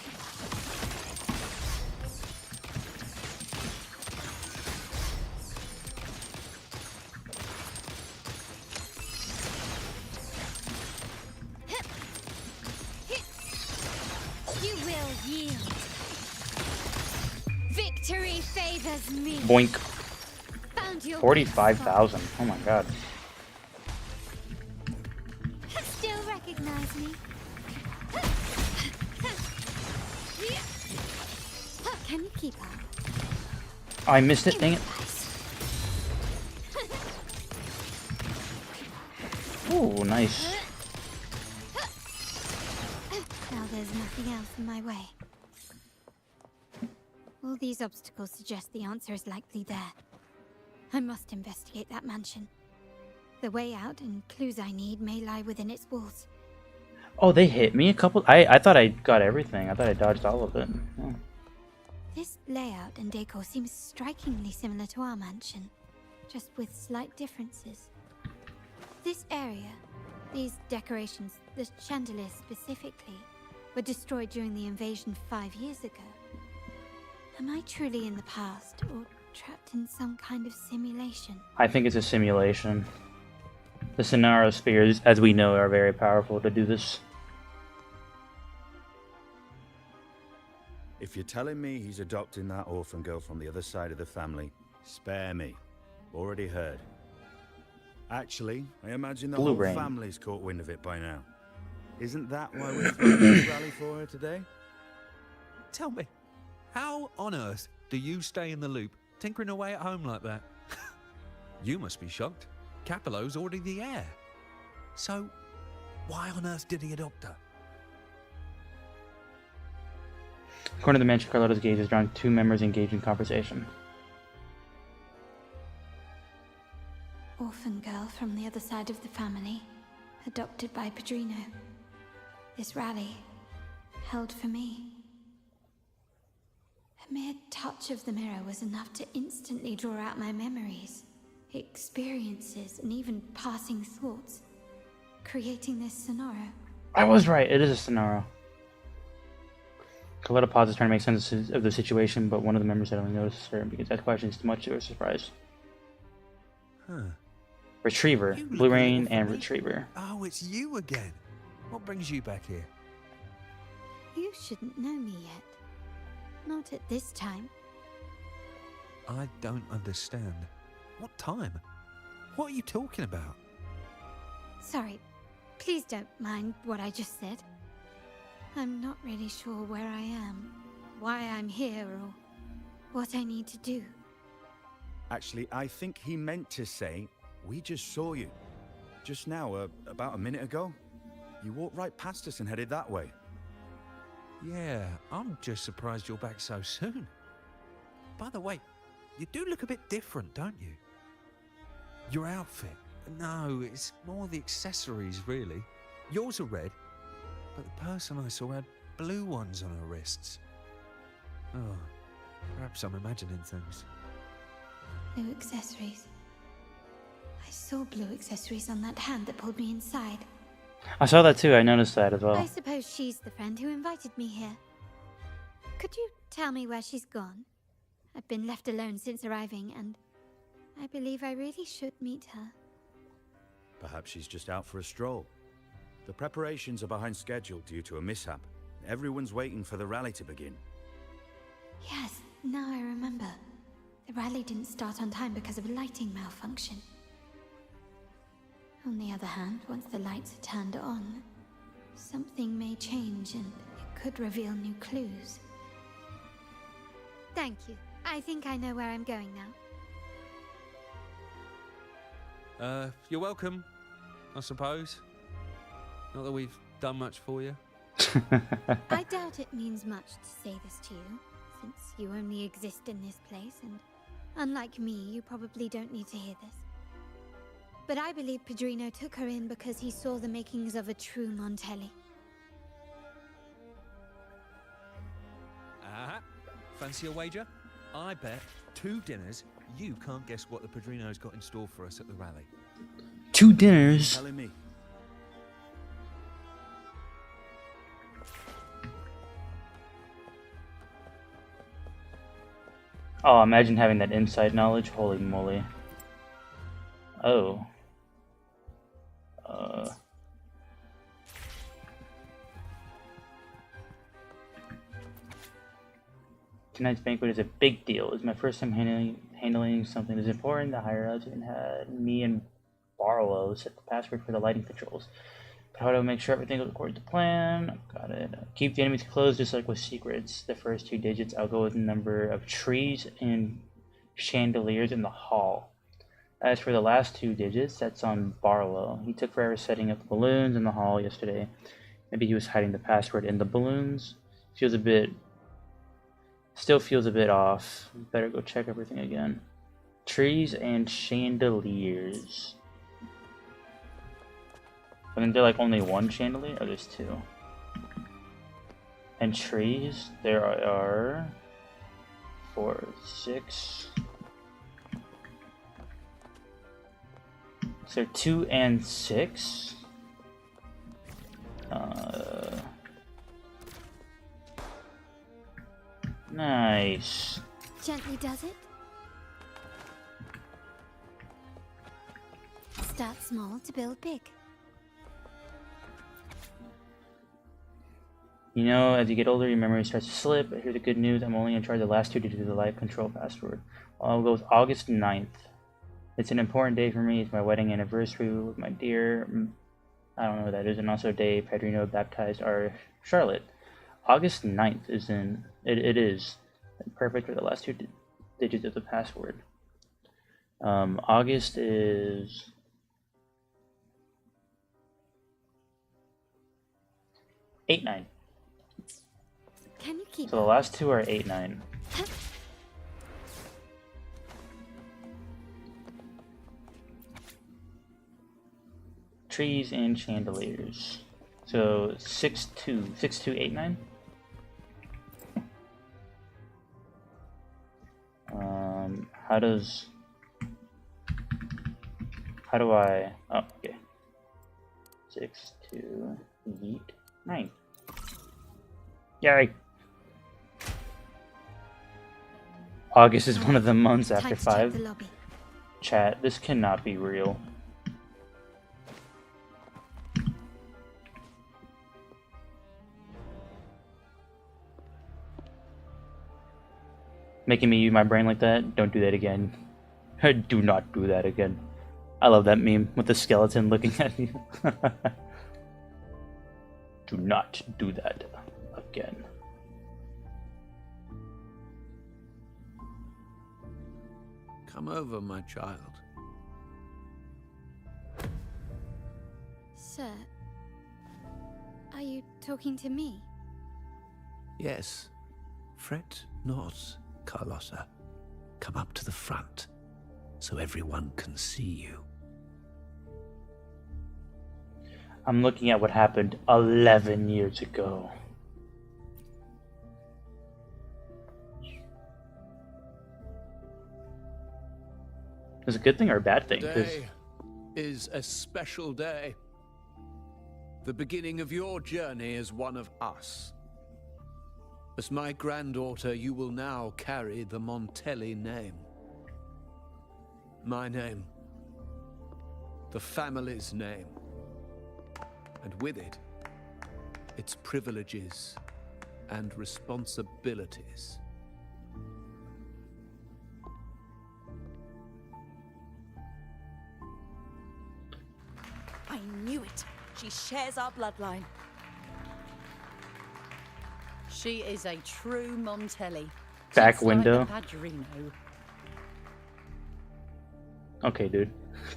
You will yield. Victory favors me. Boink. 45,000. Oh my god. Still recognize me? Can you keep up? Oh, I missed it, dang it. Ooh, nice. Now there's nothing else in my way. All these obstacles suggest the answer is likely there. I must investigate that mansion. The way out and clues I need may lie within its walls. Oh, they hit me a couple. I thought I got everything. I thought I dodged all of it. Oh. This layout and decor seems strikingly similar to our mansion, just with slight differences. This area, these decorations, the chandeliers specifically, were destroyed during the invasion 5 years ago. Am I truly in the past, or trapped in some kind of simulation? I think it's a simulation. The Sonara spheres, as we know, are very powerful to do this. If you're telling me he's adopting that orphan girl from the other side of the family, spare me. Already heard. Actually, I imagine the whole family's caught wind of it by now. Isn't that why we're throwing this rally for her today? Tell me, how on earth do you stay in the loop, tinkering away at home like that? You must be shocked. Capello's already the heir. So, why on earth did he adopt her? According to the mansion, Carlotta's gaze is drawn to 2 members engaged in conversation. Orphan girl from the other side of the family, adopted by Padrino. This rally, held for me. A mere touch of the mirror was enough to instantly draw out my memories, experiences, and even passing thoughts, creating this scenario. I was right, it is a scenario. Carlotta pauses trying to make sense of the situation, but one of the members suddenly notices her because that question is too much to her surprise. Huh. Retriever. Blue Rain and Retriever. Oh, it's you again. What brings you back here? You shouldn't know me yet. Not at this time. I don't understand. What time? What are you talking about? Sorry, please don't mind what I just said. I'm not really sure where I am, why I'm here, or what I need to do. Actually, I think he meant to say, we just saw you. Just now, about a minute ago. You walked right past us and headed that way. Yeah, I'm just surprised you're back so soon. By the way, you do look a bit different, don't you? Your outfit. No, it's more the accessories, really. Yours are red, but the person I saw had blue ones on her wrists. Oh, perhaps I'm imagining things. Blue accessories. I saw blue accessories on that hand that pulled me inside. I saw that too, I noticed that as well. I suppose she's the friend who invited me here. Could you tell me where she's gone? I've been left alone since arriving, and I believe I really should meet her. Perhaps she's just out for a stroll. The preparations are behind schedule due to a mishap. Everyone's waiting for the rally to begin. Yes, now I remember. The rally didn't start on time because of a lighting malfunction. On the other hand, once the lights are turned on, something may change and it could reveal new clues. Thank you. I think I know where I'm going now. You're welcome, I suppose. Not that we've done much for you. I doubt it means much to say this to you, since you only exist in this place, and unlike me, you probably don't need to hear this. But I believe Padrino took her in because he saw the makings of a true Montelli. Fancy a wager? I bet 2 dinners you can't guess what the Padrino's got in store for us at the rally. 2 dinners? Telling me. Oh, imagine having that inside knowledge. Holy moly. Oh. Tonight's banquet is a big deal. It's my first time handling something this important. The higher ups even had me and Barlow set the password for the lighting controls. But how do I make sure everything goes according to plan? Got it. Keep the enemies closed, just like with secrets. The first 2 digits, I'll go with the number of trees and chandeliers in the hall. As for the last 2 digits, that's on Barlow. He took forever setting up the balloons in the hall yesterday. Maybe he was hiding the password in the balloons. Feels a bit Still feels a bit off. Better go check everything again. Trees and chandeliers. I think there like only one chandelier, or there's two. And trees, there are 4, 6. So 2 and 6. Nice. Gently does it. Start small to build big. You know, as you get older, your memory starts to slip. I hear the good news. I'm only in charge of the last 2 digits of the life control password. I'll go with August 9th. It's an important day for me. It's my wedding anniversary with my dear... I don't know what that is. And also day Pedrino baptized our Charlotte. August 9th is in... It is perfect for the last 2 digits of the password. August is... 8-9. Can you keep So the last 2 are 8-9. Trees and chandeliers. So 6-2. 6-2, 8-9? How do I... Oh, okay. 6, 2, 8, 9. Yay! August is one of the months after 5. Chat, this cannot be real. Making me use my brain like that? Don't do that again. Do not do that again. I love that meme with the skeleton looking at you. Do not do that again. Come over, my child. Sir, are you talking to me? Yes. Fret not, Carlotta. Come up to the front, so everyone can see you. I'm looking at what happened 11 years ago. Is it a good thing or a bad thing? Today is a special day. The beginning of your journey as one of us. As my granddaughter, you will now carry the Montelli name. My name. The family's name. And with it, its privileges and responsibilities. I knew it. She shares our bloodline. She is a true Montelli. Back Just window. like the Padrino. Okay, dude.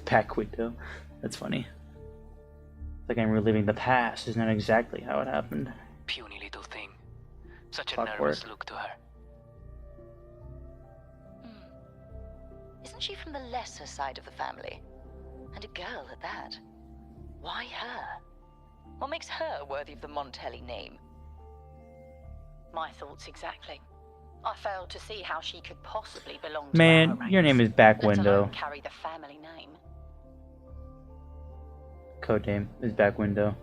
Back window. That's funny. It's like I'm reliving the past. Isn't that exactly how it happened? Puny little thing. Such a Clockwork. nervous look to her. Isn't she from the lesser side of the family? And a girl at that. Why her? What makes her worthy of the Montelli name? My thoughts exactly. I failed to see how she could possibly belong to Man, our ranks, your name is Back let Window. alone carry the family name. Codename is Back Window.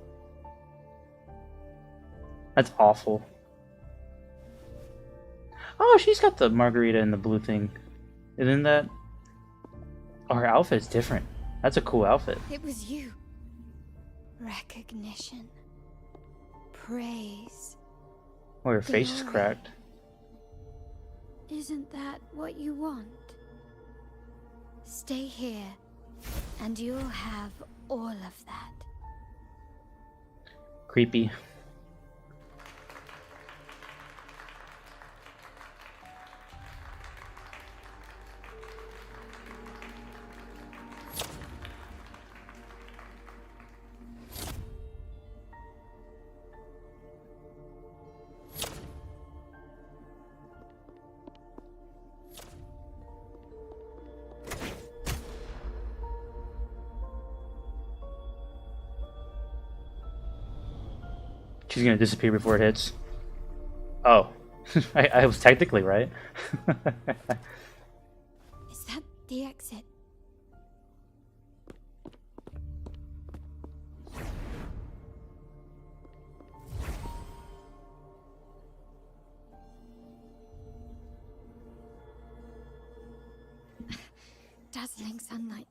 That's awful. Oh, she's got the margarita and the blue thing. Isn't that... Oh, her outfit's different. That's a cool outfit. It was you. Recognition. Praise. Oh, her face is Glory. cracked. Isn't that what you want? Stay here, and you'll have all of that. Creepy. She's gonna disappear before it hits. Oh, I was technically right. Is that the exit? Dazzling sunlight.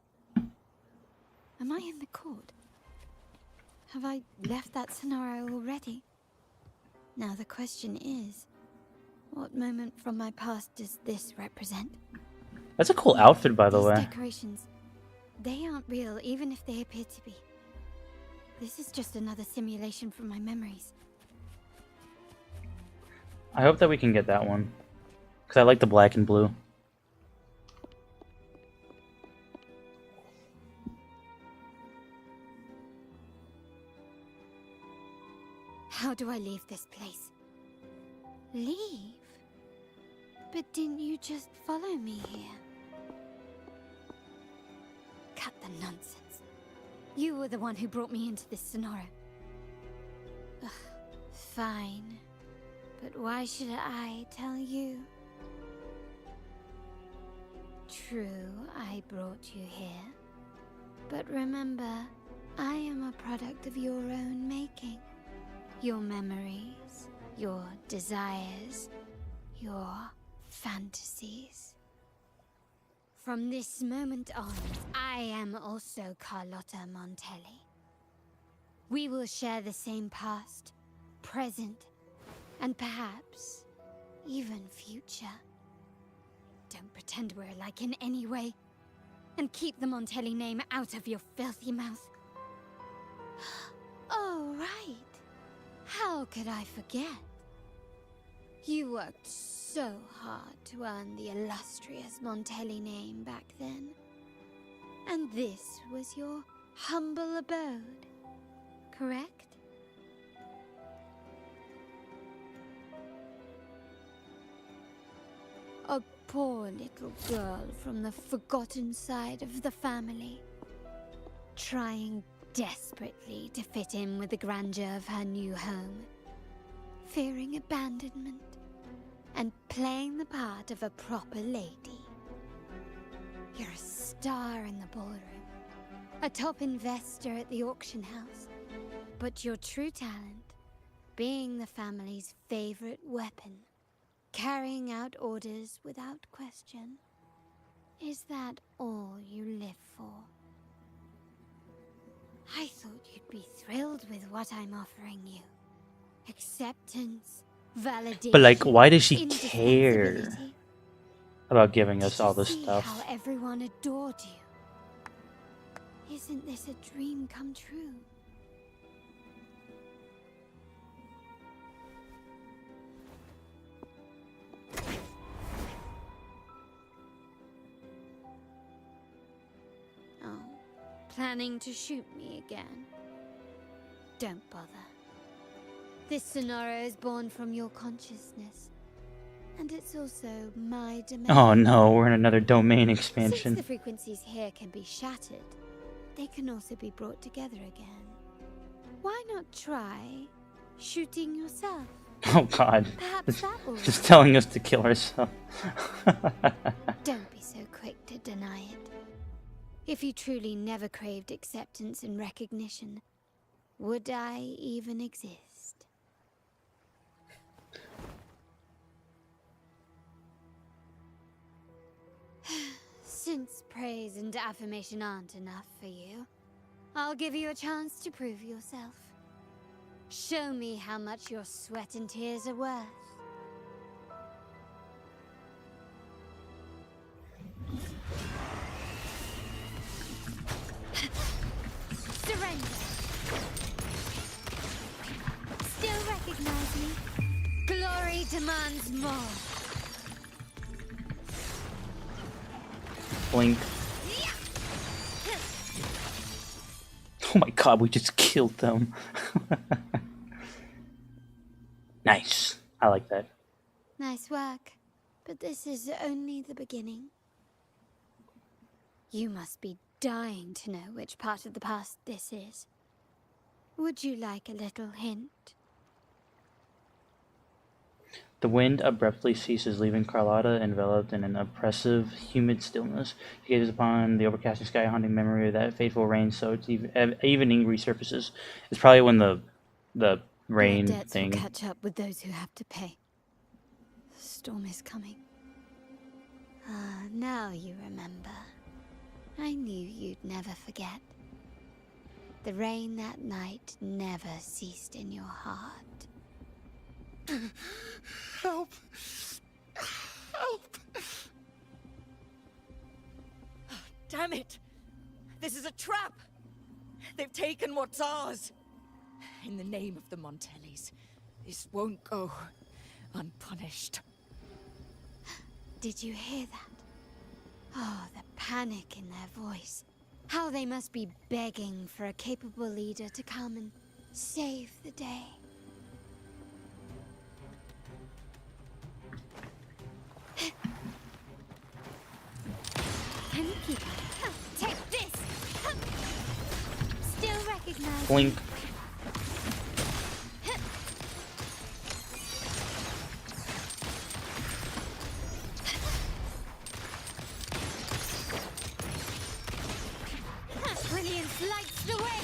Am I in the court? Have I left that scenario already? Now the question is, what moment from my past does this represent? That's a cool outfit, by the These way. decorations, they aren't real, even if they appear to be. This is just another simulation from my memories. I hope that we can get that one, because I like the black and blue. How do I leave this place? Leave? But didn't you just follow me here? Cut the nonsense. You were the one who brought me into this scenario. Ugh, fine. But why should I tell you? True, I brought you here. But remember, I am a product of your own making. Your memories, your desires, your fantasies. From this moment on, I am also Carlotta Montelli. We will share the same past, present, and perhaps even future. Don't pretend we're alike in any way, and keep the Montelli name out of your filthy mouth. Oh, right. How could I forget? You worked so hard to earn the illustrious Montelli name back then. And this was your humble abode, correct? A poor little girl from the forgotten side of the family, trying desperately to fit in with the grandeur of her new home, fearing abandonment, and playing the part of a proper lady. You're a star in the ballroom, a top investor at the auction house, but your true talent, being the family's favorite weapon, carrying out orders without question. Is that all you live for? I thought you'd be thrilled with what I'm offering you. Acceptance, validation, But like, why does she care indispensability. about giving us all Did you this see stuff? how everyone adored you? Isn't this a dream come true? Oh, planning to shoot me again? Don't bother. This scenario is born from your consciousness. And it's also my domain. Oh no, we're in another domain Since expansion. the frequencies here can be shattered, they can also be brought together again. Why not try shooting yourself? Oh god. Perhaps that will Just work. telling us to kill ourselves. Don't be so quick to deny it. If you truly never craved acceptance and recognition, would I even exist? Since praise and affirmation aren't enough for you, I'll give you a chance to prove yourself. Show me how much your sweat and tears are worth. Surrender. Still recognize me? Glory demands more. Blink. Oh my god, we just killed them. Nice. I like that. Nice work, but this is only the beginning. You must be dying to know which part of the past this is. Would you like a little hint? The wind abruptly ceases, leaving Carlotta enveloped in an oppressive, humid stillness. She gazes upon the overcasting sky, haunting memory of that fateful rain soaked evening resurfaces. It's probably when the rain Your debts thing. will catch up with those who have to pay. The storm is coming. Ah, now you remember. I knew you'd never forget. The rain that night never ceased in your heart. Help! Help! Damn it! This is a trap! They've taken what's ours! In the name of the Montellis, this won't go unpunished. Did you hear that? Oh, the panic in their voice. How they must be begging for a capable leader to come and save the day. Can you keep up? Take this! Still recognize Blink. Brilliance lights the way!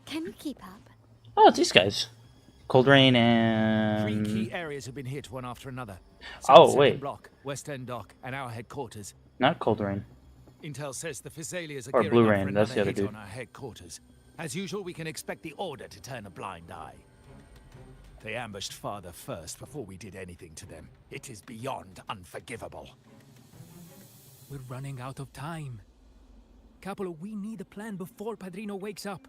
Can you keep up? Oh, it's these guys. Cold Rain Three and... key areas have been hit one after another. Oh, South wait. Second Block, West End Dock, and our headquarters. Not Cold Rain. Intel says the Fusiliers are Or gearing Blue up Rain, for that's another the other hit dude. on our headquarters. As usual, we can expect the Order to turn a blind eye. They ambushed Father first before we did anything to them. It is beyond unforgivable. We're running out of time. Capolo, we need a plan before Padrino wakes up.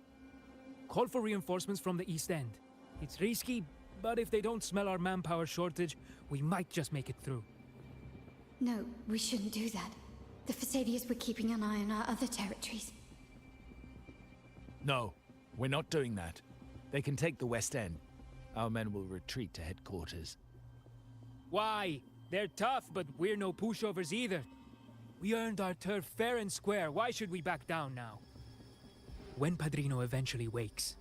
Call for reinforcements from the East End. It's risky, but if they don't smell our manpower shortage, we might just make it through. No, we shouldn't do that. The Fusiliers were keeping an eye on our other territories. No, we're not doing that. They can take the West End. Our men will retreat to headquarters. Why? They're tough, but we're no pushovers either. We earned our turf fair and square. Why should we back down now? When Padrino eventually wakes,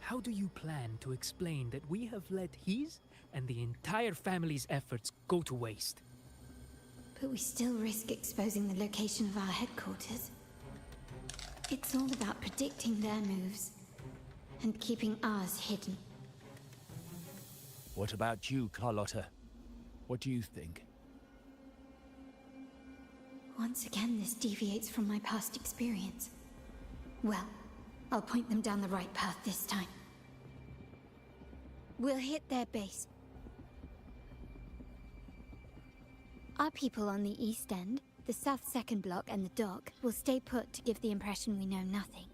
how do you plan to explain that we have let his and the entire family's efforts go to waste? But we still risk exposing the location of our headquarters. It's all about predicting their moves and keeping ours hidden. What about you, Carlotta? What do you think? Once again, this deviates from my past experience. Well, I'll point them down the right path this time. We'll hit their base. Our people on the East End, the South Second Block and the Dock will stay put to give the impression we know nothing.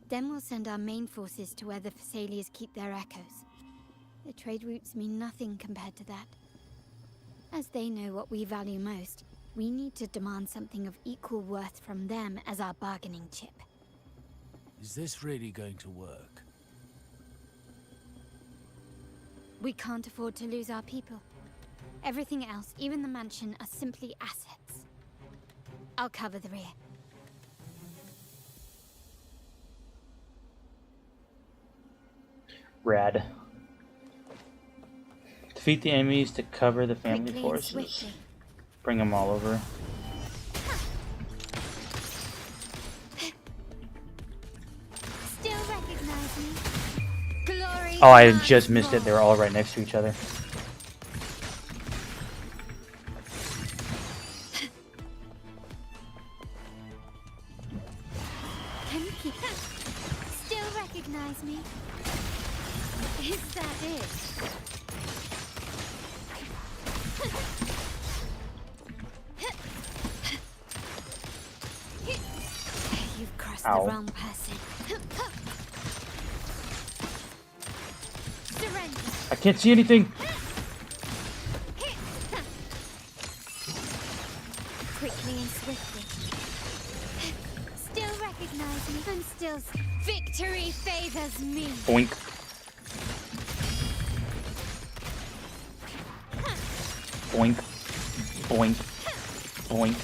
Then we'll send our main forces to where the Fusiliers keep their echoes. The trade routes mean nothing compared to that. As they know what we value most, we need to demand something of equal worth from them as our bargaining chip. Is this really going to work? We can't afford to lose our people. Everything else, even the mansion, are simply assets. I'll cover the rear. Rad. Defeat the enemies to cover the family Quickly and forces. swiftly. Bring them all over. Still recognize me? Glory. Oh, I just missed it. They were all right next to each other. Can you keep up? Still recognize me? Is that it? You've crossed Ow. the wrong person. Surrender. I can't see anything. Quickly and swiftly. Still recognize me. I'm still. Victory favors me. Boink. Boink. Boink. Boink.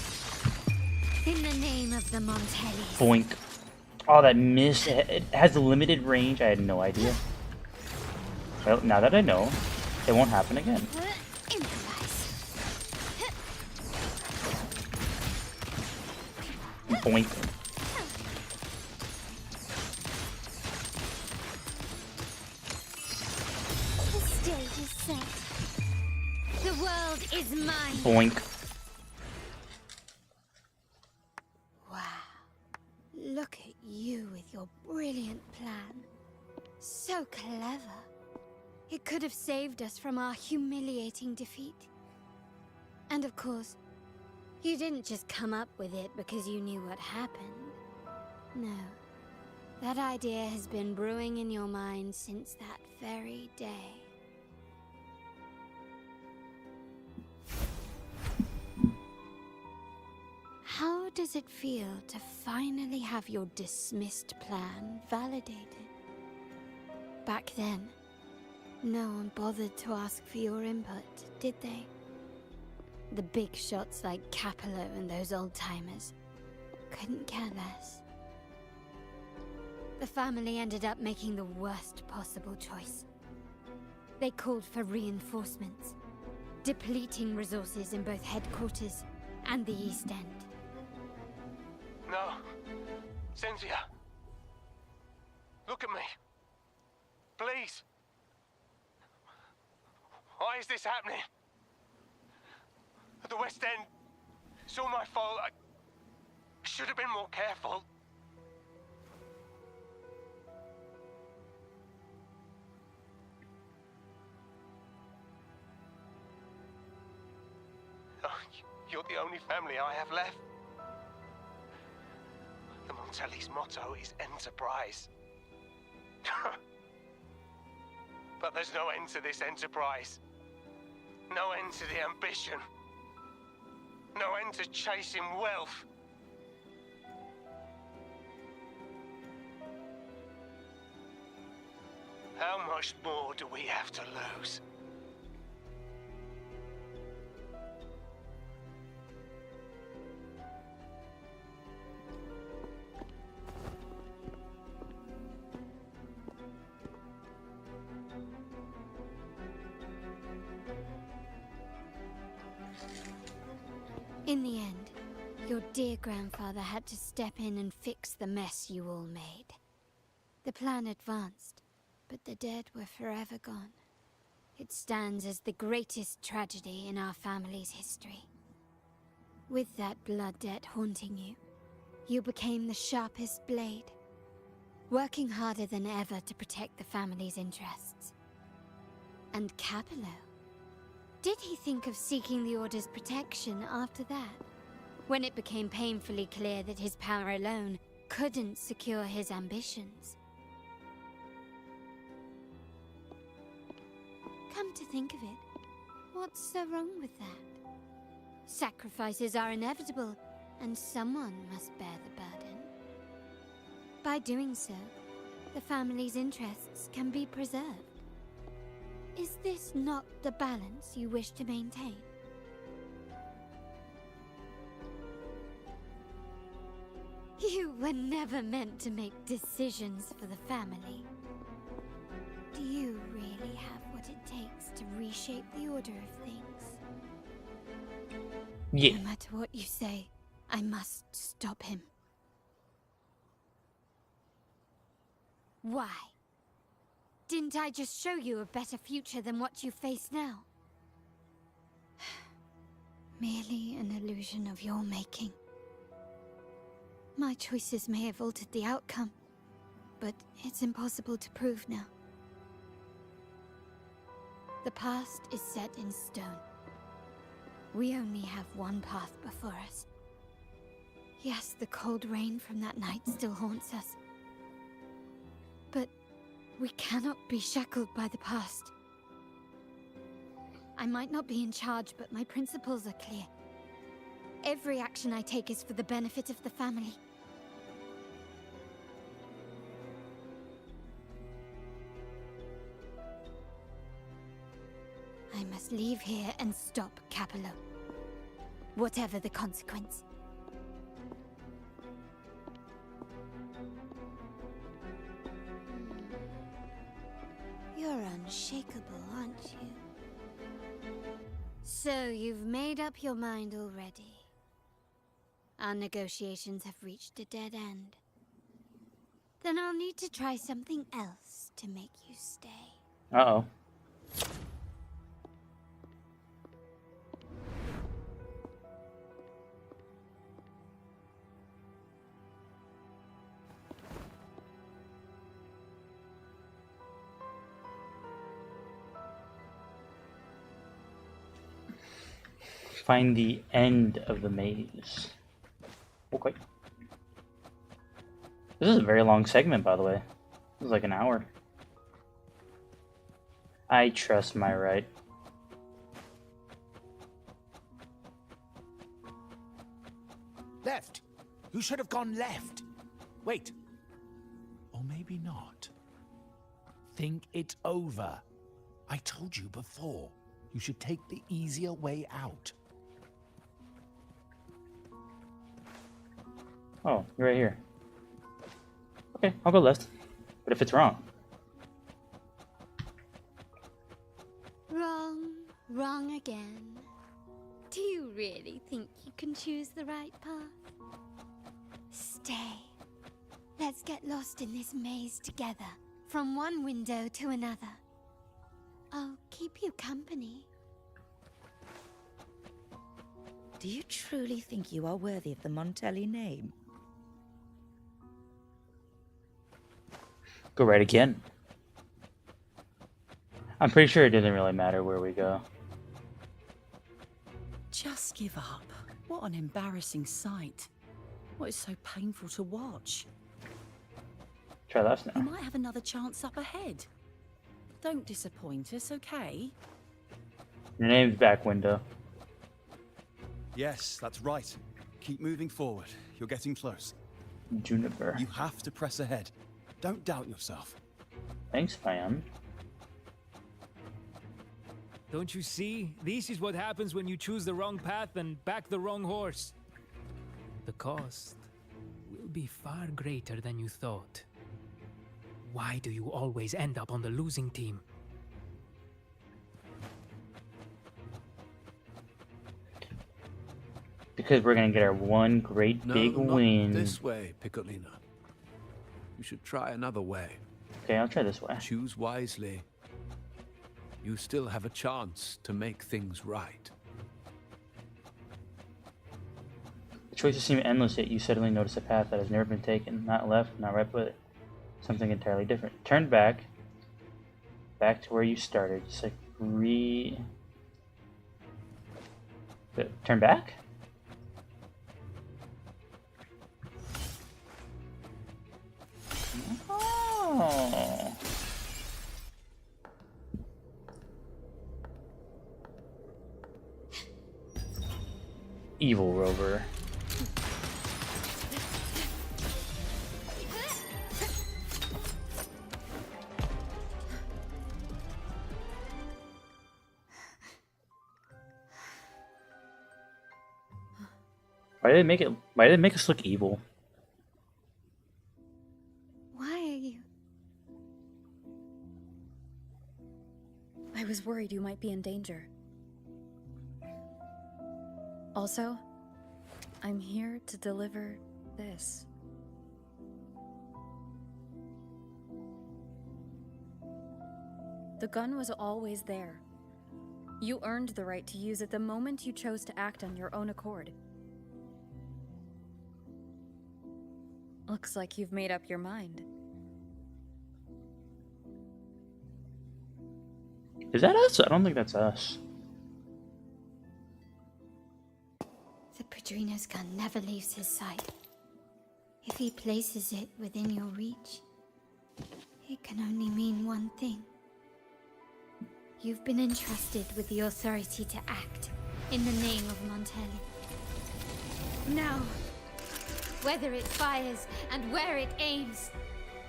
In the name of the Montellis. Boink. Oh, that missed. It has a limited range. I had no idea. Well, now that I know, it won't happen again. Boink. The stage is set. The world is mine. Boink. Wow. Look at you with your brilliant plan. So clever. It could have saved us from our humiliating defeat. And of course, you didn't just come up with it because you knew what happened. No. That idea has been brewing in your mind since that very day. How does it feel to finally have your dismissed plan validated? Back then, no one bothered to ask for your input, did they? The big shots like Capello and those old-timers couldn't care less. The family ended up making the worst possible choice. They called for reinforcements, depleting resources in both headquarters and the East End. No. Cynthia. Look at me. Please. Why is this happening? At the West End, it's all my fault. I should have been more careful. Oh, you're the only family I have left. The Montelli's motto is enterprise. But there's no end to this enterprise. No end to the ambition. No end to chasing wealth. How much more do we have to lose? In the end, your dear grandfather had to step in and fix the mess you all made. The plan advanced, but the dead were forever gone. It stands as the greatest tragedy in our family's history. With that blood debt haunting you, you became the sharpest blade, working harder than ever to protect the family's interests. And Capello? Did he think of seeking the Order's protection after that? When it became painfully clear that his power alone couldn't secure his ambitions? Come to think of it, what's so wrong with that? Sacrifices are inevitable, and someone must bear the burden. By doing so, the family's interests can be preserved. Is this not the balance you wish to maintain? You were never meant to make decisions for the family. Do you really have what it takes to reshape the order of things? Yeah. No matter what you say, I must stop him. Why? Didn't I just show you a better future than what you face now? Merely an illusion of your making. My choices may have altered the outcome, but it's impossible to prove now. The past is set in stone. We only have one path before us. Yes, the cold rain from that night still haunts us. But we cannot be shackled by the past. I might not be in charge, but my principles are clear. Every action I take is for the benefit of the family. I must leave here and stop Capello. Whatever the consequence. You're unshakable, aren't you? So you've made up your mind already. Our negotiations have reached a dead end. Then I'll need to try something else to make you stay. Uh-oh. Find the end of the maze. Okay. This is a very long segment, by the way. This is like an hour. I trust my right. Left! You should have gone left! Wait. Or maybe not. Think it over. I told you before. You should take the easier way out. Oh, you're right here. Okay, I'll go left. But if it's wrong? Wrong again. Do you really think you can choose the right path? Stay. Let's get lost in this maze together, from one window to another. I'll keep you company. Do you truly think you are worthy of the Montelli name? Go right again. I'm pretty sure it doesn't really matter where we go. Just give up. What an embarrassing sight. What is so painful to watch? Try left now. You might have another chance up ahead. Don't disappoint us, okay? Your name's back window. Yes, that's right. Keep moving forward. You're getting close. Juniper. You have to press ahead. Don't doubt yourself. Thanks, fam. Don't you see? This is what happens when you choose the wrong path and back the wrong horse. The cost will be far greater than you thought. Why do you always end up on the losing team? Because we're gonna get our one great big win. Not this way, Piccolina. You should try another way. Okay, I'll try this way. Choose wisely. You still have a chance to make things right. The choices seem endless, yet you suddenly notice a path that has never been taken. Not left, not right, but something entirely different. Turn back. Back to where you started. Just like Turn back? Oh. Evil rover. Why did it make us look evil? Why are you? I was worried you might be in danger. Also, I'm here to deliver this. The gun was always there. You earned the right to use it the moment you chose to act on your own accord. Looks like you've made up your mind. Is that us? I don't think that's us. The Padrino's gun never leaves his sight. If he places it within your reach, it can only mean one thing. You've been entrusted with the authority to act in the name of Montelli. Now, whether it fires and where it aims,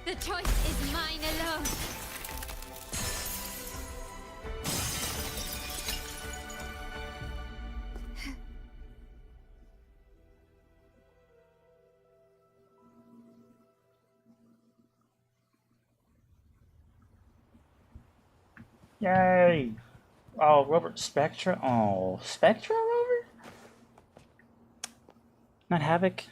the choice is mine alone. Yay! Oh, Robert Spectra. Oh, Spectra, Robert? Not Havoc?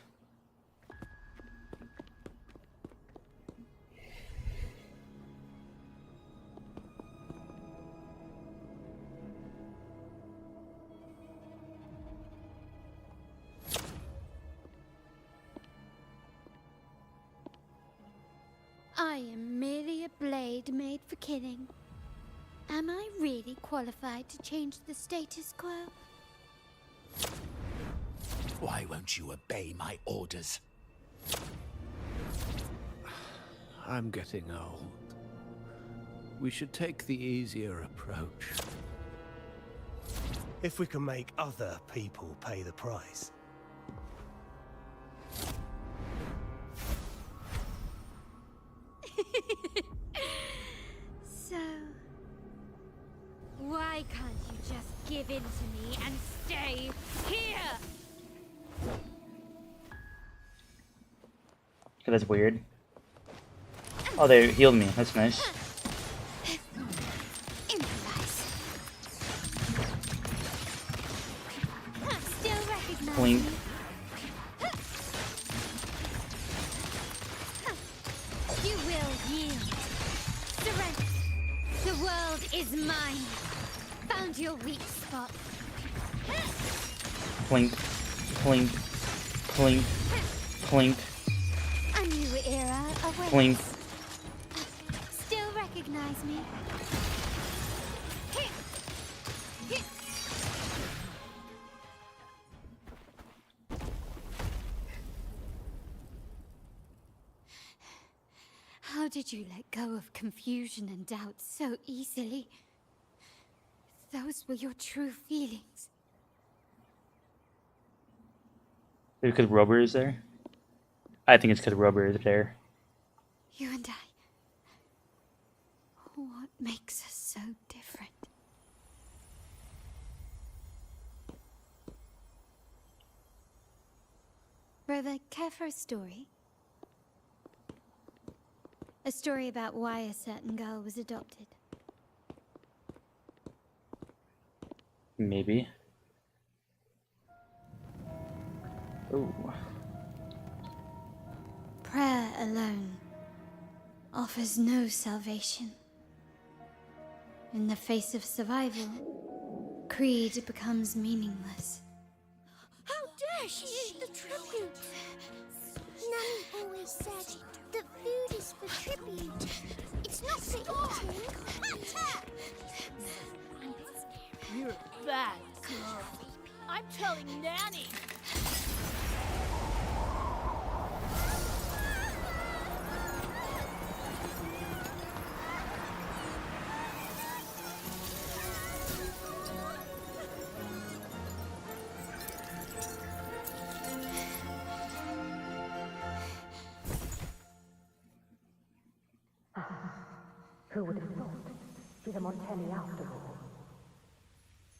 I am merely a blade made for killing. Am I really qualified to change the status quo? Why won't you obey my orders? I'm getting old. We should take the easier approach. If we can make other people pay the price. So, why can't you just give in to me and stay here? Okay, that's weird. Oh, they healed me. That's nice. Still recognize Blink. me? You will yield. Surrender. The world is mine. Found your weak spot. Clink, clink, clink, clink, A new era awaits. clink. Still recognize me? How did you let go of confusion and doubt so easily? Those were your true feelings. Because Robert is there? I think it's because Robert is there. You and I. What makes us so different? Brother, care for a story? A story about why a certain girl was adopted. Maybe. Ooh. Prayer alone offers no salvation. In the face of survival, creed becomes meaningless. How dare she eat the tribute? Nanny always said that food is for tribute. It's not for eating. You're a bad girl. I'm telling Nanny. Who would have thought? She's a Montelli after all.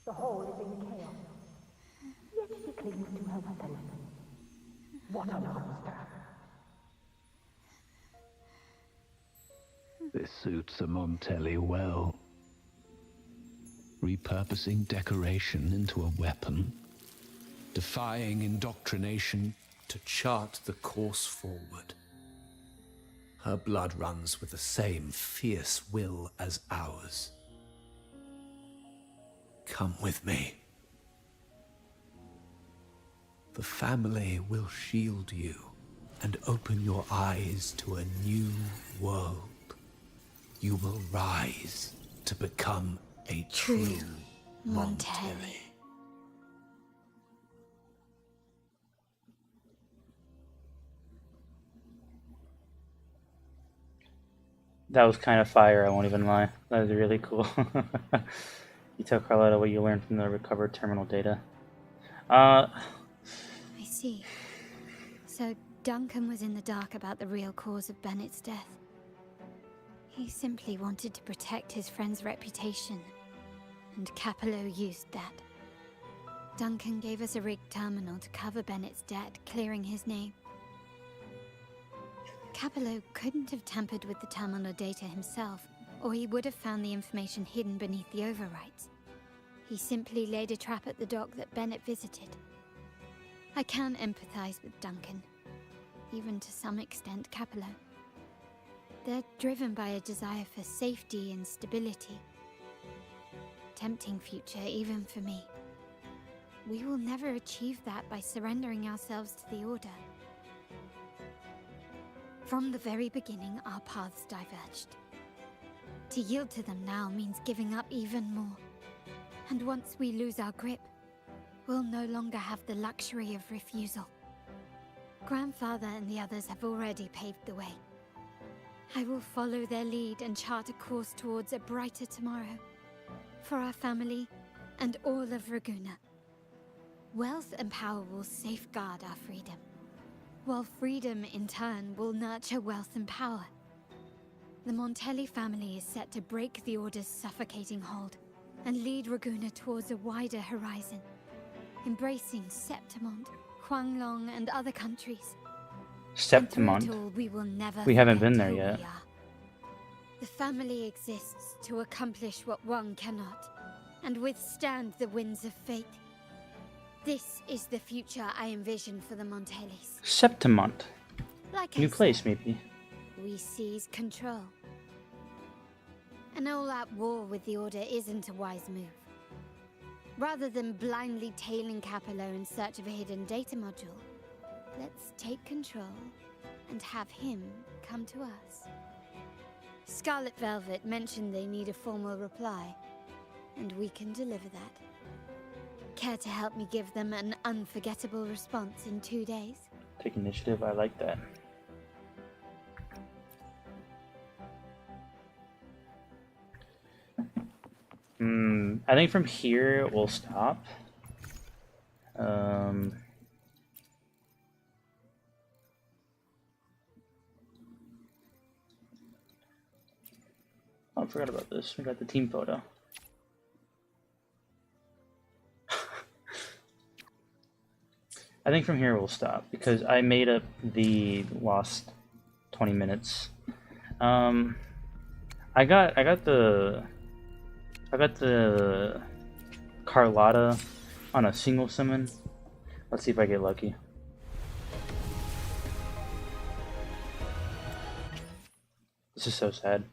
The hall is in chaos. Yet she clings to her weapon. What a monster! This suits a Montelli well. Repurposing decoration into a weapon, defying indoctrination to chart the course forward. Her blood runs with the same fierce will as ours. Come with me. The family will shield you and open your eyes to a new world. You will rise to become a true Montelli. That was kind of fire, I won't even lie. That was really cool. You tell Carlotta what you learned from the recovered terminal data. I see. So Duncan was in the dark about the real cause of Bennett's death. He simply wanted to protect his friend's reputation, and Capello used that. Duncan gave us a rigged terminal to cover Bennett's debt, clearing his name. Capello couldn't have tampered with the terminal data himself, or he would have found the information hidden beneath the overwrites. He simply laid a trap at the dock that Bennett visited. I can empathize with Duncan, even to some extent Capello. They're driven by a desire for safety and stability. Tempting future even for me. We will never achieve that by surrendering ourselves to the Order. From the very beginning, our paths diverged. To yield to them now means giving up even more. And once we lose our grip, we'll no longer have the luxury of refusal. Grandfather and the others have already paved the way. I will follow their lead and chart a course towards a brighter tomorrow. For our family and all of Raguna. Wealth and power will safeguard our freedom, while freedom in turn will nurture wealth and power. The Montelli family is set to break the Order's suffocating hold and lead Raguna towards a wider horizon, embracing Septimont, Huanglong, and other countries. Septimont? We will never we haven't forget been there who yet. we are. The family exists to accomplish what one cannot, and withstand the winds of fate. This is the future I envision for the Montellis. Septimont. Like New I place, said, maybe. we seize control. An all-out war with the Order isn't a wise move. Rather than blindly tailing Capello in search of a hidden data module, let's take control and have him come to us. Scarlet Velvet mentioned they need a formal reply, and we can deliver that. Care to help me give them an unforgettable response in 2 days? Take initiative, I like that. I think from here we'll stop. Oh, I forgot about this. We got the team photo. I think from here we'll stop because I made up the lost 20 minutes. I got the Carlotta on a single summon. Let's see if I get lucky. This is so sad.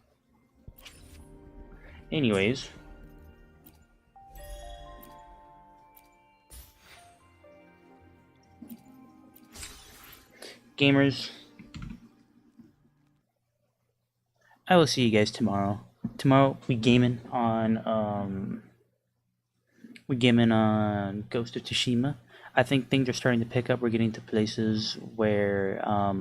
Anyways. Gamers, I will see you guys tomorrow. Tomorrow we gaming on Ghost of Tsushima. I think things are starting to pick up. We're getting to places where I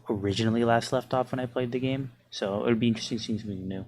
originally last left off when I played the game. So it'll be interesting seeing something new.